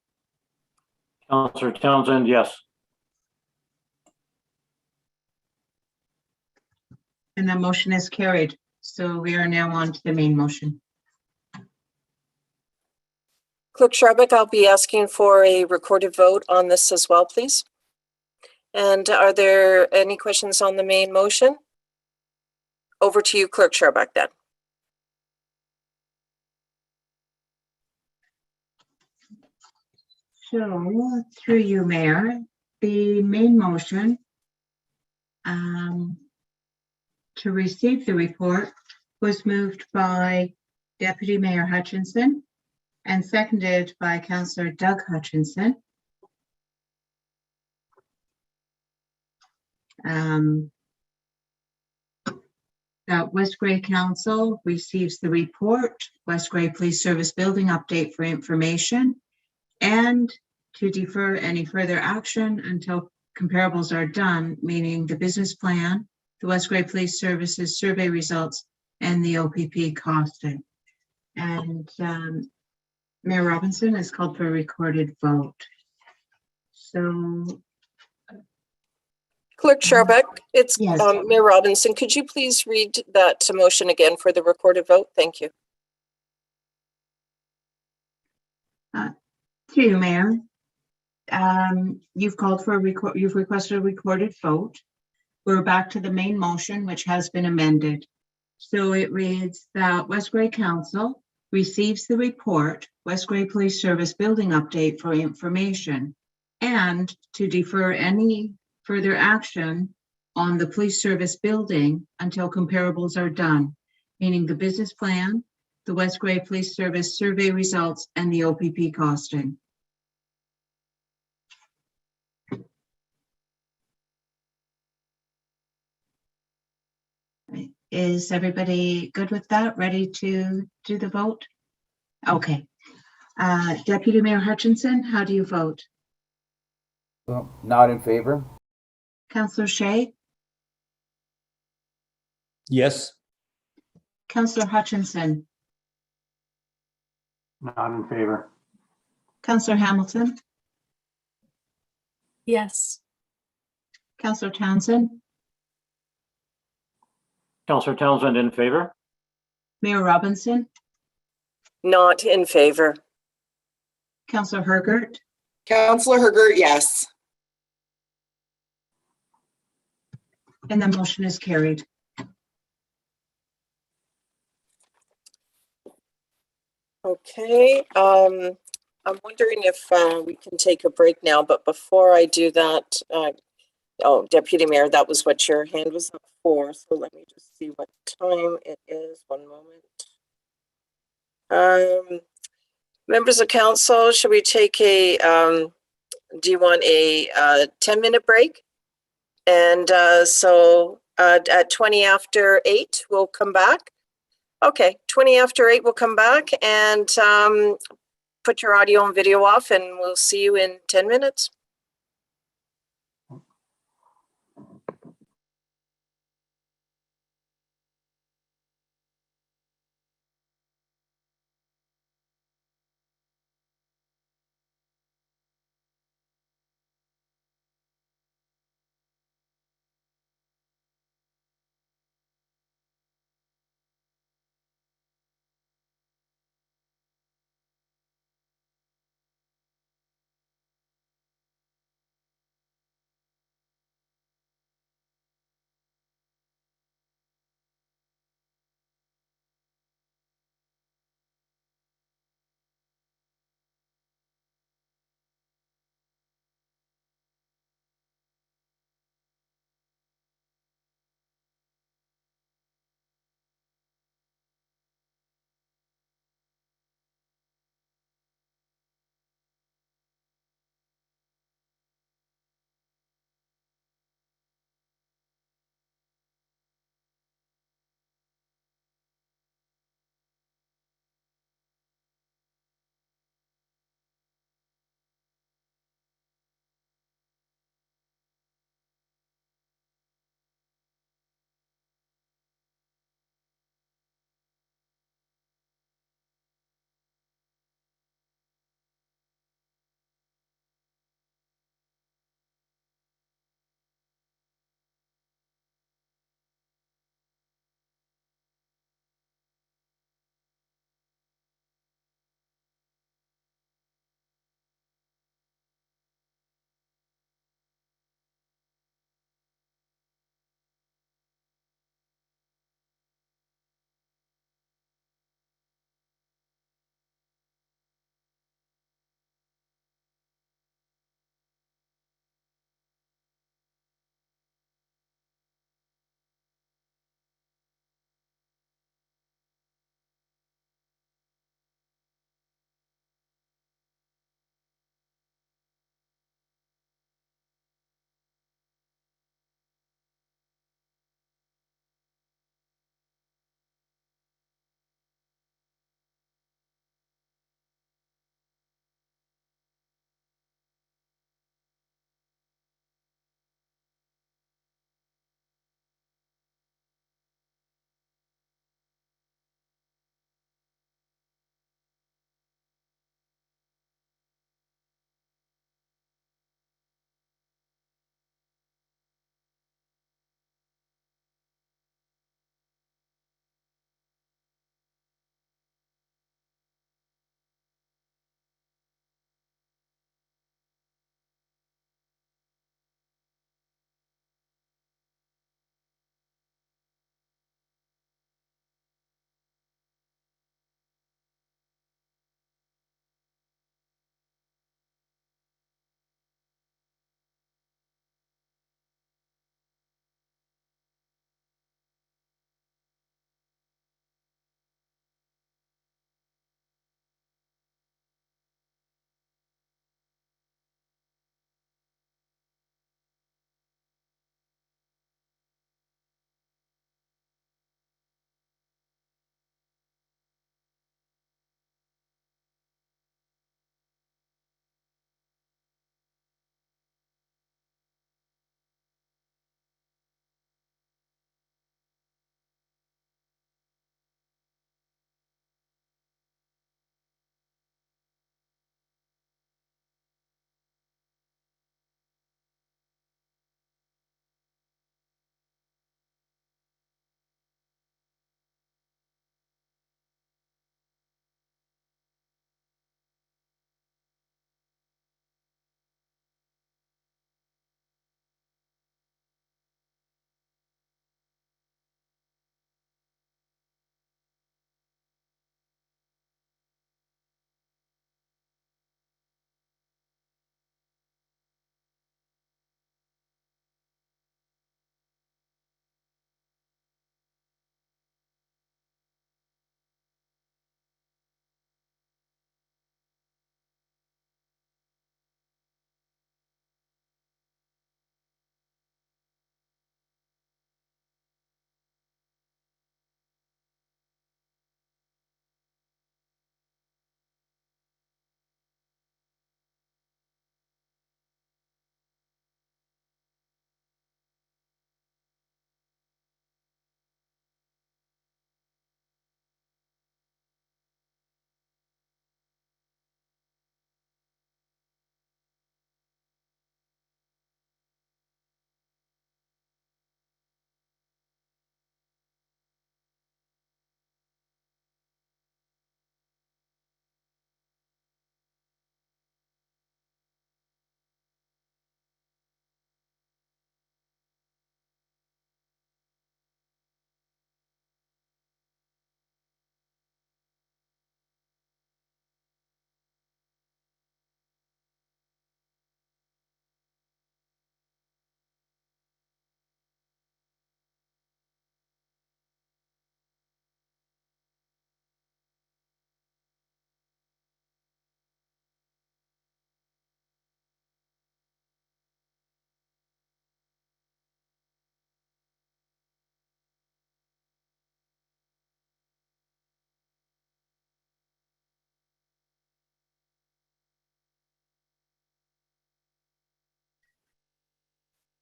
Councillor Townsend, yes. And that motion is carried. So we are now on to the main motion. Clerk Scharbeck, I'll be asking for a recorded vote on this as well, please. And are there any questions on the main motion? Over to you, Clerk Scharbeck, then. So, through you, Mayor, the main motion to receive the report was moved by Deputy Mayor Hutchinson and seconded by Councillor Doug Hutchinson. That West Grey Council receives the report, West Grey Police Service Building Update for information, and to defer any further action until comparables are done, meaning the business plan, the West Grey Police Services survey results, and the OPP costing. And Mayor Robinson has called for a recorded vote. So Clerk Sharbeck, it's Yes. Mayor Robinson. Could you please read that motion again for the recorded vote? Thank you. Through you, Mayor. You've called for you've requested a recorded vote. We're back to the main motion, which has been amended. So it reads that West Grey Council receives the report, West Grey Police Service Building Update for information, and to defer any further action on the police service building until comparables are done, meaning the business plan, the West Grey Police Service survey results, and the OPP costing. Is everybody good with that? Ready to do the vote? Okay. Deputy Mayor Hutchinson, how do you vote? Well, not in favor. Councillor Shea? Yes. Councillor Hutchinson? Not in favor. Councillor Hamilton? Yes. Councillor Townsend? Counselor Townsend in favor? Mayor Robinson? Not in favor. Councillor Hergert? Counselor Hergert, yes. And the motion is carried. Okay, I'm wondering if we can take a break now, but before I do that, oh, Deputy Mayor, that was what your hand was up for. So let me just see what time it is. One moment. Members of council, should we take a, do you want a 10-minute break? And so at 20 after 8, we'll come back. Okay, 20 after 8, we'll come back and put your audio and video off, and we'll see you in 10 minutes.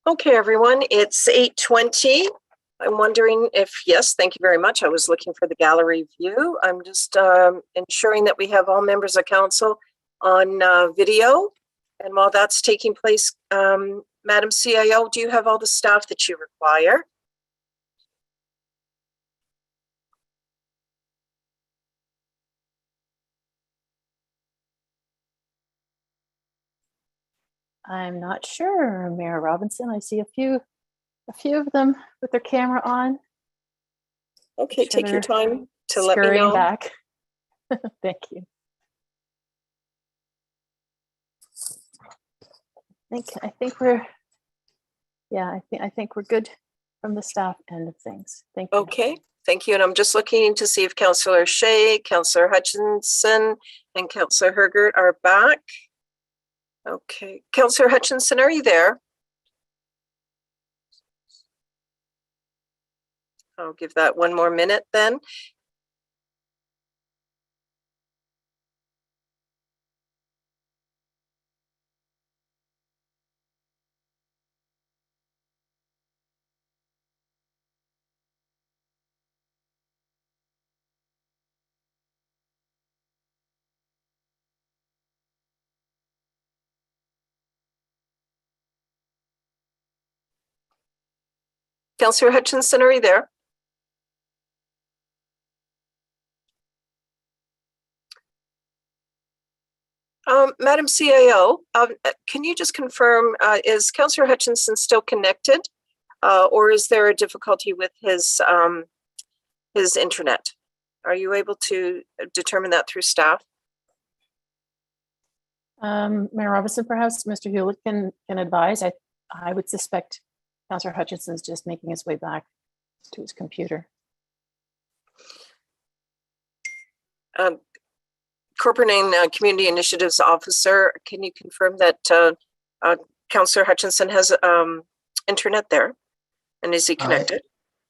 Okay, everyone, it's 8:20. I'm wondering if, yes, thank you very much. I was looking for the gallery view. I'm just ensuring that we have all members of council on video. And while that's taking place, Madam CIO, do you have all the staff that you require? I'm not sure, Mayor Robinson. I see a few of them with their camera on. Okay, Sure, take your time to let me scurrying know. back. Thank you. I think we're, yeah, I think we're good from the staff end of things. Thank you. Okay, thank you. And I'm just looking to see if Councillor Shea, Councillor Hutchinson, and Councillor Hergert are back. Okay, Councillor Hutchinson, are you there? I'll give that one more minute then. Councillor Hutchinson, are you there? Madam CIO, can you just confirm, is Councillor Hutchinson still connected? Or is there a difficulty with his internet? Are you able to determine that through staff? Mayor Robinson, perhaps Mr. Hewlett can advise. I would suspect Councillor Hutchinson's just making his way back to his computer. Corporate and Community Initiatives Officer, can you confirm that Councillor Hutchinson has internet there? And is he connected?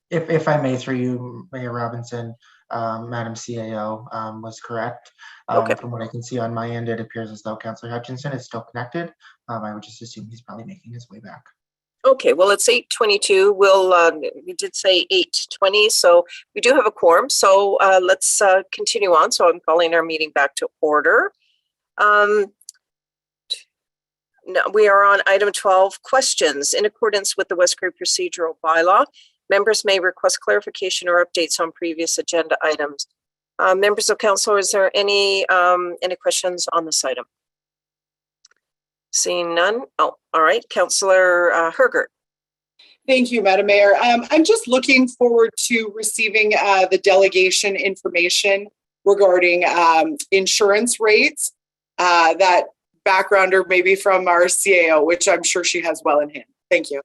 If I may, through you, Mayor Robinson, Madam CAO was correct. Okay. From what I can see on my end, it appears as though Councillor Hutchinson is still connected. I would just assume he's probably making his way back. Okay, well, it's 8:22. We did say 8:20, so we do have a quorum. So let's continue on. So I'm calling our meeting back to order. Now we are on item 12, questions. In accordance with the West Grey procedural bylaw, members may request clarification or updates on previous agenda items. Members of council, is there any questions on this item? Seeing none. Oh, all right. Councillor Hergert. Thank you, Madam Mayor. I'm just looking forward to receiving the delegation information regarding insurance rates. That backgrounder maybe from our CAO, which I'm sure she has well in hand. Thank you.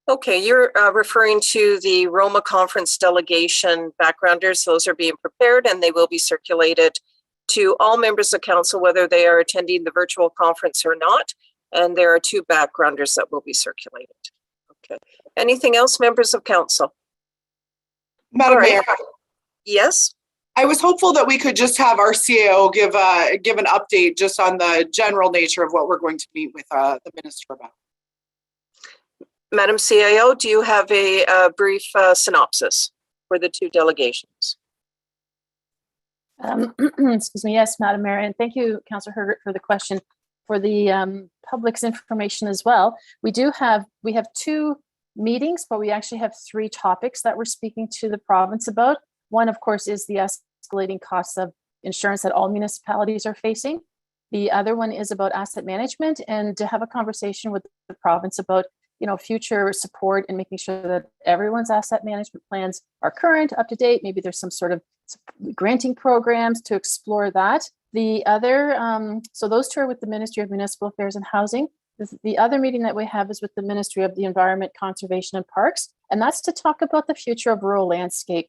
Okay, you're referring to the Roma conference delegation backgrounders. Those are being prepared and they will be circulated to all members of council, whether they are attending the virtual conference or not. And there are 2 backgrounders that will be circulated. Okay. Anything else, members of council? Madam Mayor. Yes. I was hopeful that we could just have our CAO give an update just on the general nature of what we're going to meet with the minister about. Madam CAO, do you have a brief synopsis for the 2 delegations? Excuse me. Yes, Madam Mayor, and thank you, Councillor Hergert, for the question. For the public's information as well, we have 2 meetings, but we actually have 3 topics that we're speaking to the province about. One, of course, is the escalating costs of insurance that all municipalities are facing. The other one is about asset management and to have a conversation with the province about, future support and making sure that everyone's asset management plans are current, up to date. Maybe there's some sort of granting programs to explore that. The other, so those 2 are with the Ministry of Municipal Affairs and Housing. The other meeting that we have is with the Ministry of the Environment, Conservation and Parks, and that's to talk about the future of rural landfill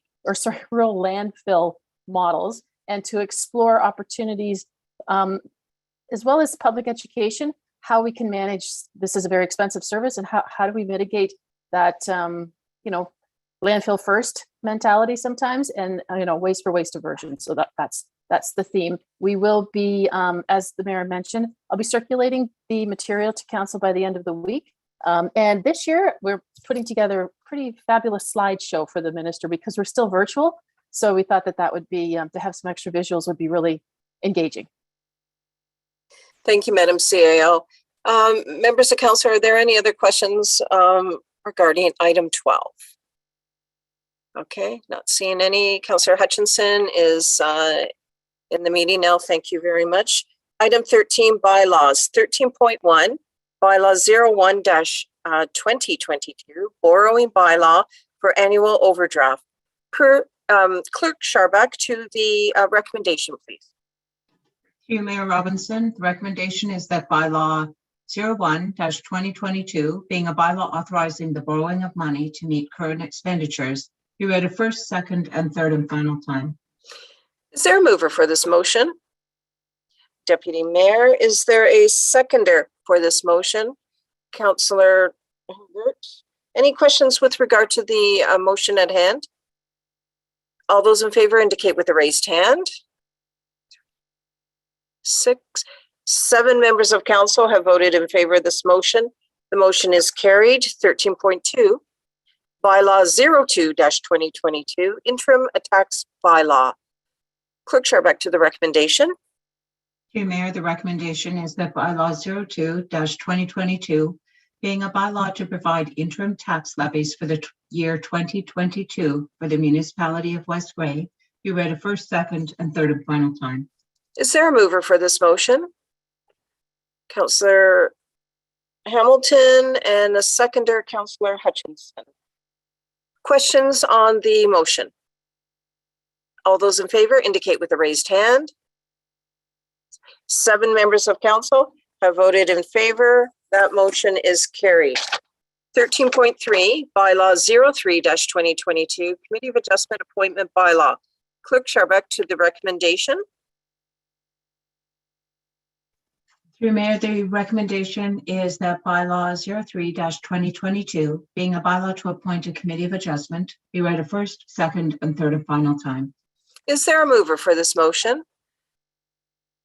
models and to explore opportunities, as well as public education, how we can manage, this is a very expensive service, and how do we mitigate that, landfill first mentality sometimes, and waste for waste aversion. So that's the theme. We will be, as the mayor mentioned, I'll be circulating the material to council by the end of the week. And this year, we're putting together a pretty fabulous slideshow for the minister because we're still virtual. So we thought that that would be, to have some extra visuals would be really engaging. Thank you, Madam CAO. Members of council, are there any other questions regarding item 12? Okay, not seeing any. Councillor Hutchinson is in the meeting now. Thank you very much. Item 13, bylaws. 13.1, bylaw 01-2022, borrowing bylaw for annual overdraft. Clerk Sharbuck, to the recommendation, please. Through Mayor Robinson, the recommendation is that bylaw 01-2022, being a bylaw authorizing the borrowing of money to meet current expenditures, be read a first, second, and third and final time. Is there a mover for this motion? Deputy Mayor, is there a seconder for this motion? Councillor Herbert, any questions with regard to the motion at hand? All those in favor indicate with a raised hand. 7 members of council have voted in favor of this motion. The motion is carried. 13.2, bylaw 02-2022, interim tax bylaw. Clerk Sharbuck, to the recommendation. Through Mayor, the recommendation is that bylaw 02-2022, being a bylaw to provide interim tax levies for the year 2022 for the municipality of West Grey, be read a first, second, and third and final time. Is there a mover for this motion? Councillor Hamilton, and a seconder, Councillor Hutchinson. Questions on the motion? All those in favor indicate with a raised hand. 7 members of council have voted in favor. That motion is carried. 13.3, bylaw 03-2022, Committee of Adjustment Appointment Bylaw. Clerk Sharbuck, to the recommendation. Through Mayor, the recommendation is that bylaw 03-2022, being a bylaw to appoint a committee of adjustment, be read a first, second, and third and final time. Is there a mover for this motion?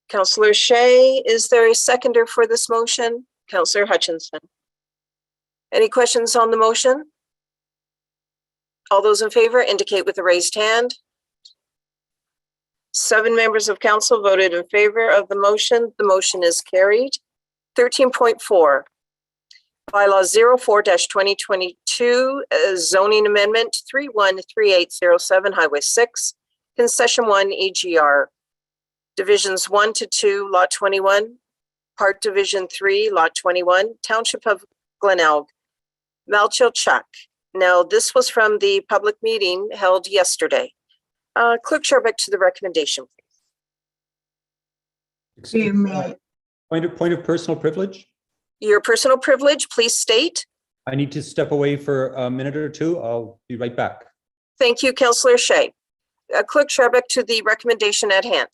Councillor Shea, is there a seconder for this motion? Councillor Hutchinson. Any questions on the motion? All those in favor indicate with a raised hand. 7 members of council voted in favor of the motion. The motion is carried. 13.4, bylaw 04-2022, zoning amendment 313807, Highway 6, concession 1 EGR, divisions 1 to 2, lot 21, part division 3, lot 21, township of Glenelg, Malchilchuk. Now, this was from the public meeting held yesterday. Clerk Sharbuck, to the recommendation, please. Point of personal privilege. Your personal privilege, please state. I need to step away for a minute or two. I'll be right back. Thank you, Councillor Shea. Clerk Sharbuck, to the recommendation at hand.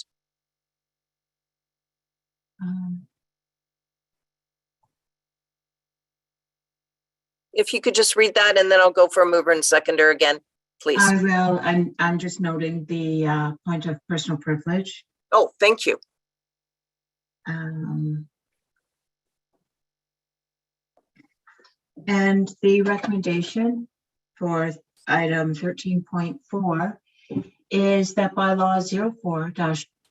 If you could just read that, and then I'll go for a mover and seconder again, please. I will. I'm just noting the point of personal privilege. Oh, thank you. And the recommendation for item 13.4 is that bylaw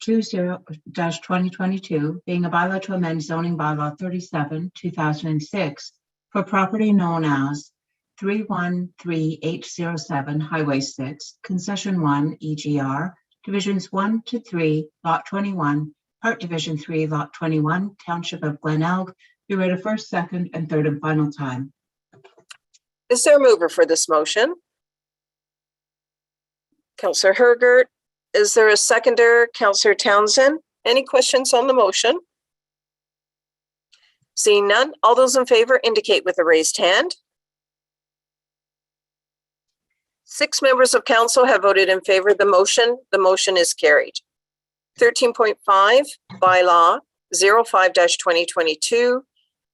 04-2022, being a bylaw to amend zoning bylaw 37/2006 for property known as 313807 Highway 6, concession 1 EGR, divisions 1 to 3, lot 21, part division 3, lot 21, township of Glenelg, be read a first, second, and third and final time. Is there a mover for this motion? Councillor Hergert. Is there a seconder? Councillor Townsend. Any questions on the motion? Seeing none, all those in favor indicate with a raised hand. 6 members of council have voted in favor of the motion. The motion is carried. 13.5, bylaw 05-2022,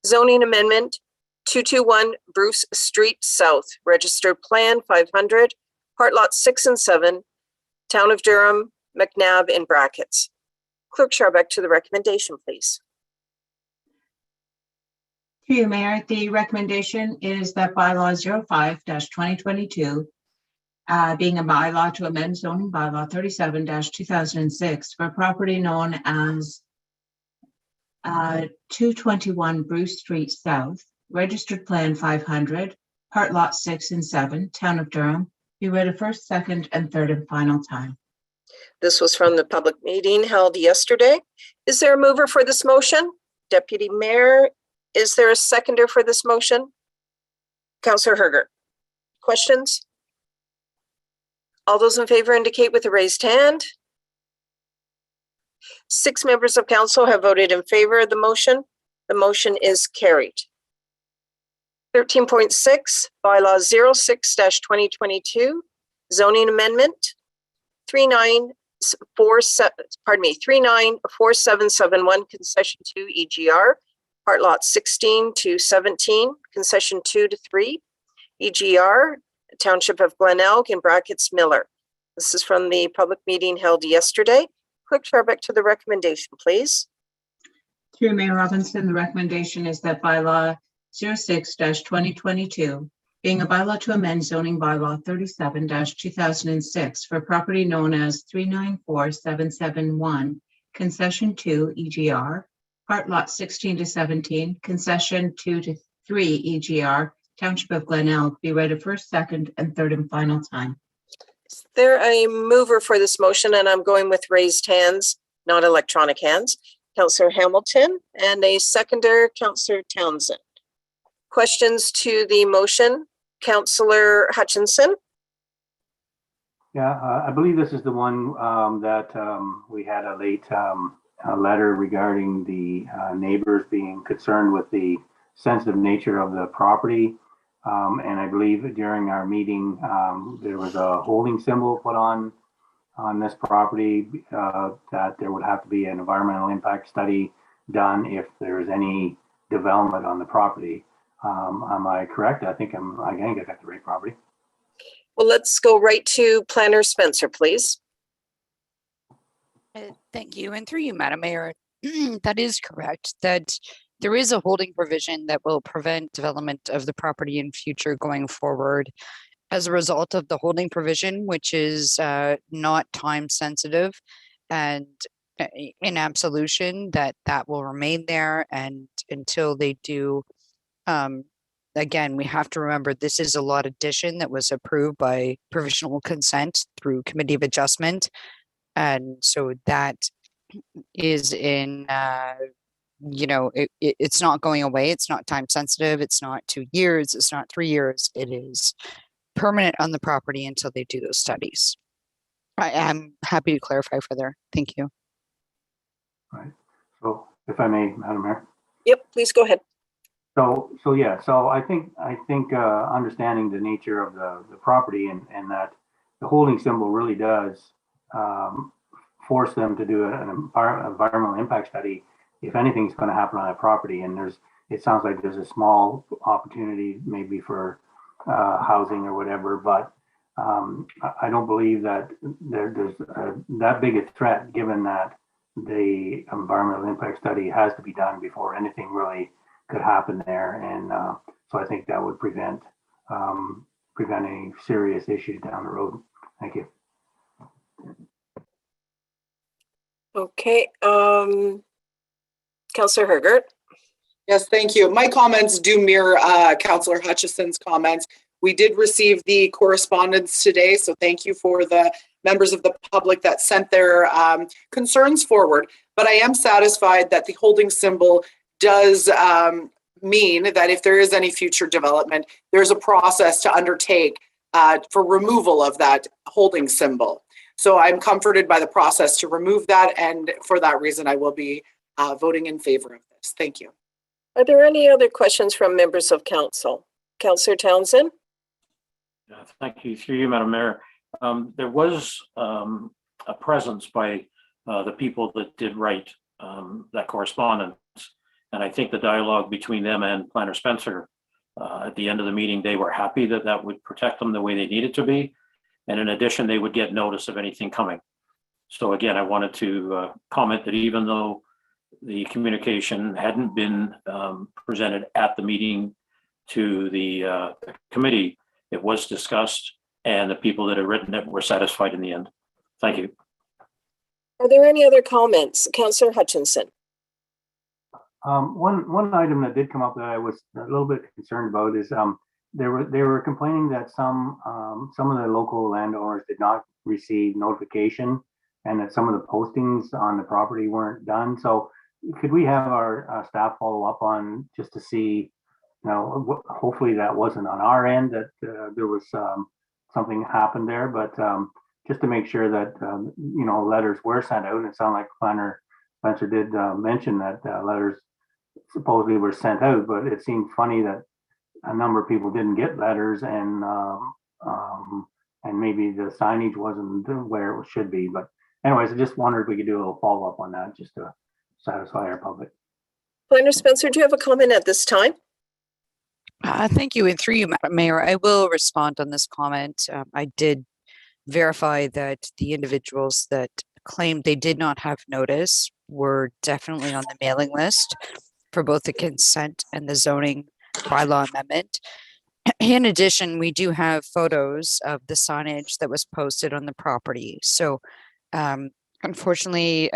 zoning amendment 221 Bruce Street South, registered plan 500, part lots 6 and 7, town of Durham, McNabb in brackets. Clerk Sharbuck, to the recommendation, please. Through you, Mayor, the recommendation is that bylaw 05-2022, being a bylaw to amend zoning bylaw 37-2006 for property known as 221 Bruce Street South, registered plan 500, part lot 6 and 7, Town of Durham, be read a first, second, and third and final time. This was from the public meeting held yesterday. Is there a mover for this motion? Deputy Mayor, is there a seconder for this motion? Councillor Herger. Questions? All those in favor indicate with a raised hand. 6 members of council have voted in favor of the motion. The motion is carried. 13.6, bylaw 06-2022, zoning amendment 394771, concession 2 EGR, part lot 16 to 17, concession 2 to 3, EGR, Township of Glenelg, in brackets Miller. This is from the public meeting held yesterday. Clerk Charbeck to the recommendation, please. Through Mayor Robinson, the recommendation is that bylaw 06-2022, being a bylaw to amend zoning bylaw 37-2006 for property known as 394771, concession 2 EGR, part lot 16 to 17, concession 2 to 3 EGR, Township of Glenelg, be read a first, second, and third and final time. Is there a mover for this motion? And I'm going with raised hands, not electronic hands. Councillor Hamilton, and a seconder, Councillor Townsend. Questions to the motion? Councillor Hutchinson. Yeah, I believe this is the one that we had a late letter regarding the neighbors being concerned with the sensitive nature of the property. And I believe during our meeting, there was a holding symbol put on this property that there would have to be an environmental impact study done if there is any development on the property. Am I correct? I think I got the right property. Well, let's go right to Planner Spencer, please. Thank you. And through you, Madam Mayor, that is correct, that there is a holding provision that will prevent development of the property in future going forward as a result of the holding provision, which is not time sensitive, and in absolution that will remain there, and until they do. Again, we have to remember this is a lot addition that was approved by provisional consent through Committee of Adjustment. And so that is in, it's not going away. It's not time sensitive. It's not 2 years. It's not 3 years. It is permanent on the property until they do those studies. I am happy to clarify further. Thank you. All right. So if I may, Madam Mayor. Yep, please go ahead. So I think understanding the nature of the property and that the holding symbol really does force them to do an environmental impact study if anything's going to happen on a property. And it sounds like there's a small opportunity maybe for housing or whatever, but I don't believe that there's that big a threat, given that the environmental impact study has to be done before anything really could happen there. And so I think that would prevent any serious issues down the road. Thank you. Okay, Councillor Hergert. Yes, thank you. My comments do mirror Councillor Hutchison's comments. We did receive the correspondence today, so thank you for the members of the public that sent their concerns forward. But I am satisfied that the holding symbol does mean that if there is any future development, there's a process to undertake for removal of that holding symbol. So I'm comforted by the process to remove that, and for that reason, I will be voting in favor of this. Thank you. Are there any other questions from members of council? Councillor Townsend? Thank you. Through you, Madam Mayor. There was a presence by the people that did write that correspondence. And I think the dialogue between them and Planner Spencer, at the end of the meeting, they were happy that that would protect them the way they needed to be. And in addition, they would get notice of anything coming. So again, I wanted to comment that even though the communication hadn't been presented at the meeting to the committee. It was discussed, and the people that had written it were satisfied in the end. Thank you. Are there any other comments? Councillor Hutchinson. One item that did come up that I was a little bit concerned about is they were complaining that some of the local landowners did not receive notification, and that some of the postings on the property weren't done. So could we have our staff follow up on just to see, hopefully that wasn't on our end, that there was something happened there, but just to make sure that letters were sent out. And it sounded like Planner Spencer did mention that letters supposedly were sent out, but it seemed funny that a number of people didn't get letters, and maybe the signage wasn't where it should be. But anyways, I just wondered if we could do a little follow up on that just to satisfy our public. Planner Spencer, do you have a comment at this time? Thank you. And through you, Madam Mayor, I will respond on this comment. I did verify that the individuals that claimed they did not have notice were definitely on the mailing list for both the consent and the zoning bylaw amendment. In addition, we do have photos of the signage that was posted on the property. So unfortunately,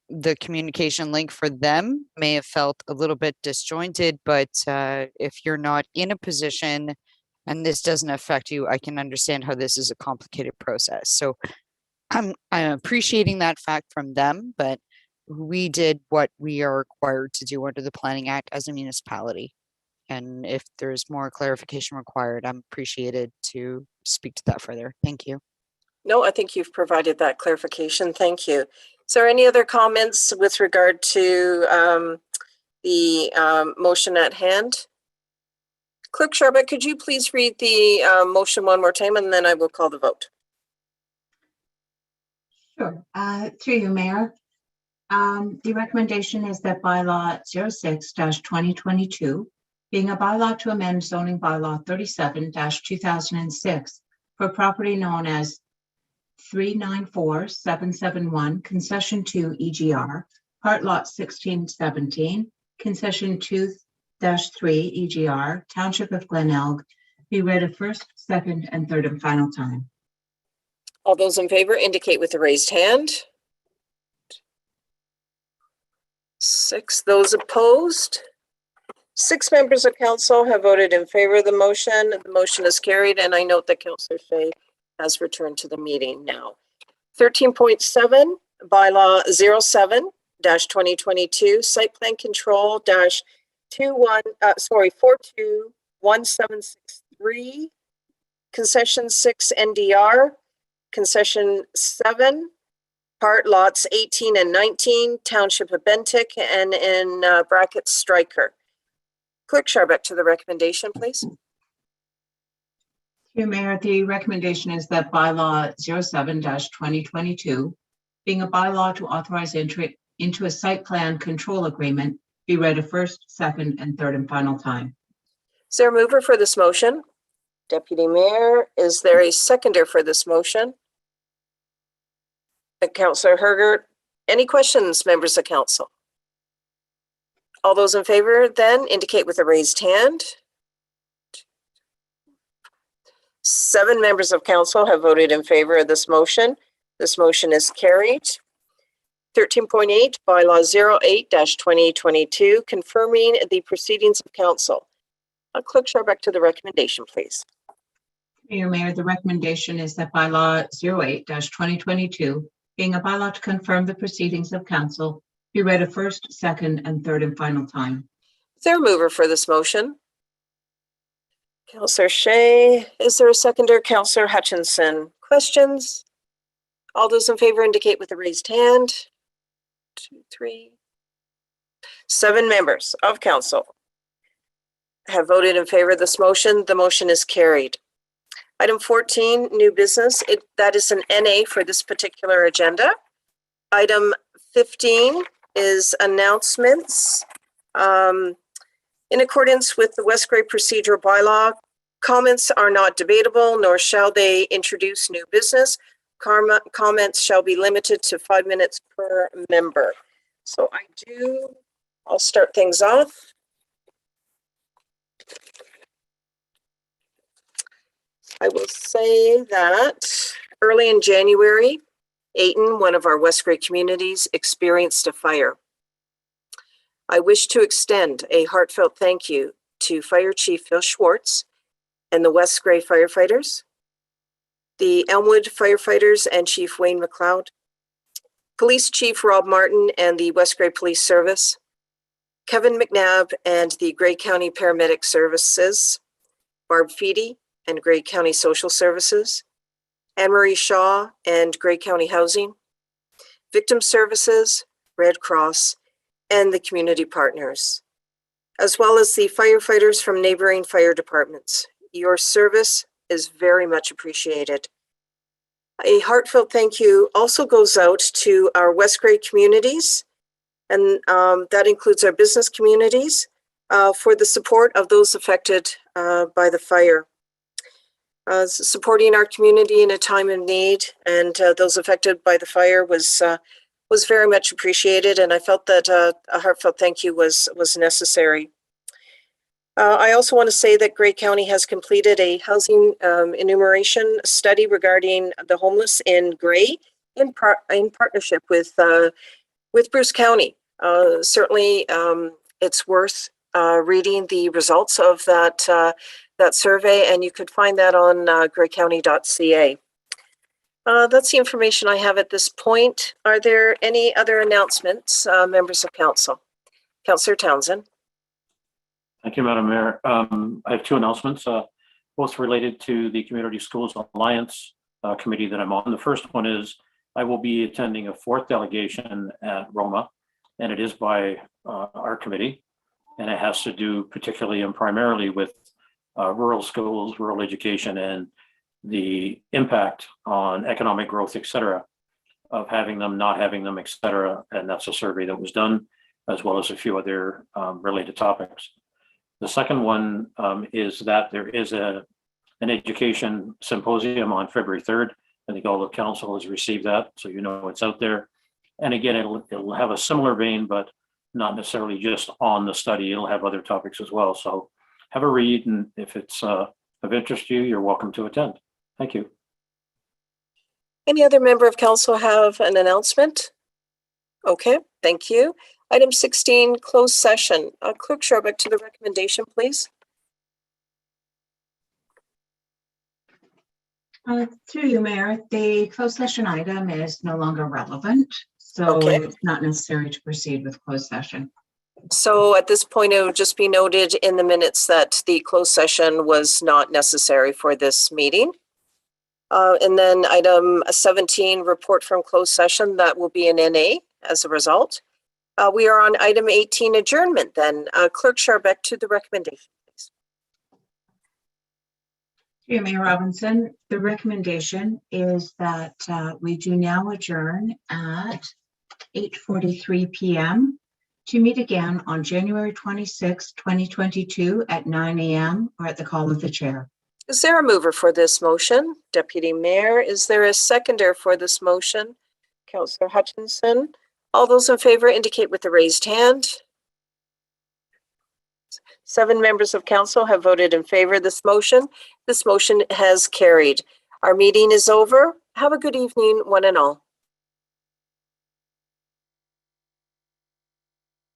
the communication link for them may have felt a little bit disjointed, but if you're not in a position and this doesn't affect you, I can understand how this is a complicated process. So I'm appreciating that fact from them, but we did what we are required to do under the Planning Act as a municipality. And if there's more clarification required, I'm appreciated to speak to that further. Thank you. No, I think you've provided that clarification. Thank you. Is there any other comments with regard to the motion at hand? Clerk Sharbutt, could you please read the motion one more time, and then I will call the vote. Sure. Through you, Mayor. The recommendation is that bylaw 06-2022, being a bylaw to amend zoning bylaw 37-2006 for property known as 394771, concession 2 EGR, part lot 1617, concession 2-3 EGR, Township of Glenelg, be read a first, second, and third and final time. All those in favor indicate with a raised hand. 6. Those opposed. 6 members of council have voted in favor of the motion. The motion is carried, and I note that Councillor Shea has returned to the meeting now. 13.7, bylaw 07-2022, site plan control -421763, concession 6 NDR, concession 7, part lots 18 and 19, Township of Bentic, and in brackets Stryker. Clerk Sharbutt to the recommendation, please. Through Mayor, the recommendation is that bylaw 07-2022, being a bylaw to authorize entry into a site plan control agreement, be read a first, second, and third and final time. Is there a mover for this motion? Deputy Mayor, is there a seconder for this motion? Councillor Hergert, any questions, members of council? All those in favor then indicate with a raised hand. 7 members of council have voted in favor of this motion. This motion is carried. 13.8, bylaw 08-2022, confirming the proceedings of council. Clerk Sharbutt to the recommendation, please. Mayor, the recommendation is that bylaw 08-2022, being a bylaw to confirm the proceedings of council, be read a first, second, and third and final time. Is there a mover for this motion? Councillor Shea. Is there a seconder? Councillor Hutchinson. Questions? All those in favor indicate with a raised hand. 2, 3. 7 members of council have voted in favor of this motion. The motion is carried. Item 14, new business. That is an NA for this particular agenda. Item 15 is announcements. In accordance with the West Grey procedural bylaw, comments are not debatable, nor shall they introduce new business. Comments shall be limited to 5 minutes per member. So I'll start things off. I will say that early in January, Ayton, one of our West Grey communities, experienced a fire. I wish to extend a heartfelt thank you to Fire Chief Phil Schwartz and the West Grey firefighters, the Elmwood firefighters and Chief Wayne McLeod, Police Chief Rob Martin and the West Grey Police Service, Kevin McNabb and the Grey County Paramedic Services, Barb Feedy and Grey County Social Services, Anne-Marie Shaw and Grey County Housing, Victim Services, Red Cross, and the community partners, as well as the firefighters from neighboring fire departments. Your service is very much appreciated. A heartfelt thank you also goes out to our West Grey communities, and that includes our business communities, for the support of those affected by the fire. Supporting our community in a time of need and those affected by the fire was very much appreciated, and I felt that a heartfelt thank you was necessary. I also want to say that Grey County has completed a housing enumeration study regarding the homeless in Grey in partnership with Bruce County. Certainly, it's worth reading the results of that survey, and you could find that on greycounty.ca. That's the information I have at this point. Are there any other announcements, members of council? Councillor Townsend. Thank you, Madam Mayor. I have two announcements, both related to the Community Schools Alliance committee that I'm on. The first one is I will be attending a fourth delegation at Roma, and it is by our committee, and it has to do particularly and primarily with rural schools, rural education, and the impact on economic growth, et cetera, of having them, not having them, et cetera. And that's a survey that was done, as well as a few other related topics. The second one is that there is an education symposium on February 3rd. I think all the council has received that, so you know it's out there. And again, it'll have a similar vein, but not necessarily just on the study. It'll have other topics as well. So have a read, and if it's of interest to you, you're welcome to attend. Thank you. Any other member of council have an announcement? Okay, thank you. Item 16, closed session. Clerk Sharbeck to the recommendation, please. Through you, Mayor, the closed session item is no longer relevant, so Okay. it's not necessary to proceed with closed session. So at this point, it would just be noted in the minutes that the closed session was not necessary for this meeting. And then item 17, report from closed session, that will be an NA as a result. We are on item 18, adjournment then. Clerk Sharbeck to the recommendation, please. Through you, Mayor Robinson, the recommendation is that we do now adjourn at 8:43 p.m. to meet again on January 26, 2022 at 9 a.m. or at the call of the chair. Is there a mover for this motion? Deputy Mayor, is there a seconder for this motion? Councillor Hutchinson. All those in favor indicate with the raised hand. 7 members of council have voted in favor of this motion. This motion has carried. Our meeting is over. Have a good evening, one and all.